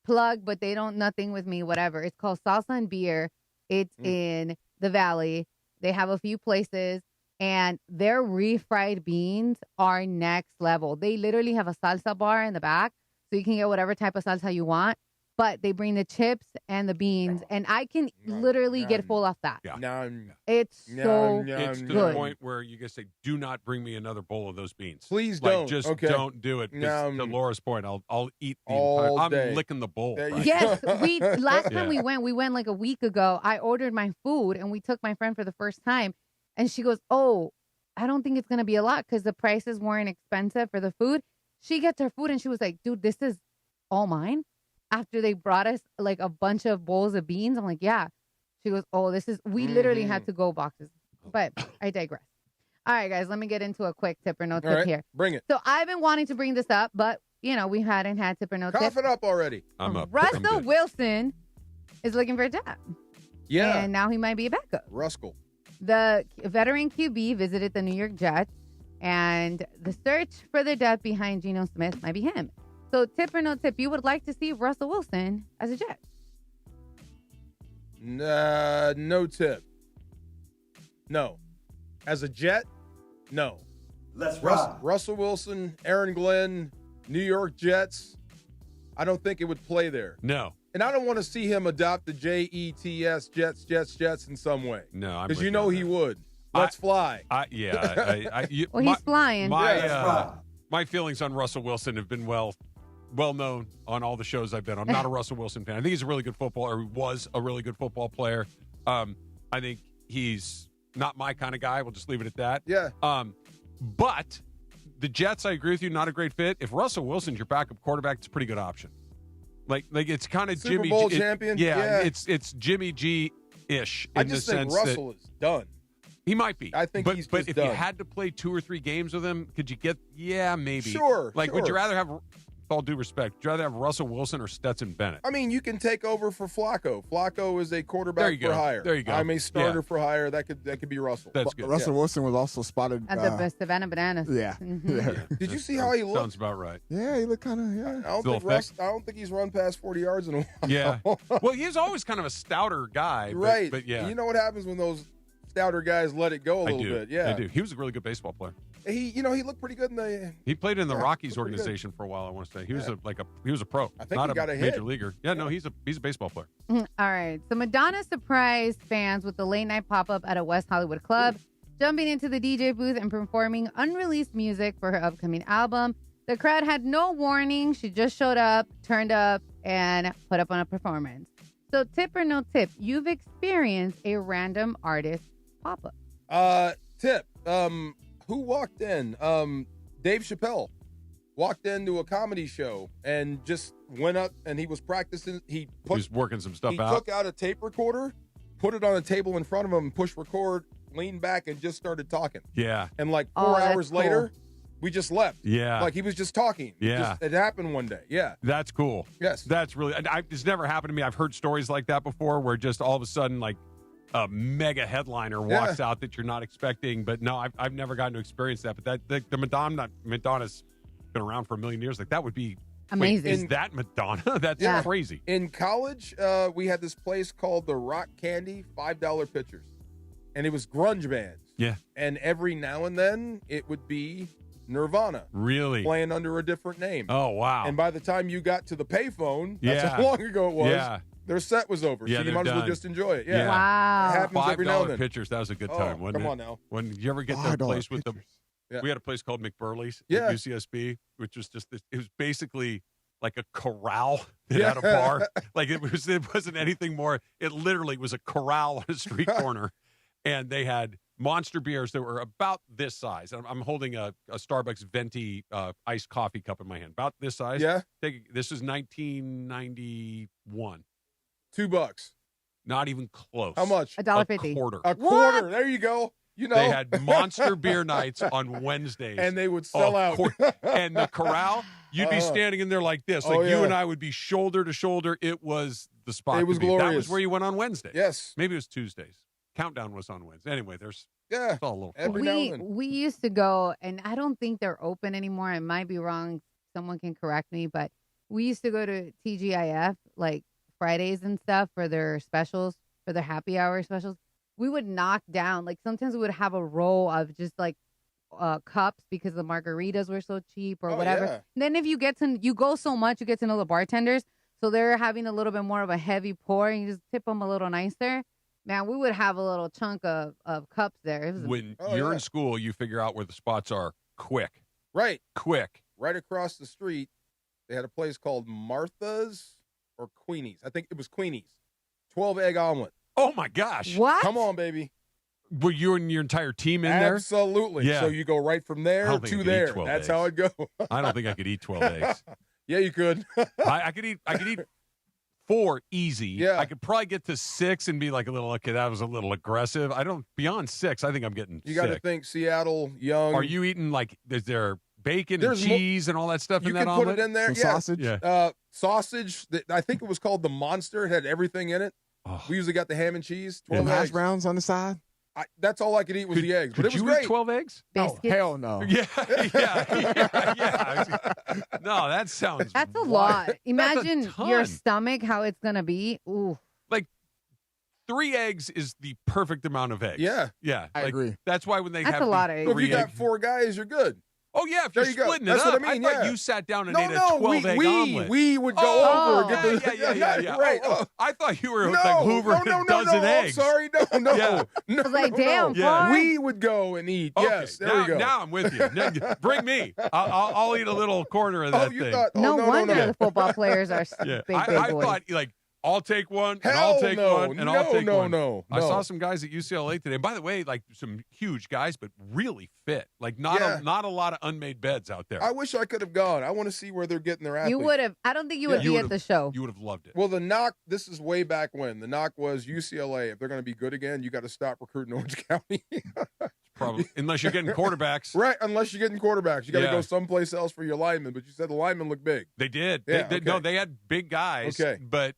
plug, but they don't, nothing with me, whatever. It's called Salsa and Beer. It's in the Valley. They have a few places, and their refried beans are next level. They literally have a salsa bar in the back, so you can get whatever type of salsa you want. But they bring the chips and the beans, and I can literally get full off that. Yeah. It's so It's to good. the point where you can say, do not bring me another bowl of those beans. Please Like, don't. Just Okay. don't do it. 'Cause to Laura's point, I'll eat the All entire, day. I'm licking the bowl. right? Yes, last time Yeah. we went like a week ago. I ordered my food and we took my friend for the first time, and she goes, "Oh, I don't think it's gonna be a lot because the prices weren't expensive for the food." She gets her food and she was like, "Dude, this is all mine." After they brought us like a bunch of bowls of beans, I'm like, "Yeah." She goes, "Oh, this is." We literally had to go boxes, but I digress. All right, guys, let me get into a quick tip or no tip here. Bring it. So I've been wanting to bring this up, but we hadn't had tip or no tip. Cough it up already. I'm up. Russell Wilson is looking for a job. Yeah. And now he might be a backup. Ruskell. The veteran QB visited the New York Jets, and the search for the depth behind Geno Smith might be him. So, tip or no tip, you would like to see Russell Wilson as a Jet? No tip. No. As a Jet, no. Let's rock. Russell Wilson, Aaron Glenn, New York Jets. I don't think it would play there. No. And I don't want to see him adopt the JETS, Jets in some way. No, because you know he would. Let's fly. Well, he's flying. My feelings on Russell Wilson have been well known on all the shows I've been on. I'm not a Russell Wilson fan. I think he's a really good footballer. Or he was a really good football player. I think he's not my kind of guy. We'll just leave it at that. Yeah. But the Jets, I agree with you, not a great fit. If Russell Wilson's your backup quarterback, it's a pretty good option. Like it's kind of Super Jimmy Bowl G. champion. Yeah, it's Jimmy G-ish. I just think Russell is done. He might be. I think but, he's But just if done. you had to play 2 or 3 games with him, could you get? Yeah, maybe. Sure. Like, would you rather have? With all due respect, would you rather have Russell Wilson or Stetson Bennett? I mean, you can take over for Flacco. Flacco is a quarterback for hire. There you go. I'm a starter for hire. That could be Russell. That's good. Russell Wilson was also spotted At the Savannah Bananas. Yeah. Did you see how he looked? Sounds about right. Yeah, he looked kind of. Yeah. I don't think he's run past 40 yards in a while. Yeah. Well, he's always kind of a stouter guy. Right. But yeah. You know what happens when those stouter guys let it go a little bit? Yeah. I do. He was a really good baseball player. He looked pretty good in the. He played in the Rockies looked pretty good. organization for a while. I want to say he was he was a pro. I think not he got a a major hit. leaguer. Yeah, no, he's a baseball player. All right. So Madonna surprised fans with the late night pop up at a West Hollywood club, jumping into the DJ booth and performing unreleased music for her upcoming album. The crowd had no warning. She just showed up, turned up, and put up on a performance. So tip or no tip, you've experienced a random artist pop up. Tip. Who walked in? Dave Chappelle walked into a comedy show and just went up and he was practicing. He was working some stuff out. He took out a tape recorder, put it on a table in front of him, pushed record, leaned back, and just started talking. Yeah. And like 4 hours later, we just left. Yeah. Like he was just talking. Yeah. It happened one day. Yeah. That's cool. Yes. That's really. It's never happened to me. I've hered stories like that before, where just all of a sudden, like, a mega headliner walks out that you're not expecting. But no, I've never gotten to experience that. But the Madonna's been around for a million years. Like that would be amazing. Wait, is that Madonna? That's crazy. In college, we had this place called the Rock Candy, $5 pitchers, and it was grunge bands. Yeah. And every now and then it would be Nirvana. Really? Playing under a different name. Oh wow. And by the time you got to the payphone, that's how long ago it was. Yeah. Their set was over, so you might as well just enjoy it. Yeah. Wow. It happens every now and $5 then. pitchers. That was a good time, wasn't it? Come on now. When you ever get to a $5 place with pitchers. the, we had a place called McBurley's Yeah. at UCSB, which was just this. It was basically like a corral that had a bar. Like it wasn't anything more. It literally was a corral on a street corner, and they had monster beers that were about this size. I'm holding a Starbucks venti iced coffee cup in my hand, about this size. Yeah. This is 1991. $2. Not even close. How much? $1.50. A quarter. A quarter. There you go. You know. They had monster beer nights on Wednesdays. And they would sell out. And the corral, you'd be standing in there like this. Like you and I would be shoulder to shoulder. It was the spot. It was to be. That glorious. was where you went on Wednesdays. Yes. Maybe it was Tuesdays. Countdown was on Wednesday. Anyway, it's all a little every now and then. We used to go, and I don't think they're open anymore. I might be wrong. Someone can correct me, but we used to go to TGIF like Fridays and stuff for their specials, for their happy hour specials. We would knock down, like sometimes we would have a row of just like cups because the margaritas were so cheap or whatever. Yeah. And then if you go so much, you get to know the bartenders. So they're having a little bit more of a heavy pour and you just tip them a little nicer. Man, we would have a little chunk of cups there. It was when you're in school, you figure out where the spots are quick. Right. Quick. Right across the street, they had a place called Martha's or Queenie's. I think it was Queenie's. 12-egg omelet. Oh, my gosh. What? Come on, baby. Were you and your entire team in there? Absolutely. Yeah. So you go right from there I don't think I to could eat there. 12 That's eggs. how it go. I don't think I could eat 12 eggs. Yeah, you could. I could eat 4 easy. Yeah. I could probably get to 6 and be like a little, okay, that was a little aggressive. Beyond 6, I think I'm getting You got to sick. think Seattle, young. Are you eating is there bacon There's and cheese and all that stuff You in that can omelet? put it in there. Some sausage? Yeah. Sausage. I think it was called the Monster. It had everything in it. Oh. We usually got the ham and cheese. Some 12 hash eggs. browns on the side? That's all I could eat was the eggs. But it was you great. eat 12 eggs? Biscuits. Oh, hell no. Yeah. No, that sounds That's a wild. lot. That's a Imagine your ton. stomach, how it's going to be. Ooh. 3 eggs is the perfect amount of eggs. Yeah. Yeah. I agree. That's why when they That's have a lot the of eggs. So if you 3 got egg- 4 guys, you're good. Oh, yeah, if There you're you go. splitting That's it what up. I mean, thought yeah. you sat down and No, ate a no, 12-egg omelet. we would go Oh, over. Get the, Yeah. Right. Oh, I thought you were No, like hoovering no, a dozen no, eggs. I'm sorry. No. Yeah. No, I was like, no, damn, no. Far. We would go and eat. Okay, Yes, there now, we go. Now I'm with you. Now, bring me. I'll eat a little corner of that you thing. thought, No wonder no. the football players are Yeah. big I boys. thought, like, I'll take one, and Hell I'll take no. one, and No, I'll take no, one. no, I no. saw some guys at UCLA today. By the way, like some huge guys, but really fit. Like not a lot of unmade beds out there. I wish I could have gone. I want to see where they're getting their athletes. You would have. I don't think you would be at the show. You would have loved it. Well, the knock, this is way back when. The knock was UCLA. If they're going to be good again, you got to stop recruiting Orange County. Probably. Unless you're getting quarterbacks. Right, unless you're getting quarterbacks. You got to go someplace else for your linemen. But you said the linemen look big. They did. Yeah, No, they had big guys. Okay. But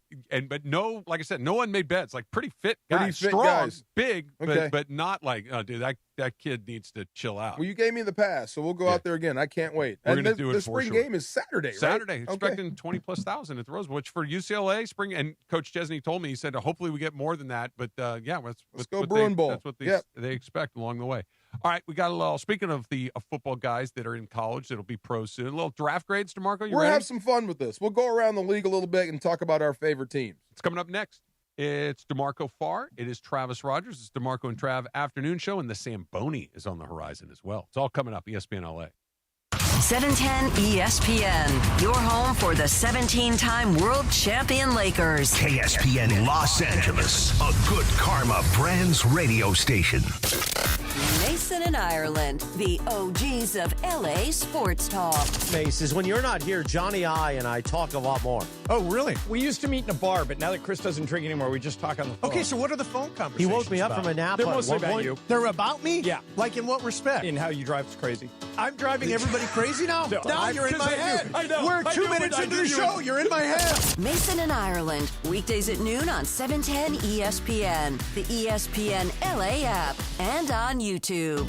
no, like I said, no unmade beds. Like pretty fit guys. Pretty fit Strong, guys. big, Okay. but not like, oh, dude, that kid needs to chill out. Well, you gave me the pass, so we'll go out there again. I can't wait. We're And going to do it the for spring sure. game is Saturday, right? Saturday, Okay. expecting 20+ thousand at the Rose Bowl, which for UCLA spring. And Coach Chesney told me, he said, hopefully we get more than that. But let's go Bruin Bowl. That's what Yep. they expect along the way. All right, we got a little. Speaking of the football guys that are in college, that'll be pros soon. A little draft grades, DeMarco. You We're ready? have some fun with this. We'll go around the league a little bit and talk about our favorite teams. It's coming up next. It's DeMarco Farr. It is Travis Rogers. It's DeMarco and Trav afternoon show, and the Samboni is on the horizon as well. It's all coming up. ESPN LA. 710 ESPN, your home for the 17-time world champion Lakers. KSPN Los Angeles, a good karma brands radio station. Mason and Ireland, the OGs of LA sports talk. Mace, is when you're not here, Johnny I and I talk a lot more. Oh, really? We used to meet in a bar, but now that Chris doesn't drink anymore, we just talk on the phone. Okay, so what are the phone He conversations woke me up about? from a nap. They're at mostly one about point. you. They're about me? Yeah. Like in what respect? In how you drive us crazy. I'm driving everybody crazy now? No, Now you're in my because I head. do. I know. We're I 2 do, minutes but I into do the you. show. You're in my head. Mason and Ireland, weekdays at noon on 710 ESPN, the ESPN LA app, and on YouTube.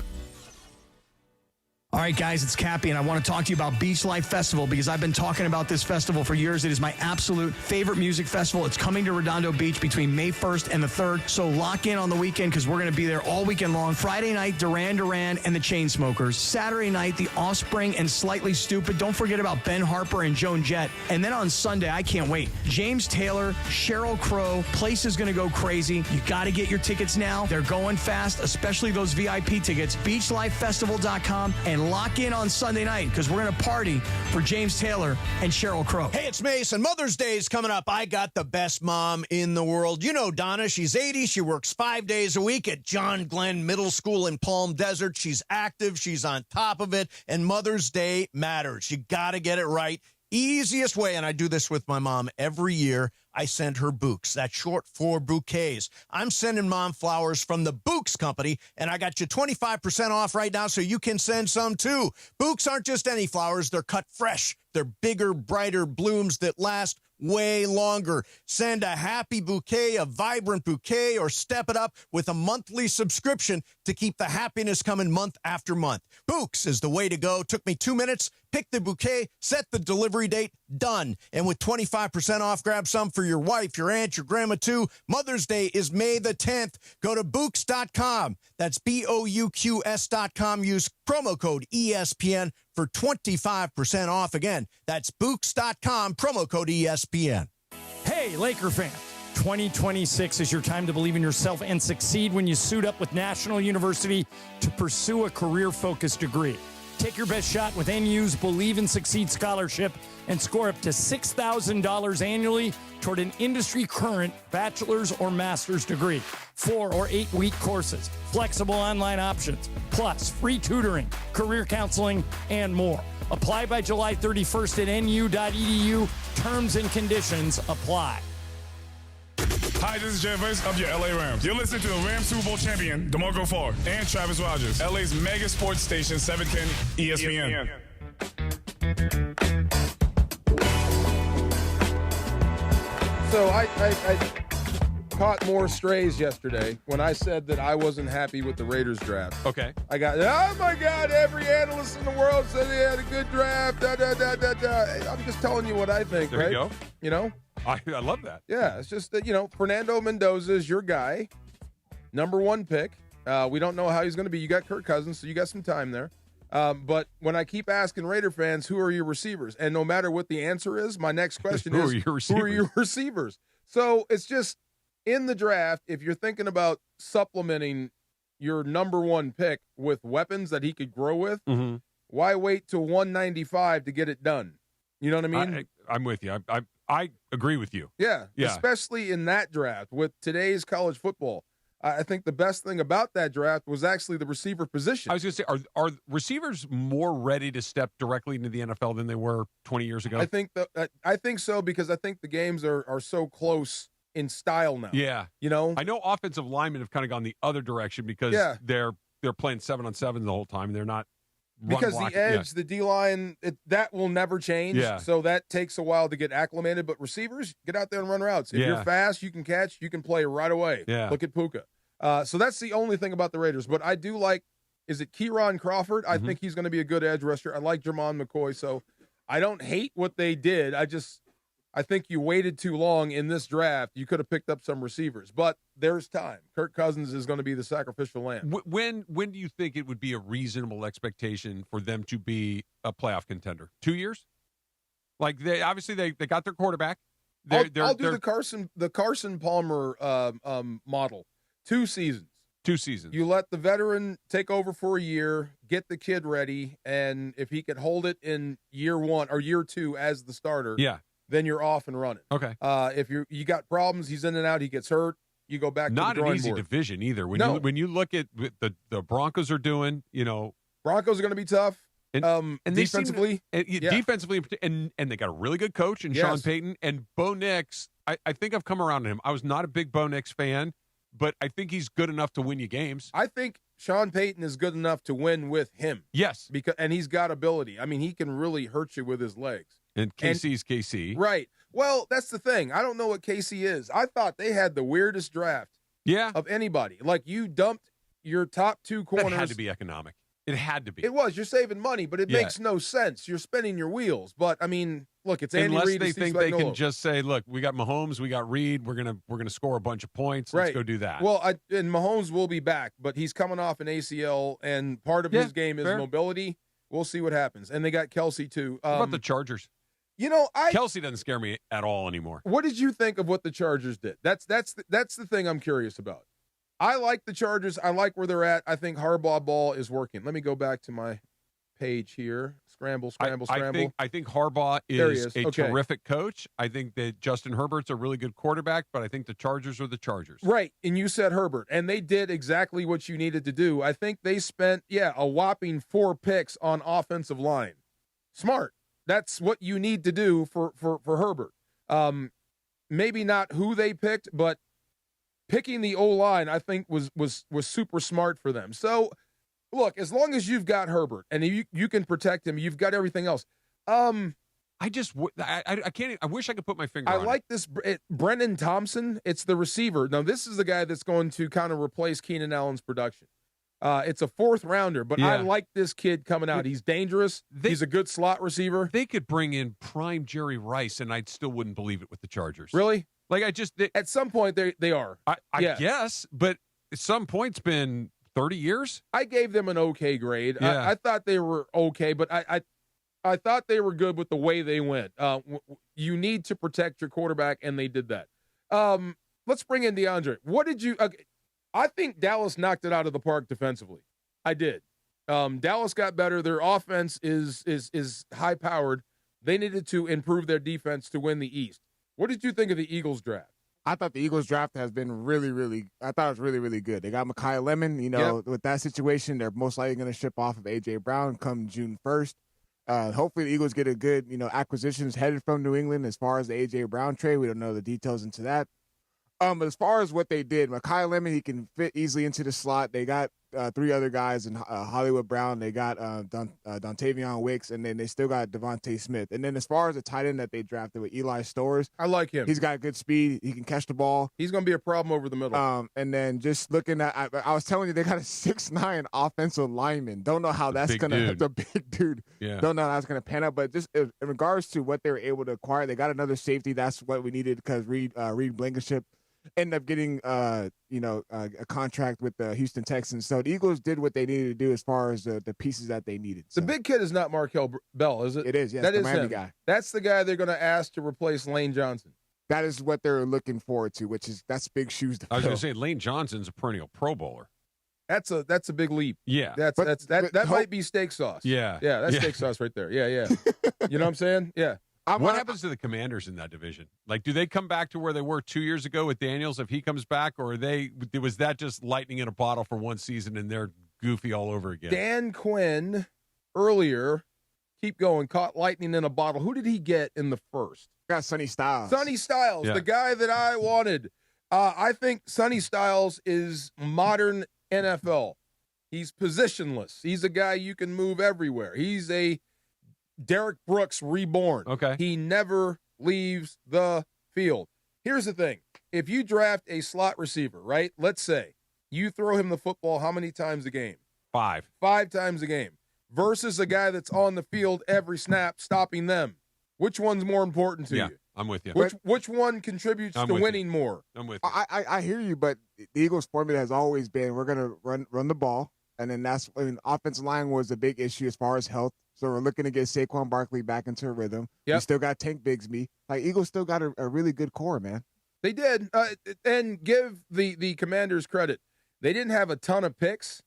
All right, guys, it's Cappy, and I want to talk to you about Beach Life Festival because I've been talking about this festival for years. It is my absolute favorite music festival. It's coming to Redondo Beach between May 1st and the 3rd, so lock in on the weekend because we're going to be there all weekend long. Friday night, Duran Duran and the Chainsmokers. Saturday night, The Offspring and Slightly Stupid. Don't forget about Ben Harper and Joan Jett. And then on Sunday, I can't wait. James Taylor, Sheryl Crow. Place is going to go crazy. You got to get your tickets now. They're going fast, especially those VIP tickets. BeachLifeFestival.com and lock in on Sunday night because we're going to party for James Taylor and Sheryl Crow. Hey, it's Mason. Mother's Day is coming up. I got the best mom in the world. You know Donna. She's 80. She works 5 days a week at John Glenn Middle School in Palm Desert. She's active. She's on top of it. And Mother's Day matters. You got to get it right. Easiest way, and I do this with my mom every year, I send her bouquets. That's short for bouquets. I'm sending mom flowers from the Bouquets Company, and I got you 25% off right now so you can send some too. Bouquets aren't just any flowers. They're cut fresh. They're bigger, brighter blooms that last way longer. Send a happy bouquet, a vibrant bouquet, or step it up with a monthly subscription to keep the happiness coming month after month. Bouquets is the way to go. Took me 2 minutes. Pick the bouquet, set the delivery date, done. And with 25% off, grab some for your wife, your aunt, your grandma too. Mother's Day is May the 10th. Go to Bouquets.com. That's BOUQS.com. Use promo code ESPN for 25% off. Again, that's Bouquets.com, promo code ESPN. Hey, Laker fans. 2026 is your time to believe in yourself and succeed when you suit up with National University to pursue a career-focused degree. Take your best shot with NU's Believe and Succeed Scholarship and score up to $6,000 annually toward an industry-current bachelor's or master's degree. 4 or 8 week courses, flexible online options, plus free tutoring, career counseling, and more. Apply by July 31st at nu.edu. Terms and conditions apply. Hi, this is Jervis of your LA Rams. You're listening to the Rams Super Bowl champion, DeMarco Farr, and Travis Rogers, LA's mega sports station, 710 ESPN. So I caught more strays yesterday when I said that I wasn't happy with the Raiders draft. Okay. I got, oh my God, every analyst in the world said they had a good draft. I'm just telling you what I think, There right? you go. You know? I love that. Yeah, it's just that, Fernando Mendoza is your guy. Number 1 pick. We don't know how he's going to be. You got Kirk Cousins, so you got some time there. But when I keep asking Raider fans, who are your receivers? And no matter what the answer is, my next question is, who are your receivers? So it's just, in the draft, if you're thinking about supplementing your number 1 pick with weapons that he could grow with, why wait till 195 to get it done? You know what I mean? I'm with you. I agree with you. Yeah, especially in that draft with today's college football. I think the best thing about that draft was actually the receiver position. I was going to say, are receivers more ready to step directly into the NFL than they were 20 years ago? I think so, because I think the games are so close in style now. Yeah. You know? I know offensive linemen have kind of gone the other direction because they're playing 7-on-7 the whole time. And they're not because the edge, the D-line, that will never change. Yeah. So that takes a while to get acclimated. But receivers, get out there and run routes. If you're fast, you can catch, you can play right away. Yeah. Look at Puka. So that's the only thing about the Raiders. But I do like, is it Kieran Crawford? I think he's going to be a good edge rusher. I like Jermon McCoy. So I don't hate what they did. I think you waited too long in this draft. You could have picked up some receivers, but there's time. Kirk Cousins is going to be the sacrificial lamb. When do you think it would be a reasonable expectation for them to be a playoff contender? 2 years? Like they got their quarterback. I'll do the Carson Palmer model. 2 seasons. 2 seasons. You let the veteran take over for a year, get the kid ready, and if he could hold it in year 1 or year 2 as the starter, then you're off and running. Okay. If you got problems, he's in and out, he gets hurt, you go back Not to the drawing an easy board. division either. When you look at the Broncos are doing, Broncos are going to be tough. And defensively, defensively, and they got a really good coach in Sean Payton and Bo Nix. I think I've come around to him. I was not a big Bo Nix fan, but I think he's good enough to win you games. I think Sean Payton is good enough to win with him. Yes, and he's got ability. I mean, he can really hurt you with his legs. And KC's KC. Right. Well, that's the thing. I don't know what KC is. I thought they had the weirdest draft of anybody. Like, you dumped your top 2 corners. That had to be economic. It had to be. It was. You're saving money, but it makes no sense. You're spinning your wheels. But, I mean, look, it's Andy Reid. Unless they think they can just say, look, we got Mahomes, we got Reed, we're gonna score a bunch of points. Let's go do that. Well, and Mahomes will be back, but he's coming off an ACL, and part of his game is mobility. We'll see what happens. And they got Kelsey, too. What about the Chargers? Kelsey doesn't scare me at all anymore. What did you think of what the Chargers did? That's the thing I'm curious about. I like the Chargers. I like where they're at. I think Harbaugh ball is working. Let me go back to my page here. Scramble. I think Harbaugh is a terrific coach. I think that Justin Herbert's a really good quarterback, but I think the Chargers are the Chargers. Right, and you said Herbert, and they did exactly what you needed to do. I think they spent, a whopping 4 picks on offensive line. Smart. That's what you need to do for Herbert. Maybe not who they picked, but picking the O-line, I think, was super smart for them. So, look, as long as you've got Herbert and you can protect him, you've got everything else. I can't. I wish I could put my finger on it. I like this. Brennan Thompson, it's the receiver. Now, this is the guy that's going to kind of replace Keenan Allen's production. It's a 4th rounder, but I like this kid coming out. He's dangerous. He's a good slot receiver. They could bring in prime Jerry Rice, and I still wouldn't believe it with the Chargers. Really? Like, at some point, they are. I guess, but at some point, it's been 30 years. I gave them an okay grade. Yeah. I thought they were okay, but I thought they were good with the way they went. You need to protect your quarterback, and they did that. Let's bring in DeAndre. What did you I think Dallas knocked it out of the park defensively. I did. Dallas got better. Their offense is high-powered. They needed to improve their defense to win the East. What did you think of the Eagles draft? I thought the Eagles draft has been really, really – I thought it was really, really good. They got Mekhi Lemon. With that situation, they're most likely going to ship off of A.J. Brown come June 1st. Hopefully the Eagles get a good, acquisitions headed from New England as far as the A.J. Brown trade. We don't know the details into that. But as far as what they did, Mekhi Lemon, he can fit easily into the slot. They got 3 other guys in Hollywood Brown. They got Dontavion Wicks, and then they still got Devontae Smith. And then as far as the tight end that they drafted with Eli Storrs, I like him. He's got good speed. He can catch the ball. He's going to be a problem over the middle. And then just looking at, I was telling you, they got a 6'9" offensive lineman. Don't know how that's going to, the big dude. Yeah. Don't know how that's going to pan out. But just in regards to what they were able to acquire, they got another safety. That's what we needed because Reed Blankenship ended up getting a contract with the Houston Texans. So the Eagles did what they needed to do as far as the pieces that they needed. The big kid is not Markel Bell, is it? It is, yes. That the is Miami him. guy. That's the guy they're going to ask to replace Lane Johnson. That is what they're looking forward to, that's big shoes to fill. I was going to say, Lane Johnson's a perennial Pro Bowler. That's a big leap. Yeah. That might be steak sauce. Yeah. Yeah, that's steak sauce right there. Yeah. You know what I'm saying? Yeah. What happens to the Commanders in that division? Like, do they come back to where they were 2 years ago with Daniels if he comes back, or was that just lightning in a bottle for one season and they're goofy all over again? Dan Quinn earlier, keep going, caught lightning in a bottle. Who did he get in the first? Got Sonny Styles. Sonny Styles, the guy that I wanted. I think Sonny Styles is modern NFL. He's positionless. He's a guy you can move everywhere. He's a Derek Brooks reborn. Okay. He never leaves the field. Here's the thing. If you draft a slot receiver, right, let's say you throw him the football how many times a game? 5. 5 times a game. Versus a guy that's on the field every snap stopping them. Which one's more important to you? I'm with you. Which one contributes to winning more? I'm with you. I hear you, but the Eagles' formula has always been we're going to run the ball, and then offensive line was a big issue as far as health. So we're looking to get Saquon Barkley back into a rhythm. Yep. We still got Tank Bigsby. Like, Eagles still got a really good core, man. They did. And give the Commanders credit. They didn't have a ton of picks.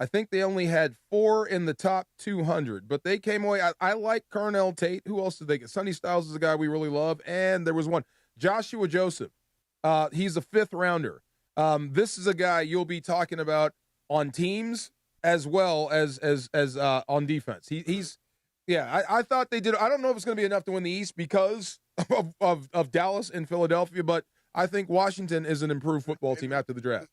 I think they only had 4 in the top 200. But they came away. I like Carnell Tate. Who else did they get? Sonny Styles is a guy we really love. And there was one. Joshua Joseph. He's a 5th rounder. This is a guy you'll be talking about on teams as well as on defense. I thought they did. I don't know if it's going to be enough to win the East because of Dallas and Philadelphia, but I think Washington is an improved football team after the draft.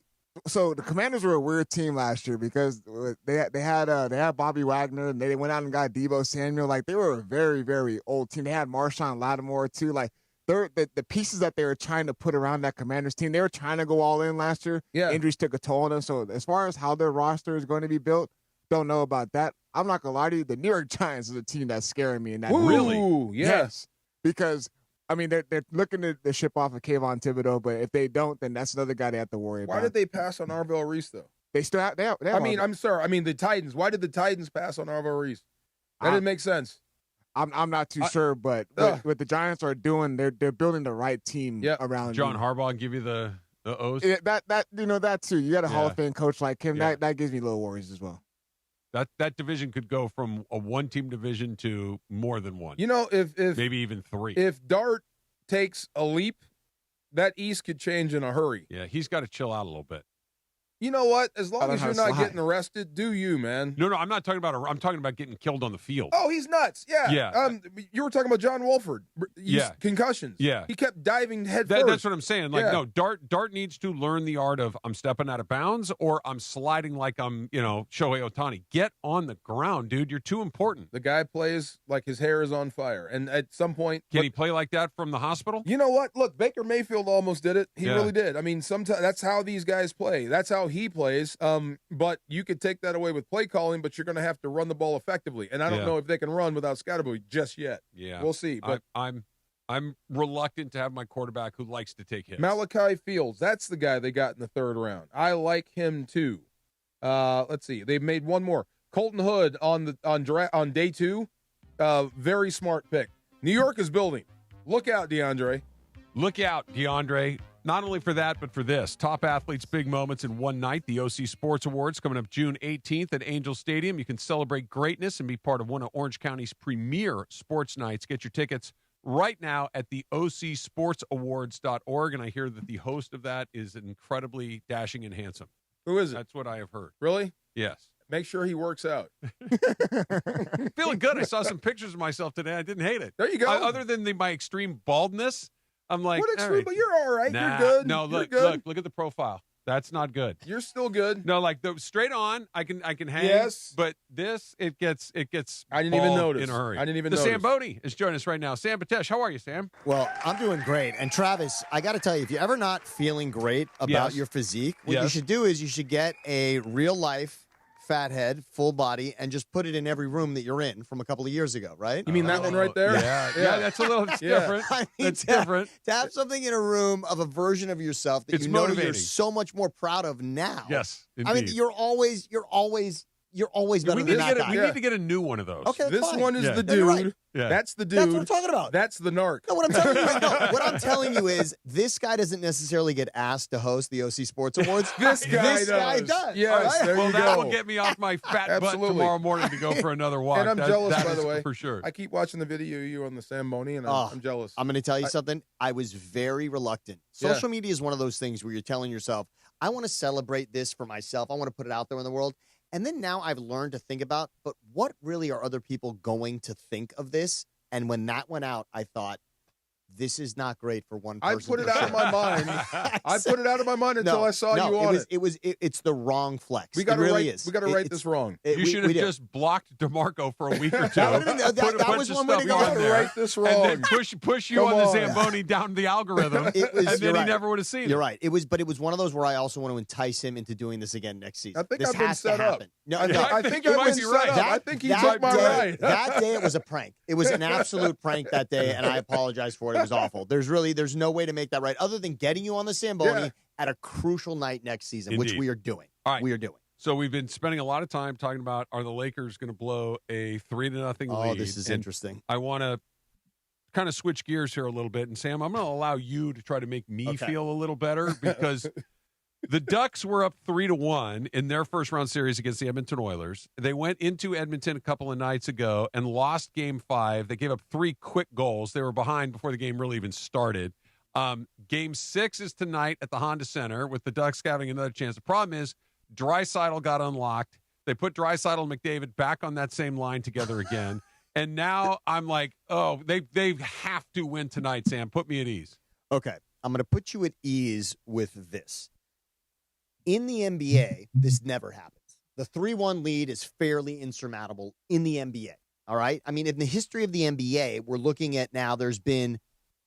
So the Commanders were a weird team last year because they had Bobby Wagner and they went out and got Deebo Samuel. Like, they were a very, very old team. They had Marshawn Lattimore too. Like, the pieces that they were trying to put around that Commanders team, they were trying to go all in last year. Yeah. Injuries took a toll on them. So as far as how their roster is going to be built, don't know about that. I'm not going to lie to you. The New York Giants is a team that's scaring me in that. Ooh, yes. Because, I mean, they're looking to ship off of Kayvon Thibodeau, but if they don't, then that's another guy they have to worry about. Why did they pass on Arvell Reese, though? They still have I'm sorry. I mean, the Titans. Why did the Titans pass on Arvell Reese? That didn't make sense. I'm not too sure, but what the Giants are doing, they're building the right team around John Harbaugh give you the O's? That too. You got a Hall of Fame coach like him. Yeah. That gives me little worries as well. That division could go from a 1-team division to more than one. You know, if maybe even 3. If Dart takes a leap, that East could change in a hurry. Yeah, he's got to chill out a little bit. You know what? As long as you're not getting arrested, do you, man? No, I'm not talking about. I'm talking about getting killed on the field. Oh, he's nuts. Yeah. Yeah. You were talking about John Wolford. Concussions. Yeah. He kept diving head first. That's what I'm saying. Like, no, Dart needs to learn the art of I'm stepping out of bounds or I'm sliding like I'm, Shohei Ohtani. Get on the ground, dude. You're too important. The guy plays like his hair is on fire, and at some point, can he play like that from the hospital? You know what? Look, Baker Mayfield almost did it. He really did. I mean, sometimes that's how these guys play. That's how he plays. But you could take that away with play calling, but you're going to have to run the ball effectively. And I don't know if they can run without Scatterboy just yet. Yeah, we'll see. But I'm reluctant to have my quarterback who likes to take hits. Malachi Fields, that's the guy they got in the 3rd round. I like him too. Let's see. They've made one more. Colton Hood on day 2. Very smart pick. New York is building. Look out, DeAndre. Look out, DeAndre. Not only for that, but for this. Top athletes, big moments in one night. The OC Sports Awards coming up June 18th at Angel Stadium. You can celebrate greatness and be part of one of Orange County's premier sports nights. Get your tickets right now at the OCSportsAwards.org. And I hear that the host of that is incredibly dashing and handsome. Who is it? That's what I have heard. Really? Yes. Make sure he works out. Feeling good. I saw some pictures of myself today. I didn't hate it. There you go. Other than my extreme baldness, I'm like, what extreme? Right. But you're all right. Nah, you're good. No, you're look at the profile. That's not good. You're still good. No, like the straight on, I can hang. Yes, but this it gets. I didn't even notice. In a hurry. I didn't even notice. The Sam Bodie is joining us right now. Sam Batesh, how are you, Sam? Well, I'm doing great. And Travis, I got to tell you, if you're ever not feeling great about your physique, what you should do is you should get a real life fat head, full body, and just put it in every room that you're in from a couple of years ago, right? You mean that one right there? Yeah, that's a little different. I mean, that's different. To have something in a room of a version of yourself that it's you know motivating. you're so much more proud of now. Yes, indeed. I mean, you're always you're always better than that guy. We need to get a new one of those. Okay, this fine. one is the You're dude. right. Yeah. That's the dude. That's what I'm talking about. That's the narc. No, what I'm telling you is this guy doesn't necessarily get asked to host the OC Sports Awards. This guy does. Yes, there you go. That will get me off my fat butt tomorrow morning to go for another walk. And I'm jealous, by the way. For sure. I keep watching the video of you on the Zamboni, and I'm jealous. I'm going to tell you something. I was very reluctant. Social media is one of those things where you're telling yourself, I want to celebrate this for myself. I want to put it out there in the world. And then now I've learned to think about, but what really are other people going to think of this? And when that went out, I thought, this is not great for one person. I put it out of my mind. I put it out of my mind until I saw you on it. It's the wrong flex. We got to really write. We got to write this wrong. You should have just blocked DeMarco for a week or two. that was one way to go. Write this wrong. And then push you on the Zamboni down the algorithm, and then he never would have seen it. You're right. It was one of those where I also want to entice him into doing this again next season. I think this I've been has set to up. happen. No, I think I was set up. I think he's right my right. That day it was a prank. It was an absolute prank that day, and I apologize for it. It was awful. There's no way to make that right other than getting you on the Zamboni at a crucial night next season, which we are doing. All right. We are doing. So we've been spending a lot of time talking about, are the Lakers going to blow a 3-0 lead? Oh, this is interesting. I want to kind of switch gears here a little bit. And, Sam, I'm going to allow you to try to make me feel a little better because the Ducks were up 3-1 in their first-round series against the Edmonton Oilers. They went into Edmonton a couple of nights ago and lost Game 5. They gave up 3 quick goals. They were behind before the game really even started. Game 6 is tonight at the Honda Center with the Ducks having another chance. The problem is Draisaitl got unlocked. They put Draisaitl and McDavid back on that same line together again. And now I'm like, oh, they have to win tonight, Sam. Put me at ease. Okay. I'm going to put you at ease with this. In the NBA, this never happens. The 3-1 lead is fairly insurmountable in the NBA. All right? I mean, in the history of the NBA, we're looking at now there's been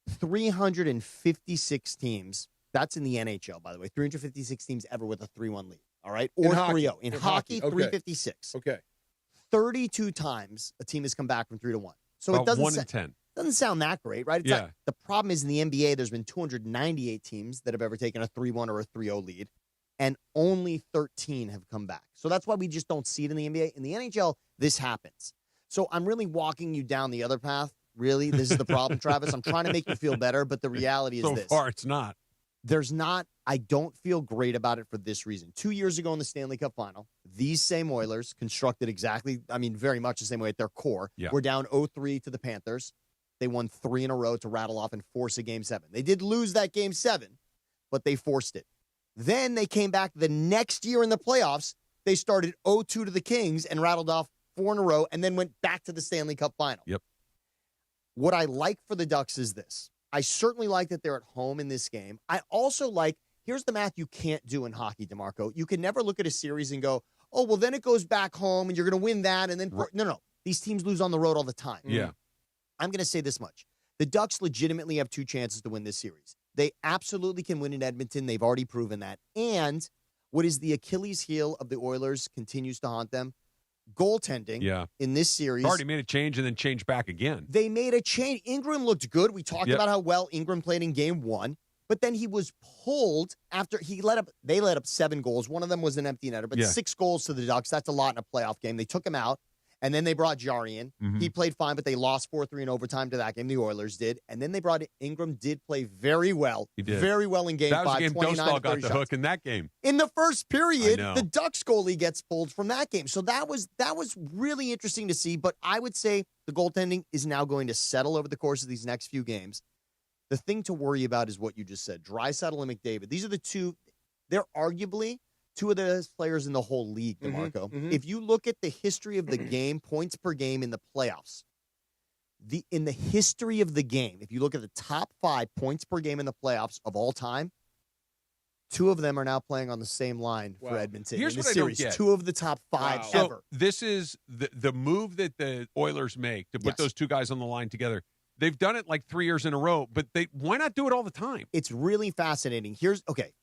356 teams. That's in the NHL, by the way. 356 teams ever with a 3-1 lead. All right? Or 3-0. In hockey, 356. Okay. 32 times a team has come back from 3-1. So it doesn't 1 in 10. Doesn't sound that great, right? It's not, the problem is in the NBA, there's been 298 teams that have ever taken a 3-1 or a 3-0 lead, and only 13 have come back. So that's why we just don't see it in the NBA. In the NHL, this happens. So I'm really walking you down the other path. Really, this is the problem, Travis. I'm trying to make you feel better, but the reality is this. So far, it's not. I don't feel great about it for this reason. 2 years ago in the Stanley Cup final, these same Oilers constructed very much the same way at their core. Yeah. Were down 0-3 to the Panthers. They won 3 in a row to rattle off and force a Game 7. They did lose that Game 7, but they forced it. Then they came back the next year in the playoffs. They started 0-2 to the Kings and rattled off 4 in a row and then went back to the Stanley Cup final. Yep. What I like for the Ducks is this. I certainly like that they're at home in this game. I also like, here's the math you can't do in hockey, DeMarco. You can never look at a series and go, oh, well, then it goes back home and you're going to win that. And then, no. These teams lose on the road all the time. Yeah. I'm going to say this much. The Ducks legitimately have 2 chances to win this series. They absolutely can win in Edmonton. They've already proven that. And what is the Achilles heel of the Oilers continues to haunt them. Goaltending in this series. Already made a change and then changed back again. They made a change. Ingram looked good. We talked about how well Ingram played in Game 1. But then he was pulled after they let up 7 goals. One of them was an empty netter, but 6 goals to the Ducks. That's a lot in a playoff game. They took him out. And then they brought Jari in. Mm-hmm. He played fine, but they lost 4-3 in overtime to that game. The Oilers did. And then they brought Ingram, did play very well. He did. Very well in Game 5. That was a game Dostal got the shots. hook in that game. In the first period, the Ducks goalie gets pulled from that game. So that was really interesting to see. But I would say the goaltending is now going to settle over the course of these next few games. The thing to worry about is what you just said. Draisaitl and McDavid. These are the two. They're arguably 2 of the best players in the whole league, DeMarco. Mm-hmm. If you look at the history of the game, points per game in the playoffs, in the history of the game, if you look at the top 5 points per game in the playoffs of all time, 2 of them are now playing on the same line for Edmonton. Here's in the what series. I don't get. 2 of the top 5 So ever. this is the move that the Oilers make to put those 2 guys on the line together. They've done it like 3 years in a row, but why not do it all the time? It's really fascinating.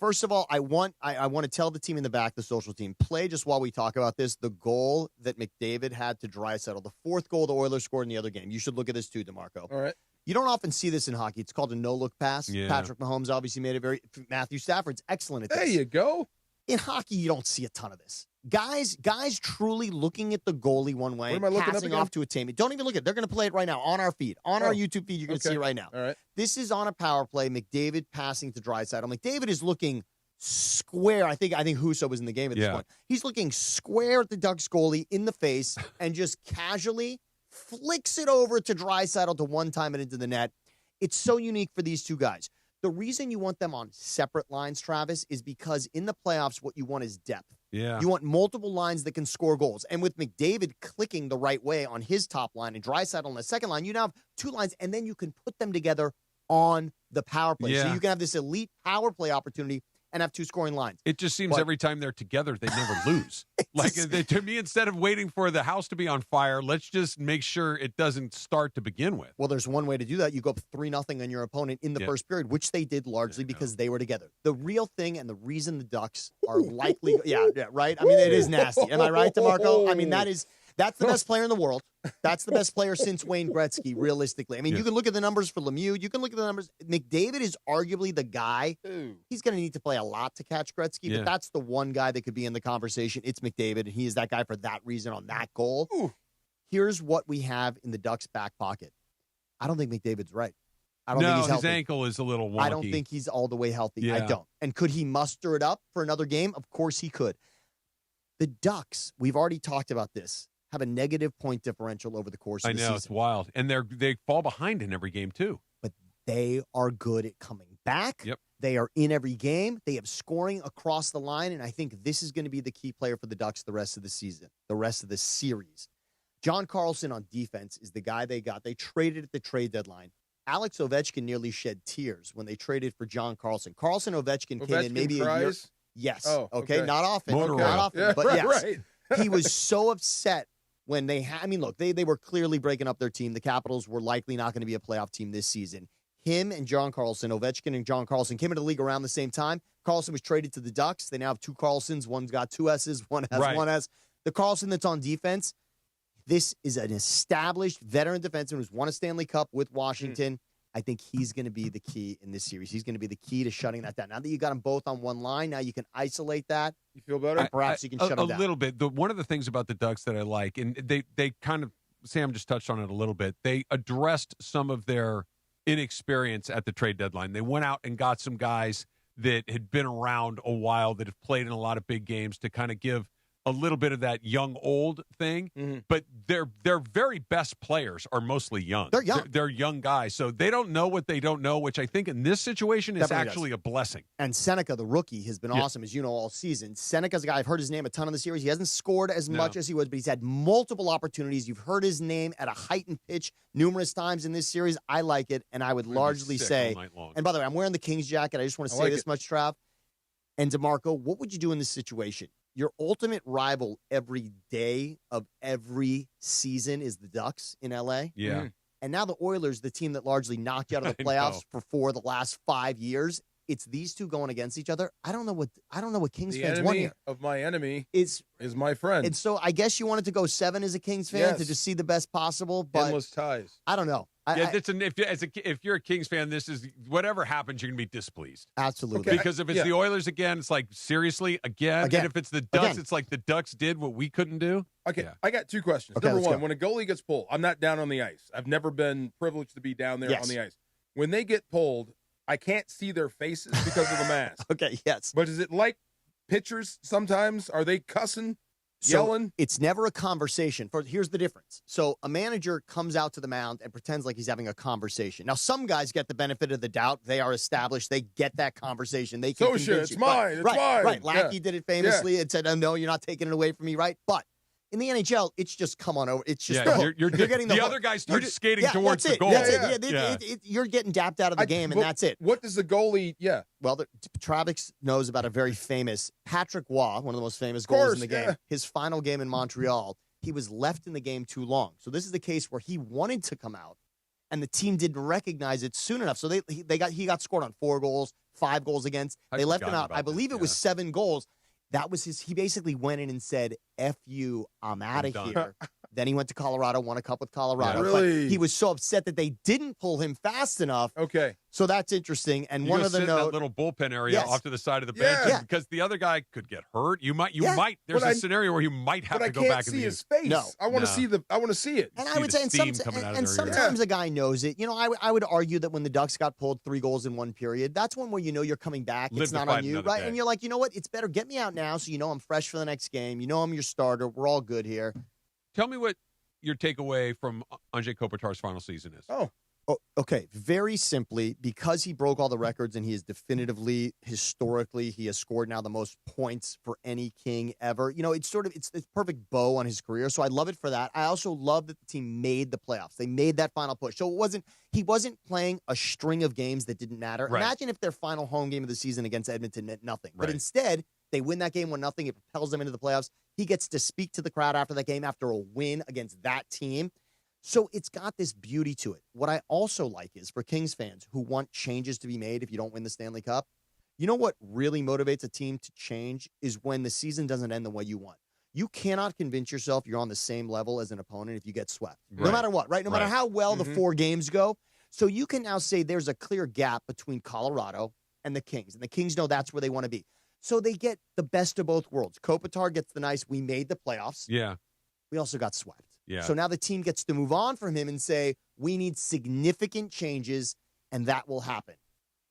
First of all, I want to tell the team in the back, the social team, play just while we talk about this. The goal that McDavid had to Draisaitl, the 4th goal the Oilers scored in the other game. You should look at this too, DeMarco. All right. You don't often see this in hockey. It's called a no-look pass. Yeah. Patrick Mahomes obviously made it Matthew Stafford's excellent at this. There you go. In hockey, you don't see a ton of this. Guys truly looking at the goalie one way, What am I looking passing up off to a teammate. Don't even look at it. They're going to play it right now on our feed. On our YouTube feed, you're going to see it right now. All right. This is on a power play. McDavid passing to Draisaitl. McDavid is looking square. I think Husso was in the game at this point. He's looking square at the Ducks goalie in the face and just casually flicks it over to Draisaitl to one-time it into the net. It's so unique for these two guys. The reason you want them on separate lines, Travis, is because in the playoffs, what you want is depth. Yeah. You want multiple lines that can score goals. And with McDavid clicking the right way on his top line and Draisaitl on the second line, you now have two lines, and then you can put them together on the power play. Yeah. So you can have this elite power play opportunity and have two scoring lines. It just seems every time they're together, they never lose. To me, instead of waiting for the house to be on fire, let's just make sure it doesn't start to begin with. Well, there's one way to do that. You go up 3-0 on your opponent in the first period, which they did largely because they were together. The real thing and the reason the Ducks are likely, right? I mean, it is nasty. Am I right, DeMarco? I mean, that's the best player in the world. That's the best player since Wayne Gretzky, realistically. I mean, you can look at the numbers for Lemieux. You can look at the numbers. McDavid is arguably the guy. He's going to need to play a lot to catch Gretzky, but that's the one guy that could be in the conversation. It's McDavid, and he is that guy for that reason on that goal. Here's what we have in the Ducks' back pocket. I don't think McDavid's right. I don't think he's healthy. His ankle is a little wonky. I don't think he's all the way healthy. Yeah. I don't. And could he muster it up for another game? Of course he could. The Ducks, we've already talked about this, have a negative point differential over the course of the season. It's wild. And they fall behind in every game, too. But they are good at coming back. Yep. They are in every game. They have scoring across the line, and I think this is going to be the key player for the Ducks the rest of the season, the rest of the series. John Carlson on defense is the guy they got. They traded at the trade deadline. Alex Ovechkin nearly shed tears when they traded for John Carlson. Ovechkin came in maybe a year. Yes. Oh, okay. Not often. Not often. But right, yes. Right. He was so upset when they had, I mean, look, they were clearly breaking up their team. The Capitals were likely not going to be a playoff team this season. Him and John Carlson, Ovechkin and John Carlson, came into the league around the same time. Carlson was traded to the Ducks. They now have two Carlsons. One's got two S's. One has one S. The Carlson that's on defense, this is an established veteran defenseman who's won a Stanley Cup with Washington. I think he's going to be the key in this series. He's going to be the key to shutting that down. Now that you got them both on one line, now you can isolate that. You feel better? And perhaps you can shut them down. A little bit. One of the things about the Ducks that I like, and they kind of, Sam just touched on it a little bit, they addressed some of their inexperience at the trade deadline. They went out and got some guys that had been around a while, that have played in a lot of big games, to kind of give a little bit of that young-old thing. But their very best players are mostly young. They're young. They're young guys. So they don't know what they don't know, which I think in this situation is actually a blessing. And Seneca, the rookie, has been awesome, as you know, all season. Seneca's a guy, I've heard his name a ton in the series. He hasn't scored as much as he was, but he's had multiple opportunities. You've heard his name at a heightened pitch numerous times in this series. I like it, and I would largely say, and by the way, I'm wearing the Kings jacket. I just want to say this much, Trav. And DeMarco, what would you do in this situation? Your ultimate rival every day of every season is the Ducks in L.A. Yeah. And now the Oilers, the team that largely knocked you out of the playoffs for the last 5 years, it's these two going against each other. I don't know what Kings fans want here. The enemy of my enemy is my friend. And so I guess you wanted to go 7 as a Kings fan to just see the best possible. But endless ties. I don't know. If you're a Kings fan, this is whatever happens, you're gonna be displeased. Absolutely. Because if it's the Oilers again, it's like seriously again. And if it's the Ducks, it's like the Ducks did what we couldn't do. Okay, I got two questions. Okay, Number one, when a goalie gets pulled, I'm not down on the ice. I've never been privileged to be down there on the ice. When they get pulled, I can't see their faces because of the mask. Okay, yes. But is it like pitchers sometimes? Are they cussing, yelling? So it's never a conversation. Here's the difference. So a manager comes out to the mound and pretends like he's having a conversation. Now, some guys get the benefit of the doubt. They are established. They get that conversation. They can convince you. It's mine. It's mine. Right. Lackey did it famously and said, "Oh, no, you're not taking it away from me," right? But in the NHL, it's just come on over. It's just you're getting the other guy starts skating towards the goal. You're getting dapped out of the game, and that's it. What does the goalie? Yeah. Well, Travis knows about a very famous Patrick Waugh, one of the most famous goalies in the game. His final game in Montreal, he was left in the game too long. So this is the case where he wanted to come out, and the team didn't recognize it soon enough. So he got scored on 4 goals, 5 goals against. They left him out. I believe it was 7 goals. That was he basically went in and said, "F you, I'm out of here." Then he went to Colorado, won a cup with Colorado. Yeah. Really? But he was so upset that they didn't pull him fast enough. Okay. So that's interesting. And You one go of the sit in that note, little bullpen area Yes. off to the side of the bench Yeah. because the other guy could get hurt. You might. There's But a I- scenario where you might have But to I go can't back in see the his face. No. I want to No. see I want to see it. and I see would the say, and, steam coming out of and their ears. sometimes a guy knows it. You know, I would argue that when the Ducks got pulled 3 goals in one period, that's one where you know you're coming back. Live It's to not fight on you, another right? day. And you're like, you know what? It's better get me out now so you know I'm fresh for the next game. You know I'm your starter. We're all good here. Tell me what your takeaway from Andrei Kopitar's final season is. Oh, okay. Very simply, because he broke all the records and he is definitively, historically, he has scored now the most points for any King ever. You know, it's perfect bow on his career. So I love it for that. I also love that the team made the playoffs. They made that final push. So he wasn't playing a string of games that didn't matter. Right. Imagine if their final home game of the season against Edmonton meant nothing. But Right. instead, they win that game 1-0. It propels them into the playoffs. He gets to speak to the crowd after that game after a win against that team. So it's got this beauty to it. What I also like is for Kings fans who want changes to be made if you don't win the Stanley Cup, you know what really motivates a team to change is when the season doesn't end the way you want. You cannot convince yourself you're on the same level as an opponent if you get swept. No Right. matter what, right? No matter Right. how well the Mhm. 4 games go. So you can now say there's a clear gap between Colorado and the Kings. And the Kings know that's where they want to be. So they get the best of both worlds. Kopitar gets the nice, we made the playoffs. Yeah. We also got swept. Yeah. So now the team gets to move on from him and say, we need significant changes, and that will happen.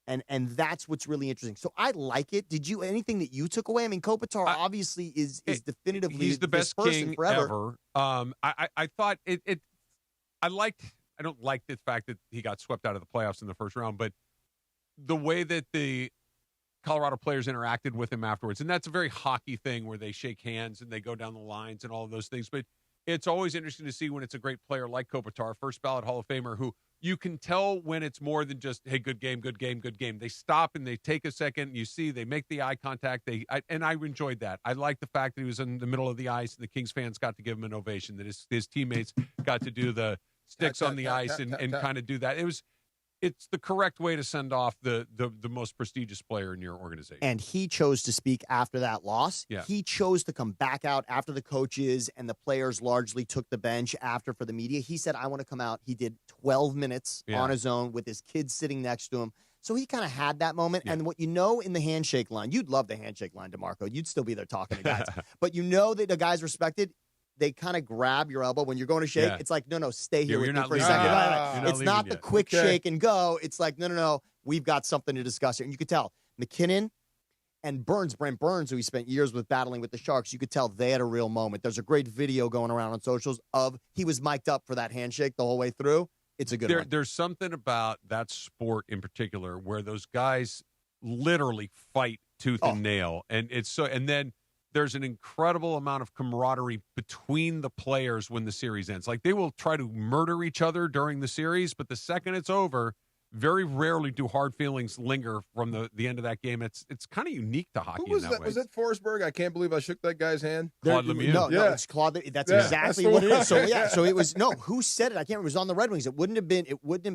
And that's what's really interesting. So I like it. Did you anything that you took away? I mean, Kopitar obviously is definitively He's the this best person King forever. ever. I thought I don't like the fact that he got swept out of the playoffs in the first round, but the way that the Colorado players interacted with him afterwards, and that's a very hockey thing where they shake hands and they go down the lines and all of those things. But it's always interesting to see when it's a great player like Kopitar, first ballot Hall of Famer, who you can tell when it's more than just, hey, good game, good game, good game. They stop and they take a second. You see, they make the eye contact. And I enjoyed that. I like the fact that he was in the middle of the ice and the Kings fans got to give him an ovation, that his teammates got to do the sticks on the ice and kind of do that. It's the correct way to send off the most prestigious player in your organization. And he chose to speak after that loss. Yeah. He chose to come back out after the coaches and the players largely took the bench after for the media. He said, I want to come out. He did 12 minutes on his own with his kids sitting next to him. So he kind of had that moment. Yeah. And what you know in the handshake line, you'd love the handshake line, DeMarco. You'd still be there talking to guys. But you know that the guys respected. They kind of grab your elbow when you're going to shake. Yeah. It's like, no, stay here with me not for a leaving second. yet. It's not the quick shake and go. It's like, no, we've got something to discuss here. And you could tell McKinnon and Brent Burns, who he spent years with battling with the Sharks, you could tell they had a real moment. There's a great video going around on socials of he was mic'd up for that handshake the whole way through. It's a good one. There's something about that sport in particular where those guys literally fight tooth and nail. And it's so, and then there's an incredible amount of camaraderie between the players when the series ends. Like they will try to murder each other during the series, but the second it's over, very rarely do hard feelings linger from the end of that game. It's kind of unique to hockey. Who was in that? way. Was it Forsberg? I can't believe I shook that guy's hand. Claude Lemieux. No, it's Claude. That's exactly what it is. So so it was who said it? I can't remember. It was on the Red Wings. It wouldn't have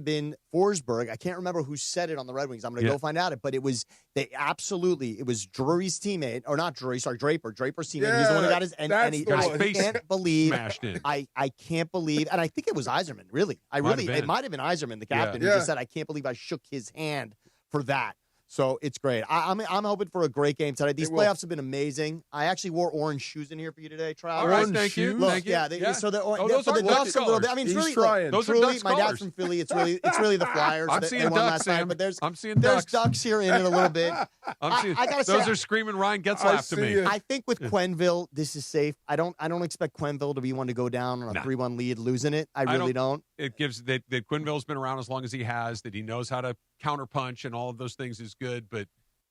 been Forsberg. I can't remember who said it on the Red Wings. I'm going to go find out it. But it was it was Drury's teammate, or not Drury, sorry, Draper's teammate. Yeah, He's the one who got his and Got he, his I face can't believe smashed in. I can't believe, and I think it was Yzerman. Really, it might have been Yzerman, the captain, who just said, "I can't believe I shook his hand for that." So it's great. I'm hoping for a great game tonight. These playoffs have been amazing. I actually wore orange shoes in here for you today, Travis. All right, thank you. Look, Thank you. So those for the are Ducks Ducks a little bit. colors. I mean, it's He's really trying. Those are truly, Ducks my dad's colors. from Philly. It's really the Flyers. I'm that seeing they won Ducks, last night, Sam. but I'm seeing there's Ducks. Ducks here in it a little bit. I'm seeing, I gotta those say, are screaming Ryan Getzlaff to me. I think with Quenneville, this is safe. I don't expect Quenneville to be one to go down on a 3-1 lead, losing it. I really don't. It gives that Quenneville's been around as long as he has, that he knows how to counterpunch and all of those things is good, but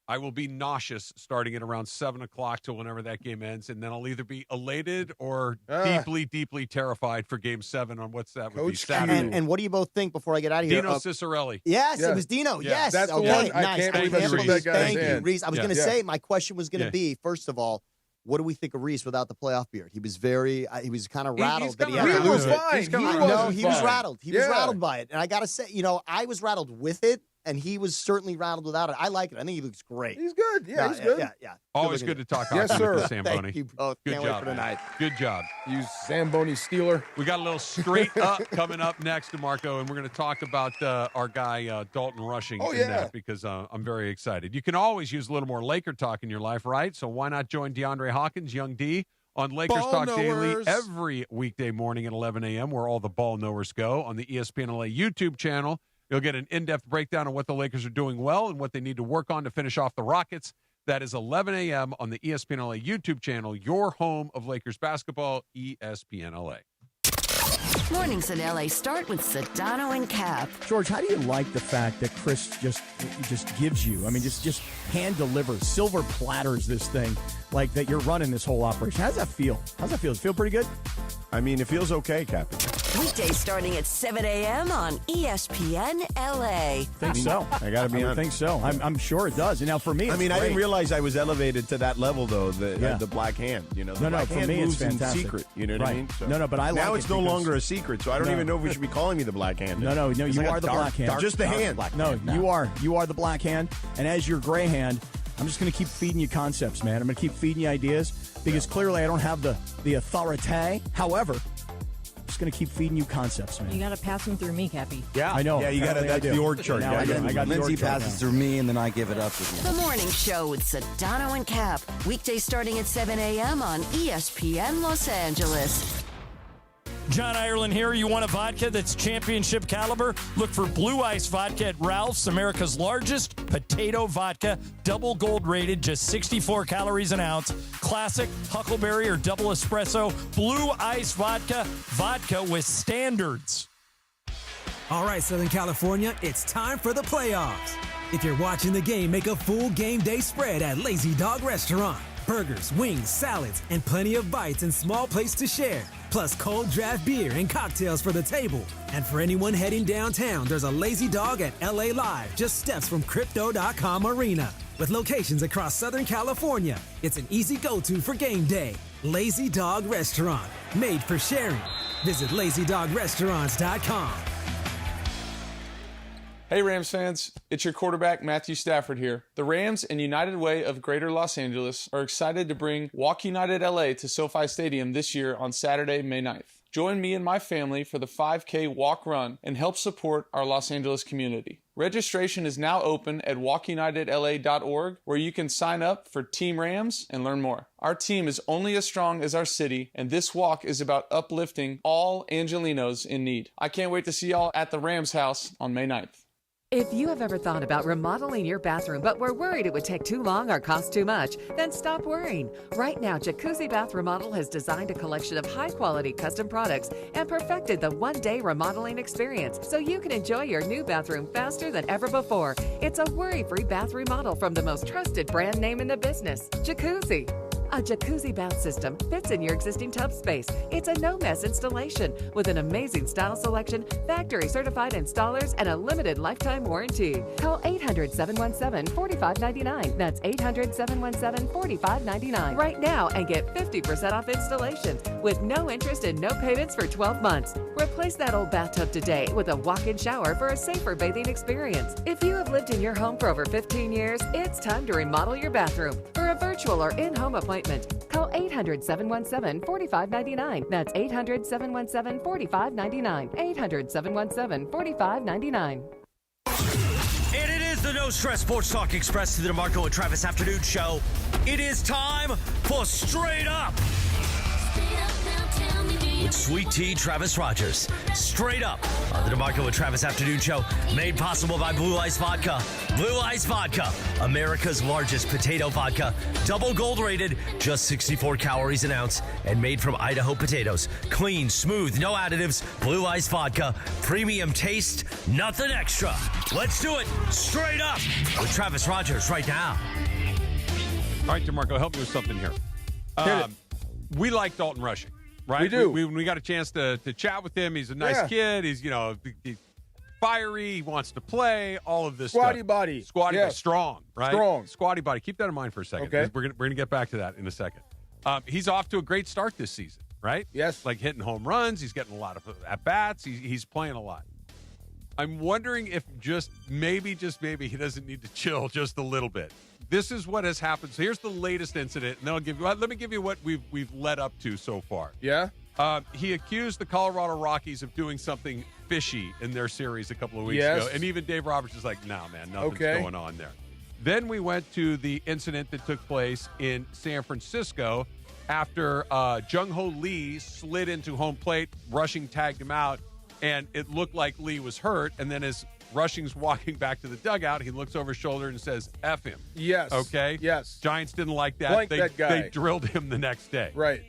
I will be nauseous starting at around 7 o'clock till whenever that game ends, and then I'll either be elated or deeply, deeply terrified for Game 7 on what's that would be Saturday. And what do you both think before I get out of here? Dino Cicerelli. Yes, it was Dino. Yeah. Yes, That's the okay, one. I nice. can't believe I shook that guy's Thank you, hand. Reese. I was going to say my question was going to Yeah. be, first of all, what do we think of Reese without the playoff beard? He was he was kind of rattled that he had to lose it. Fine. He was rattled. He was rattled by it. And I got to say, I was rattled with it. and he was certainly rattled without it. I like it. I think he looks great. He's good. Yeah, he's good. Yeah. Always good to talk Yes, hockey sir. with the Zamboni. Thank you both. Good Can't job, wait for tonight. Good job. You Zamboni Steeler. We got a little straight up coming up next, DeMarco, and we're going to talk about our guy Dalton Rushing in that because I'm very excited. You can always use a little more Laker talk in your life, right? So why not join DeAndre Hawkins, Young D, on Lakers Ball Talk knowers. Daily every weekday morning at 11 a.m., where all the ball knowers go, on the ESPN LA YouTube channel. You'll get an in-depth breakdown of what the Lakers are doing well and what they need to work on to finish off the Rockets. That is 11 a.m. on the ESPN LA YouTube channel, your home of Lakers basketball, ESPN LA. Mornings in LA start with Sedano and Cap. George, how do you like the fact that Chris just gives you, just hand delivers, silver platters this thing, like that you're running this whole operation? How does that feel? Does it feel pretty good? I mean, it feels okay, Captain. Weekdays starting at 7 a.m. on ESPN LA. Think so. I got to be I honest. think so. I'm sure it does. And now for me, I mean, I didn't realize I was elevated to that level, though. The black hand, the black for hand me, moves it's fantastic. in secret. You know what I mean? So No, but I like now it it's no because- longer a secret, so I don't even know if we should be calling me the black hand. No, It's you like a are the dark- black hand. just the hand. You are the black hand. And as your gray hand, I'm just going to keep feeding you concepts, man. I'm going to keep feeding you ideas because clearly I don't have the authority. However, I'm just going to keep feeding you concepts, man. You got to pass them through me, Cappy. Yeah, I know. Yeah, you got to. Apparently That's I do. the org chart. Now I got the Lindsay org chart passes now. through me, and then I give it up again. The Morning Show with Sedano and Cap. Weekdays starting at 7 a.m. on ESPN Los Angeles. John Ireland here. You want a vodka that's championship caliber? Look for Blue Ice Vodka at Ralph's, America's largest potato vodka, double gold rated, just 64 calories an ounce. Classic, huckleberry, or double espresso. Blue Ice Vodka, vodka with standards. All right, Southern California, it's time for the playoffs. If you're watching the game, make a full game day spread at Lazy Dog Restaurant. Burgers, wings, salads, and plenty of bites and small plates to share. Plus cold draft beer and cocktails for the table. And for anyone heading downtown, there's a Lazy Dog at LA Live, just steps from Crypto.com Arena. With locations across Southern California, it's an easy go-to for game day. Lazy Dog Restaurant, made for sharing. Visit LazyDogRestaurants.com. Hey Rams fans, it's your quarterback Matthew Stafford here. The Rams and United Way of Greater Los Angeles are excited to bring Walk United LA to SoFi Stadium this year on Saturday, May 9th. Join me and my family for the 5K walk run and help support our Los Angeles community. Registration is now open at walkunitedla.org, where you can sign up for Team Rams and learn more. Our team is only as strong as our city, and this walk is about uplifting all Angelinos in need. I can't wait to see y'all at the Rams house on May 9th. If you have ever thought about remodeling your bathroom but were worried it would take too long or cost too much, then stop worrying. Right now, Jacuzzi Bath Remodel has designed a collection of high-quality custom products and perfected the one-day remodeling experience so you can enjoy your new bathroom faster than ever before. It's a worry-free bath remodel from the most trusted brand name in the business, Jacuzzi. A jacuzzi bath system fits in your existing tub space. It's a no-mess installation with an amazing style selection, factory-certified installers, and a limited lifetime warranty. Call 800-717-4599. That's 800-717-4599 right now and get 50% off installations with no interest and no payments for 12 months. Replace that old bathtub today with a walk-in shower for a safer bathing experience. If you have lived in your home for over 15 years, it's time to remodel your bathroom. For a virtual or in-home appointment, call 800-717-4599. That's 800-717-4599. 800-717-4599. And it is the No Stress Sports Talk Express to the DeMarco and Travis Afternoon Show. It is time for Straight Up with Sweet Tea Travis Rogers. Straight Up on the DeMarco and Travis Afternoon Show, made possible by Blue Ice Vodka. Blue Ice Vodka, America's largest potato vodka, double gold rated, just 64 calories an ounce, and made from Idaho potatoes. Clean, smooth, no additives. Blue Ice Vodka, premium taste, nothing extra. Let's do it straight up with Travis Rogers right now. All right, DeMarco, help me with something here. We like Dalton Rushing, right? We do. We got a chance to chat with him. He's a nice kid. He's, he's fiery. He wants to play. All of this Squatty stuff. body. Squatty Yes. body. Strong, right? Strong. Squatty body. Keep that in mind for a second. Okay. We're gonna get back to that in a second. He's off to a great start this season, right? Yes. Like hitting home runs. He's getting a lot of at-bats. He's playing a lot. I'm wondering if just maybe he doesn't need to chill just a little bit. This is what has happened. So here's the latest incident, and then let me give you what we've led up to so far. Yeah. He accused the Colorado Rockies of doing something fishy in their series a couple of weeks ago, and even Dave Roberts is like, "No, man, nothing's going on there." Then we went to the incident that took place in San Francisco after Jung-Ho Lee slid into home plate. Rushing tagged him out, and it looked like Lee was hurt. And then as Rushing's walking back to the dugout, he looks over his shoulder and says, "F him." Yes. Okay? Yes. Giants didn't like that. Blank that guy. They drilled him the next day. Right.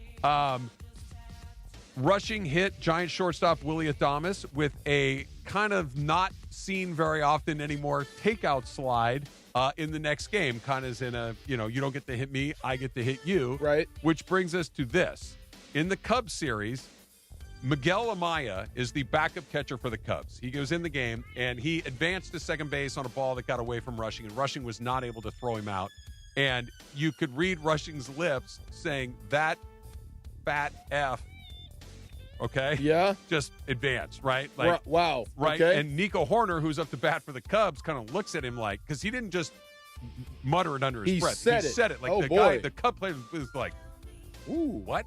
Rushing hit Giant shortstop Willie Adames with a kind of not seen very often anymore takeout slide in the next game. Kind of in a, you don't get to hit me, I get to hit you. Right. Which brings us to this. In the Cubs series, Miguel Amaya is the backup catcher for the Cubs. He goes in the game, and he advanced to second base on a ball that got away from Rushing, and Rushing was not able to throw him out. And you could read Rushing's lips saying, "That fat F." Okay? Yeah. Just advance, right? Wow. Right? Okay. And Nico Horner, who's up to bat for the Cubs, kind of looks at him like, because he didn't just mutter it under his breath. He said it. Like the Cub player was like, "Ooh, what?"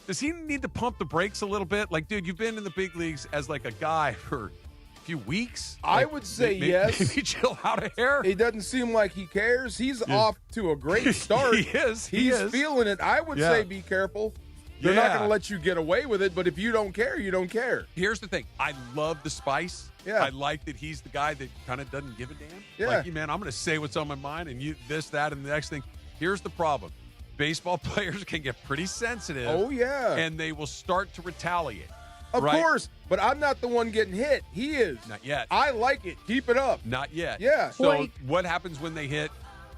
Does he need to pump the brakes a little bit? Like, dude, you've been in the big leagues as like a guy for a few weeks. I like, would say yes. Maybe chill out a hair. It doesn't seem like he cares. He's off to a great start. He is. He's feeling it. I would say be careful. They're not going to let you get away with it, but if you don't care, you don't care. Here's the thing. I love the spice. Yeah. I like that he's the guy that kind of doesn't give a damn. Yeah. Like, man, I'm going to say what's on my mind, and you this, that, and the next thing. Here's the problem. Baseball players can get pretty sensitive. Oh, yeah. And they will start to retaliate. Of course, but I'm not the one getting hit. He is. Not yet. I like it. Keep it up. Not yet. Yeah. So what happens when they hit?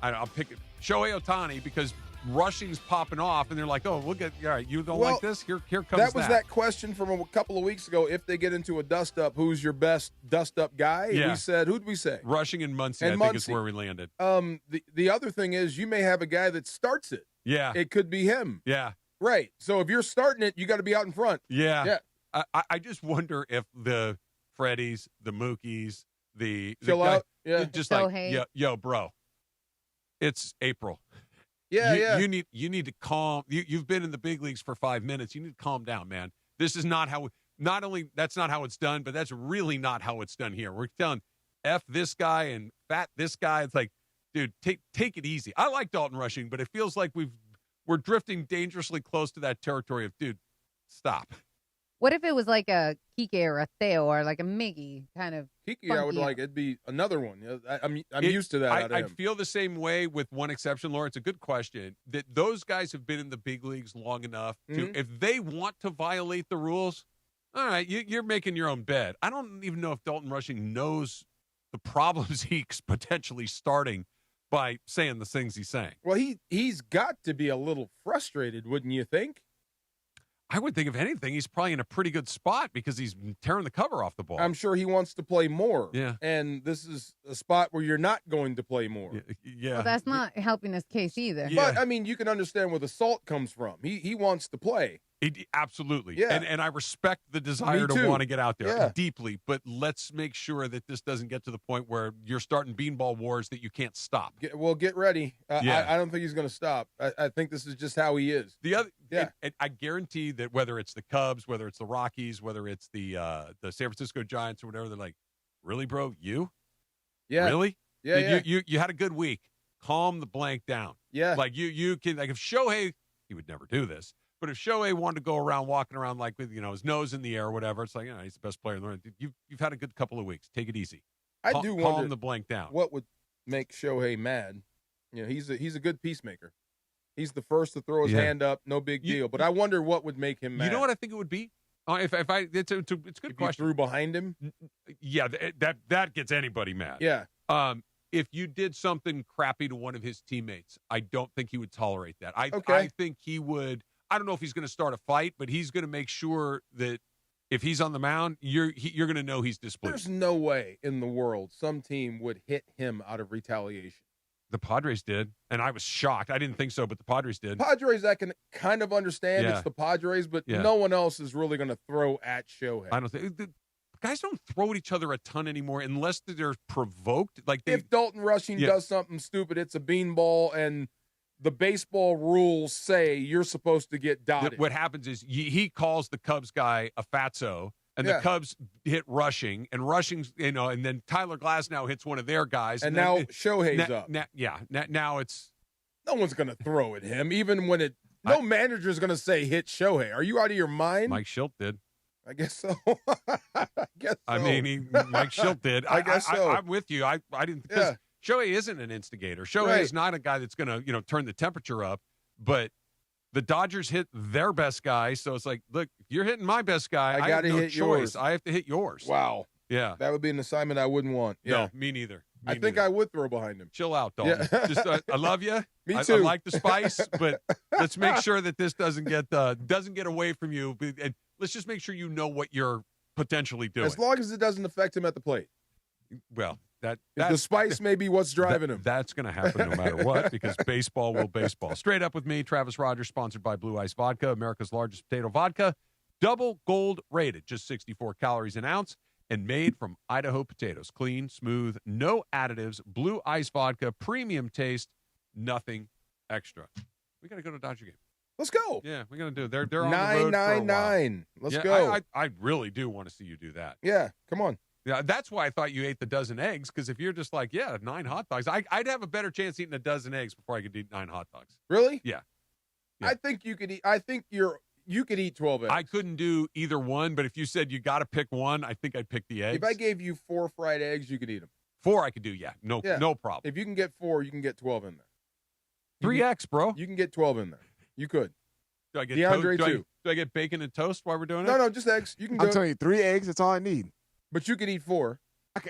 I'll pick it. Shohei Ohtani, because Rushing's popping off, and they're like, "Oh, we'll get. All right, you don't like this? Here comes that." That was that question from a couple of weeks ago. If they get into a dust-up, who's your best dust-up guy? Yeah. We said, who'd we say? Rushing and Muncy, I think is where we landed. The other thing is you may have a guy that starts it. Yeah. It could be him. Yeah. Right. So if you're starting it, you got to be out in front. Yeah. Yeah. I just wonder if the Freddies, the Mookies, the Chill guy, out. Yeah. just Shohei. like, yo, bro, it's April. Yeah, You need to calm. You've been in the big leagues for 5 minutes. You need to calm down, man. This is not how. Not only that's not how it's done, but that's really not how it's done here. We're telling F this guy and fat this guy. It's like, dude, take it easy. I like Dalton Rushing, but it feels like we're drifting dangerously close to that territory of, dude, stop. What if it was like a Kike or a Theo or like a Miggy kind of? Kiki, I would like. It'd be another one. I'm used to that. I feel the same way with one exception, Laura. It's a good question. That those guys have been in the big leagues long enough to, if they want to violate the rules, all right, you're making your own bed. I don't even know if Dalton Rushing knows the problems he's potentially starting by saying the things he's saying. Well, he's got to be a little frustrated, wouldn't you think? I would think, if anything, he's probably in a pretty good spot because he's tearing the cover off the ball. I'm sure he wants to play more. Yeah. And this is a spot where you're not going to play more. Yeah. Well, that's not helping his case either. But, I mean, you can understand where the salt comes from. He wants to play. Absolutely. Yeah. And I respect the desire to want to get out there deeply, but let's make sure that this doesn't get to the point where you're starting beanball wars that you can't stop. Get ready. I don't think he's going to stop. I think this is just how he is. The other, I guarantee that whether it's the Cubs, whether it's the Rockies, whether it's the San Francisco Giants or whatever, they're like, really, bro? You? Yeah. Really? Yeah. You had a good week. Calm the blank down. Yeah. Like you can, like, if Shohei, he would never do this. But if Shohei wanted to go around walking around like with, his nose in the air or whatever, it's like, he's the best player in the world. You've had a good couple of weeks. Take it easy. I do calm wonder the blank down. What would make Shohei mad? He's a good peacemaker. He's the first to throw his hand up, no big deal. But I wonder what would make him mad. You know what I think it would be? It's a good question. You threw behind him? Yeah, that gets anybody mad. Yeah. If you did something crappy to one of his teammates, I don't think he would tolerate that. I think he would. I don't know if he's going to start a fight, but he's going to make sure that if he's on the mound, you're going to know he's displeased. There's no way in the world some team would hit him out of retaliation. The Padres did, and I was shocked. I didn't think so, but the Padres did. Padres, I can kind of understand. It's the Padres, but no one else is really going to throw at Shohei. I don't think. guys don't throw at each other a ton anymore unless they're provoked. Like if Dalton Rushing does something stupid, it's a beanball, and the baseball rules say you're supposed to get dotted. What happens is he calls the Cubs guy a fatso, and the Cubs hit Rushing, and Rushing's, and then Tyler Glasnow hits one of their guys. And now Shohei's up. Now it's... No one's going to throw at him, even when no manager's going to say hit Shohei. Are you out of your mind? Mike Schilt did. I guess so. I mean, Mike Schilt did. I guess so. I'm with you. I didn't, because Shohei isn't an instigator. Shohei is not a guy that's going to, turn the temperature up. But the Dodgers hit their best guy, so it's like, look, if you're hitting my best guy, I got to hit yours. I have to hit yours. Wow. Yeah. That would be an assignment I wouldn't want. Yeah. No, me neither. I think I would throw behind him. Chill out, Dalton. Yeah. Just, I love you. Me too. I like the spice, but let's make sure that this doesn't get away from you. And let's just make sure you know what you're potentially doing. As long as it doesn't affect him at the plate. Well, the spice may be what's driving him. That's going to happen no matter what, because baseball will baseball. Straight Up with me, Travis Rogers, sponsored by Blue Ice Vodka, America's largest potato vodka, double gold rated, just 64 calories an ounce, and made from Idaho potatoes. Clean, smooth, no additives, Blue Ice Vodka, premium taste, nothing extra. We got to go to a Dodger game. Let's go. Yeah, we're going to do it. They're on the road for a while. 999. Let's go. I really do want to see you do that. Yeah, come on. Yeah, that's why I thought you ate the dozen eggs, because if you're just like, 9 hot dogs, I'd have a better chance eating a dozen eggs before I could eat 9 hot dogs. Really? Yeah. I think you could eat. I think you could eat 12 eggs. I couldn't do either one, but if you said you got to pick one, I think I'd pick the eggs. If I gave you 4 fried eggs, you could eat them. 4 I could do, no problem. If you can get 4, you can get 12 in there. 3X, bro. You can get 12 in there. You could. Do I get DeAndre too? Do I get bacon and toast while we're doing it? No, just eggs. You can. I'm telling you, 3 eggs. That's all I need. But you could eat 4.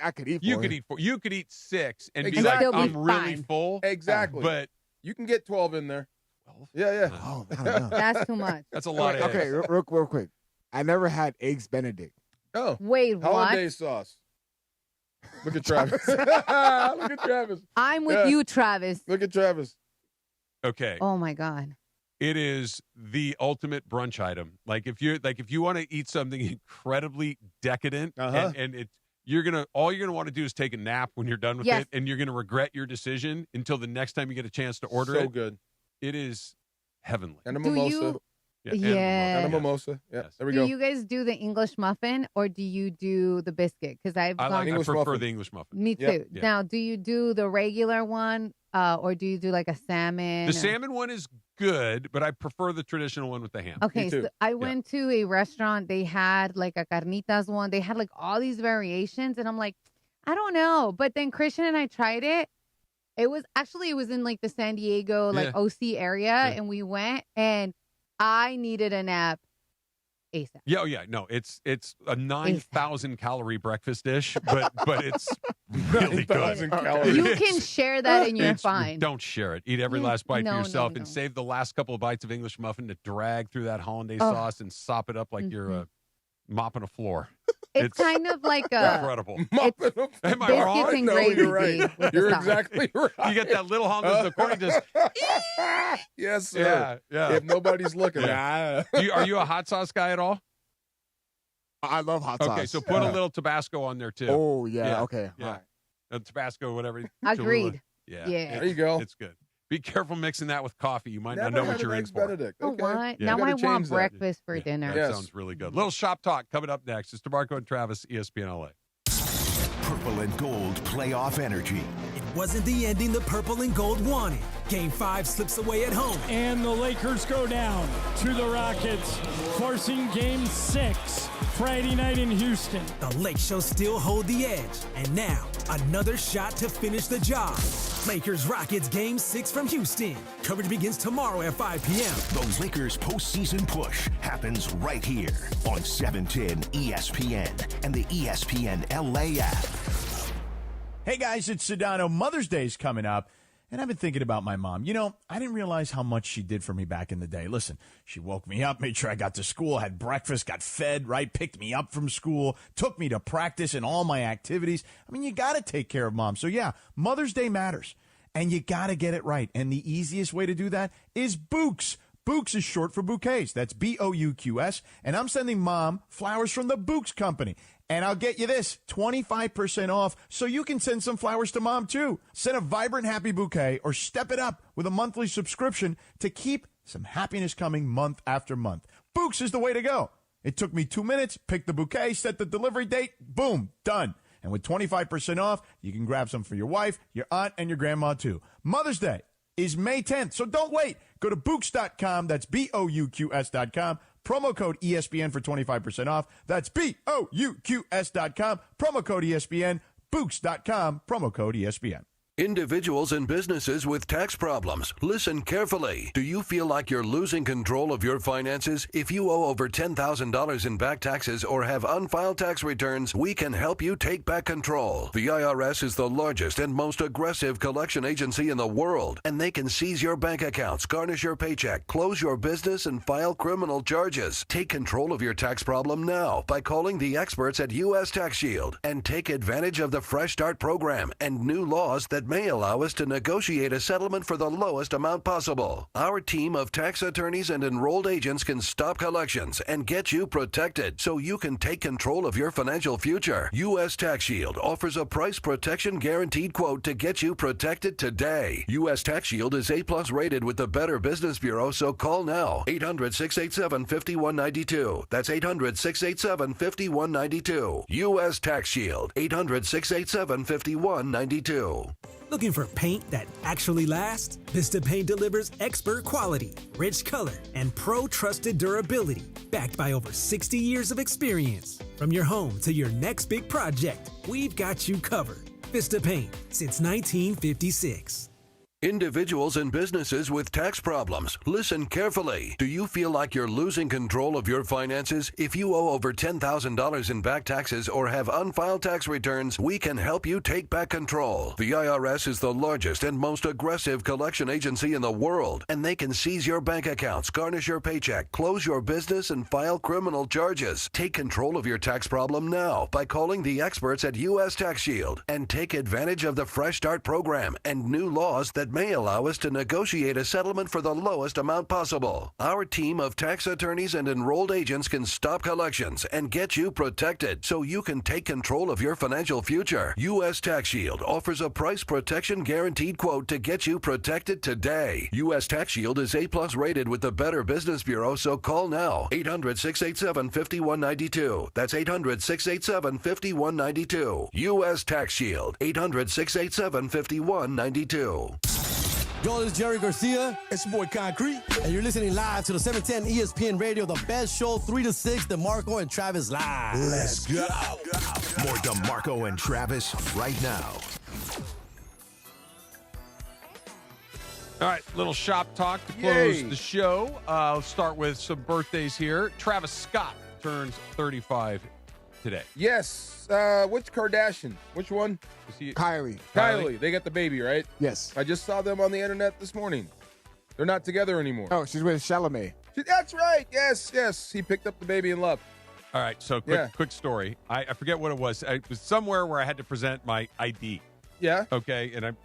I could eat 4. You could eat 4. You could eat 6 and exactly. be like, I'm really full. Exactly. But you can get 12 in there. 12? Yeah. Oh, I don't know. That's too much. That's a lot of eggs. Okay, real quick. I never had eggs Benedict. Oh. Wait, what? Hollandaise sauce. Look at Travis. Look at Travis. I'm with you, Travis. Look at Travis. Okay. Oh my God. It is the ultimate brunch item. Like if you want to eat something incredibly decadent, and all you're gonna want to do is take a nap when you're done with it, and you're gonna regret your decision until the next time you get a chance to order it. So good. It is heavenly. And a mimosa. And a mimosa. Yeah. There we go. Do you guys do the English muffin or do you do the biscuit? Because I prefer the English muffin. Me too. Yeah. Now, do you do the regular one or do you do like a salmon? The salmon one is good, but I prefer the traditional one with the ham. Okay, so I went to a restaurant. They had like a carnitas one. They had like all these variations, and I'm like, I don't know. But then Christian and I tried it. It was in like the San Diego OC area, and we went, and I needed a nap ASAP. Yeah. No, it's a 9,000 calorie breakfast dish, but it's really good. You can share that and you're fine. Don't share it. Eat every last bite for yourself and save the last couple of bites of English muffin to drag through that hollandaise sauce and sop it up like you're mopping a floor. It's kind of like incredible. Am I wrong? And gravy, you're right. You're exactly right. You get that little hollandaise in the corner, just yes, sir. Yeah. If nobody's looking. Yeah. Are you a hot sauce guy at all? I love hot sauce. Okay, so put a little Tabasco on there too. Oh yeah. Okay. Yeah. Tabasco, whatever. Agreed. Yeah. There you go. It's good. Be careful mixing that with coffee. You might not know what you're in for. Benedict. Oh, Okay. what? Now I want breakfast for dinner. That sounds really good. Little shop talk coming up next. It's DeMarco and Travis, ESPN LA. Purple and gold playoff energy. It wasn't the ending the purple and gold wanted. Game 5 slips away at home. And the Lakers go down to the Rockets, forcing Game 6 Friday night in Houston. The Lake Show still hold the edge. And now, another shot to finish the job. Lakers-Rockets Game 6 from Houston. Coverage begins tomorrow at 5 p.m. The Lakers postseason push happens right here on 710 ESPN and the ESPN LA app. Hey guys, it's Sedano. Mother's Day's coming up, and I've been thinking about my mom. You know, I didn't realize how much she did for me back in the day. Listen, she woke me up, made sure I got to school, had breakfast, got fed, right? Picked me up from school, took me to practice and all my activities. I mean, you got to take care of mom. So yeah, Mother's Day matters, and you got to get it right. And the easiest way to do that is Bouqs. Bouqs is short for bouquets. That's Bouqs. And I'm sending mom flowers from the Bouqs company. And I'll get you this, 25% off so you can send some flowers to mom, too. Send a vibrant, happy bouquet or step it up with a monthly subscription to keep some happiness coming month after month. Books is the way to go. It took me 2 minutes, pick the bouquet, set the delivery date, boom, done. And with 25% off, you can grab some for your wife, your aunt, and your grandma, too. Mother's Day is May 10th, so don't wait. Go to Books.com, that's BOUQS.com. Promo code ESPN for 25% off. That's BOUQS.com. Promo code ESPN. Books.com. Promo code ESPN. Individuals and businesses with tax problems, listen carefully. Do you feel like you're losing control of your finances? If you owe over $10,000 in back taxes or have unfiled tax returns, we can help you take back control. The IRS is the largest and most aggressive collection agency in the world, and they can seize your bank accounts, garnish your paycheck, close your business, and file criminal charges. Take control of your tax problem now by calling the experts at U.S. Tax Shield and take advantage of the Fresh Start program and new laws that may allow us to negotiate a settlement for the lowest amount possible. Our team of tax attorneys and enrolled agents can stop collections and get you protected so you can take control of your financial future. U.S. Tax Shield offers a price protection guaranteed quote to get you protected today. U.S. Tax Shield is A+ rated with the Better Business Bureau, so call now. 800-687-5192. That's 800-687-5192. U.S. Tax Shield. 800-687-5192. Looking for paint that actually lasts? Vista Paint delivers expert quality, rich color, and pro-trusted durability, backed by over 60 years of experience. From your home to your next big project, we've got you covered. Vista Paint, since 1956. Individuals and businesses with tax problems, listen carefully. Do you feel like you're losing control of your finances? If you owe over $10,000 in back taxes or have unfiled tax returns, we can help you take back control. The IRS is the largest and most aggressive collection agency in the world, and they can seize your bank accounts, garnish your paycheck, close your business, and file criminal charges. Take control of your tax problem now by calling the experts at U.S. Tax Shield and take advantage of the Fresh Start program and new laws that may allow us to negotiate a settlement for the lowest amount possible. Our team of tax attorneys and enrolled agents can stop collections and get you protected so you can take control of your financial future. U.S. Tax Shield offers a price protection guaranteed quote to get you protected today. U.S. Tax Shield is A+ rated with the Better Business Bureau, so call now. 800-687-5192. That's 800-687-5192. U.S. Tax Shield. 800-687-5192. Yo, this is Jerry Garcia. It's your boy Concrete. And you're listening live to the 710 ESPN Radio, the best show, 3 to 6, DeMarco and Travis live. Let's go. More DeMarco and Travis right now. All right, little shop talk to close the show. Let's start with some birthdays here. Travis Scott turns 35 today. Yes. Which Kardashian? Which one? Kylie. They got the baby, right? Yes. I just saw them on the internet this morning. They're not together anymore. Oh, she's with Chalamet. That's right. Yes. He picked up the baby in love. All right, so quick story. I forget what it was. It was somewhere where I had to present my ID. Yeah. Okay, and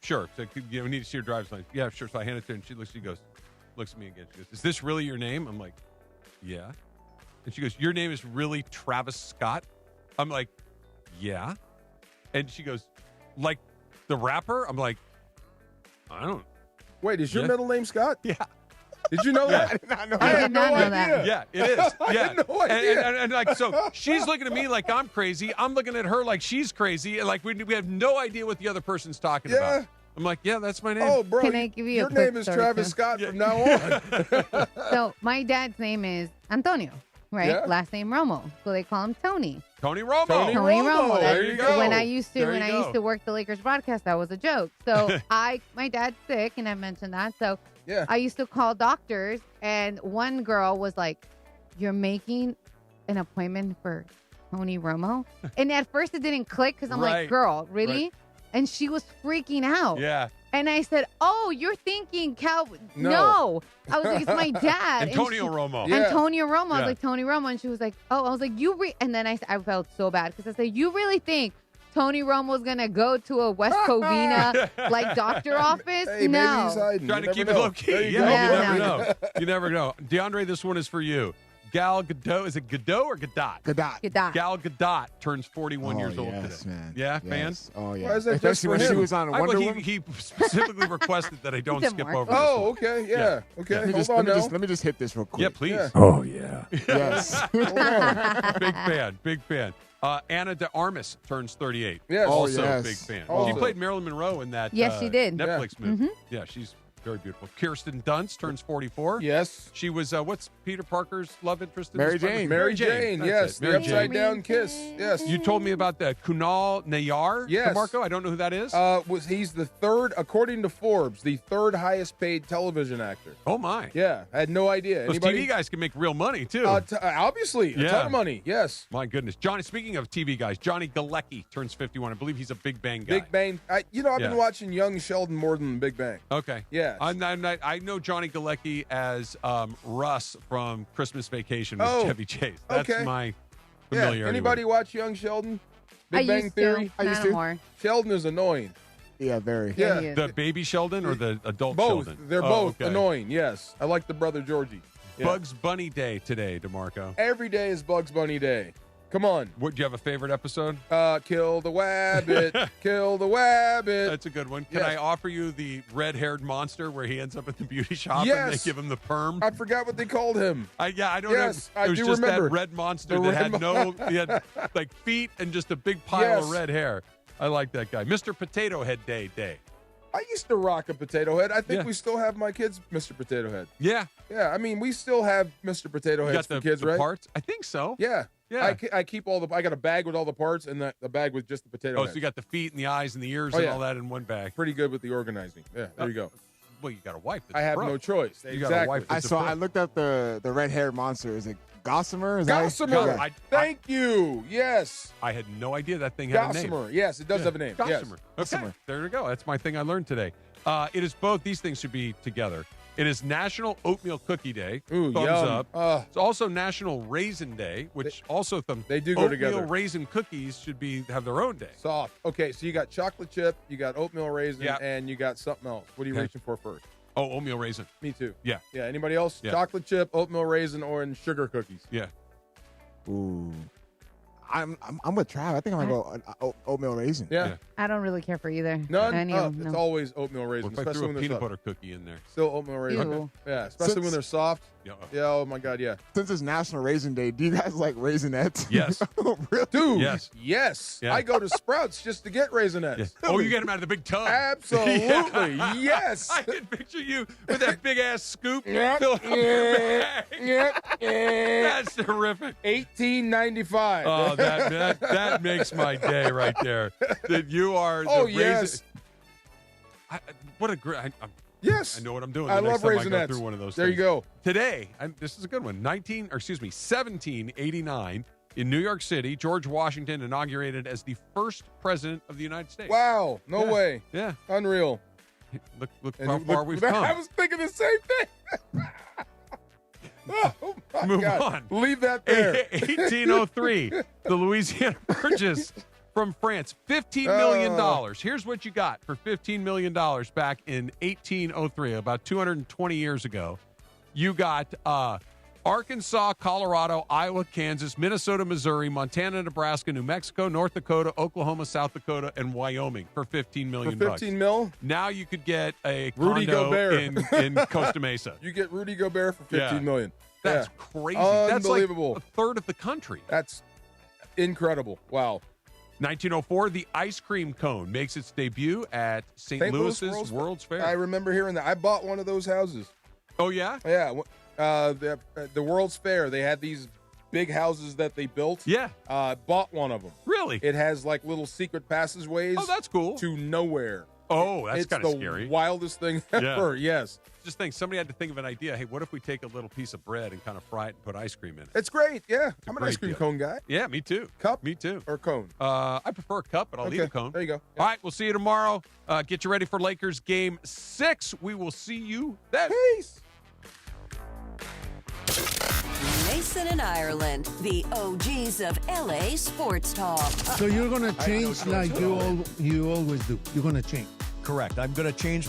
sure. So we need to see your driver's license. Yeah, sure. So I hand it to her, and she looks at me again. She goes, "Is this really your name?" I'm like, "Yeah." And she goes, "Your name is really Travis Scott?" I'm like, "Yeah." And she goes, "Like the rapper?" I'm like, "I don't." Wait, is your middle name Scott? Yeah. Did you know that? I had no idea. Yeah, it is. Yeah. I had no idea. And like, so she's looking at me like I'm crazy. I'm looking at her like she's crazy. And like we have no idea what the other person's talking about. I'm like, yeah, that's my name. Oh, bro. Can I give you your a quick name is story, Travis too? Scott from now on. So my dad's name is Antonio, right? Yeah. Last name Romo. So they call him Tony. Tony Romo. Tony Romo. There you go. When I used to work the Lakers broadcast, that was a joke. So my dad's sick, and I mentioned that. So I used to call doctors, and one girl was like, "You're making an appointment for Tony Romo?" And at first it didn't click because I'm like, "Girl, really?" Right. And she was freaking out. Yeah. And I said, "Oh, you're thinking No. I was like, it's my dad. Antonio Romo. Yeah. Antonio Romo. I Yeah. was like, Tony Romo. And she was like, oh, I was like, and then I felt so bad because I said, you really think Tony Romo's going to go to a West Covina doctor office? Hey, no. maybe he's hiding. Trying You to keep never it know. low key. There you Yeah, go. you never know. You never know. DeAndre, this one is for you. Gal Gadot. Is it Gadot or Gadot? Gadot. Gal Gadot turns 41 years old yes, today. Man. Yeah, yes. fans? Oh, yeah. Why is that just Especially for when him? she was on Wonder Woman. He specifically requested that I don't He's a skip Mark. over this Oh, one. okay. Yeah. Okay. Let Hold on now. me just hit this real quick. Yeah, please. Yeah. Oh, yeah. Yes. Big fan. Anna de Armas turns 38. Yes. Also yes. big fan. Also. She played Marilyn Monroe in that Yes, she did. Netflix movie. Yeah, she's very beautiful. Kirsten Dunst turns 44. Yes. She was, what's Peter Parker's love interest in Mary this Spider-Man? Jane. Mary Jane. That's Yes. it. The Mary Jane. upside down kiss. Yes. You told me about the Kunal Nayar, Yes. DeMarco. I don't know who that is. He's the third, according to Forbes, the third highest paid television actor. Oh, my. Yeah. I had no idea. Those Anybody? TV guys can make real money, too. Obviously. A ton of money. Yes. My goodness. Johnny, speaking of TV guys, Johnny Galecki turns 51. I believe he's a Big Bang guy. Big Bang. I've Yeah. been watching Young Sheldon more than Big Bang. Okay. Yes. I know Johnny Galecki as Russ from Christmas Vacation with Oh, Chevy Chase. That's okay. my Yeah. familiarity. Anybody with watch Young Sheldon? I Big Bang used Theory? to. I used Not to. anymore. Sheldon is annoying. Yeah, very. Yeah. he is. the baby Sheldon or the adult Both. Sheldon? They're Oh, both okay. annoying. Yes. I like the brother Georgie. Yeah. Bugs Bunny Day today, DeMarco. Every day is Bugs Bunny Day. Come on. What, do you have a favorite episode? Kill the wabbit. Kill the wabbit. That's a good one. Can Yes. I offer you the red-haired monster where he ends up at the beauty shop and Yes. they give him the perm? I forgot what they called him. I don't Yes, know. I It was do just remember. that red monster The that red had he had like feet and just a big pile of Yes. red hair. I like that guy. Mr. Potato Head Day. I used to rock a Potato Head. I think Yeah. we still have my kids Mr. Potato Head. Yeah. Yeah, I mean, we still have Mr. Potato You Heads got for kids, the right? parts? I think so. Yeah. Yeah. I keep all the. I got a bag with all the parts and the bag with just the potato Oh, heads. so you got the feet and the eyes and the ears Oh, and yeah. all that in one bag. Pretty good with the organizing. Yeah, there you go. Well, you got a wife. That's I have pro. no choice. You got a Exactly. wife I that's a saw. pro. I looked up the red-haired monster. Is it Gossamer? Is that- Gossamer. Yeah. Thank you. Yes. I had no idea that thing had a name. Gossamer. Yes, it does have a name. Yes. Gossamer. Okay, there we go. That's my thing I learned today. It is both. These things should be together. It is National Oatmeal Cookie Day. Ooh, Thumbs yum. up. It's also National Raisin Day, which also they do go oatmeal together. raisin cookies should have their own day. Soft. Okay, so you got chocolate chip, you got oatmeal raisin, Yeah. and you got something else. What are you Okay. reaching for first? Oh, oatmeal raisin. Me too. Yeah. Yeah. Anybody else? Yeah. Chocolate chip, oatmeal raisin, or sugar cookies. Yeah. Ooh. I'm with Trav. I think I'm gonna go oatmeal raisin. Yeah. I don't really care for either. None. Any Oh, of them, it's no. always oatmeal raisin, What if I especially threw when a they're peanut soft. butter cookie in there? Still oatmeal raisin. Ew. Yeah, especially when they're soft. Yeah. Yeah. Oh my God. Yeah. Since it's National Raisin Day, do you guys like Raisinets? Yes. Really? Dude. Yes. Yes. Yeah. I go to Sprouts just to get Raisinets. Yeah. Oh, you get them out of the big tub. Absolutely. Yeah. Yes. I can picture you with that big ass scoop. Yep. Fill up your bag. Yep. That's terrific. $18.95. Oh, that makes my day right there. That you are. Oh, the yes. What a great. Yes. I know what I'm doing. I the next love time I go Raisinets. through one of those. There you things. go. Today, this is a good one. 1789 in New York City, George Washington inaugurated as the first president of the United States. Wow. No Yeah. way. Yeah. Unreal. Look And how far we've come. I was thinking the same thing. Oh, my Move God. on. Leave that there. 1803, the Louisiana Purchase from France, $15 million. Here's what you got for $15 million back in 1803, about 220 years ago. You got Arkansas, Colorado, Iowa, Kansas, Minnesota, Missouri, Montana, Nebraska, New Mexico, North Dakota, Oklahoma, South Dakota, and Wyoming for $15 million. For 15 mil? Now you could get a Rudy condo Gobert. in Costa Mesa. You get Rudy Gobert for $15 million. That's Yeah. crazy. That's like Unbelievable. a third of the country. That's incredible. Wow. 1904, the ice cream cone makes its debut at St. Louis's World's Fair. I remember hearing that. I bought one of those houses. Oh, yeah? Yeah. The World's Fair, they had these big houses that they built. Yeah. Bought one of them. Really? It has like little secret passageways. Oh, that's cool. To nowhere. Oh, that's kind of It's scary. the wildest thing ever. Yes. Just think, somebody had to think of an idea. Hey, what if we take a little piece of bread and kind of fry it and put ice cream in it? It's great. Yeah. I'm an great ice cream deal. cone guy. Yeah, me too. Cup? Me too. Or cone? I prefer a cup, but I'll eat a cone. There you go. All right, we'll see you tomorrow. Get you ready for Lakers Game 6. We will see you then. Peace. Mason and Ireland, the OGs of LA sports talk. So you're going to change like you always do. You're going to change. Correct. I'm going to change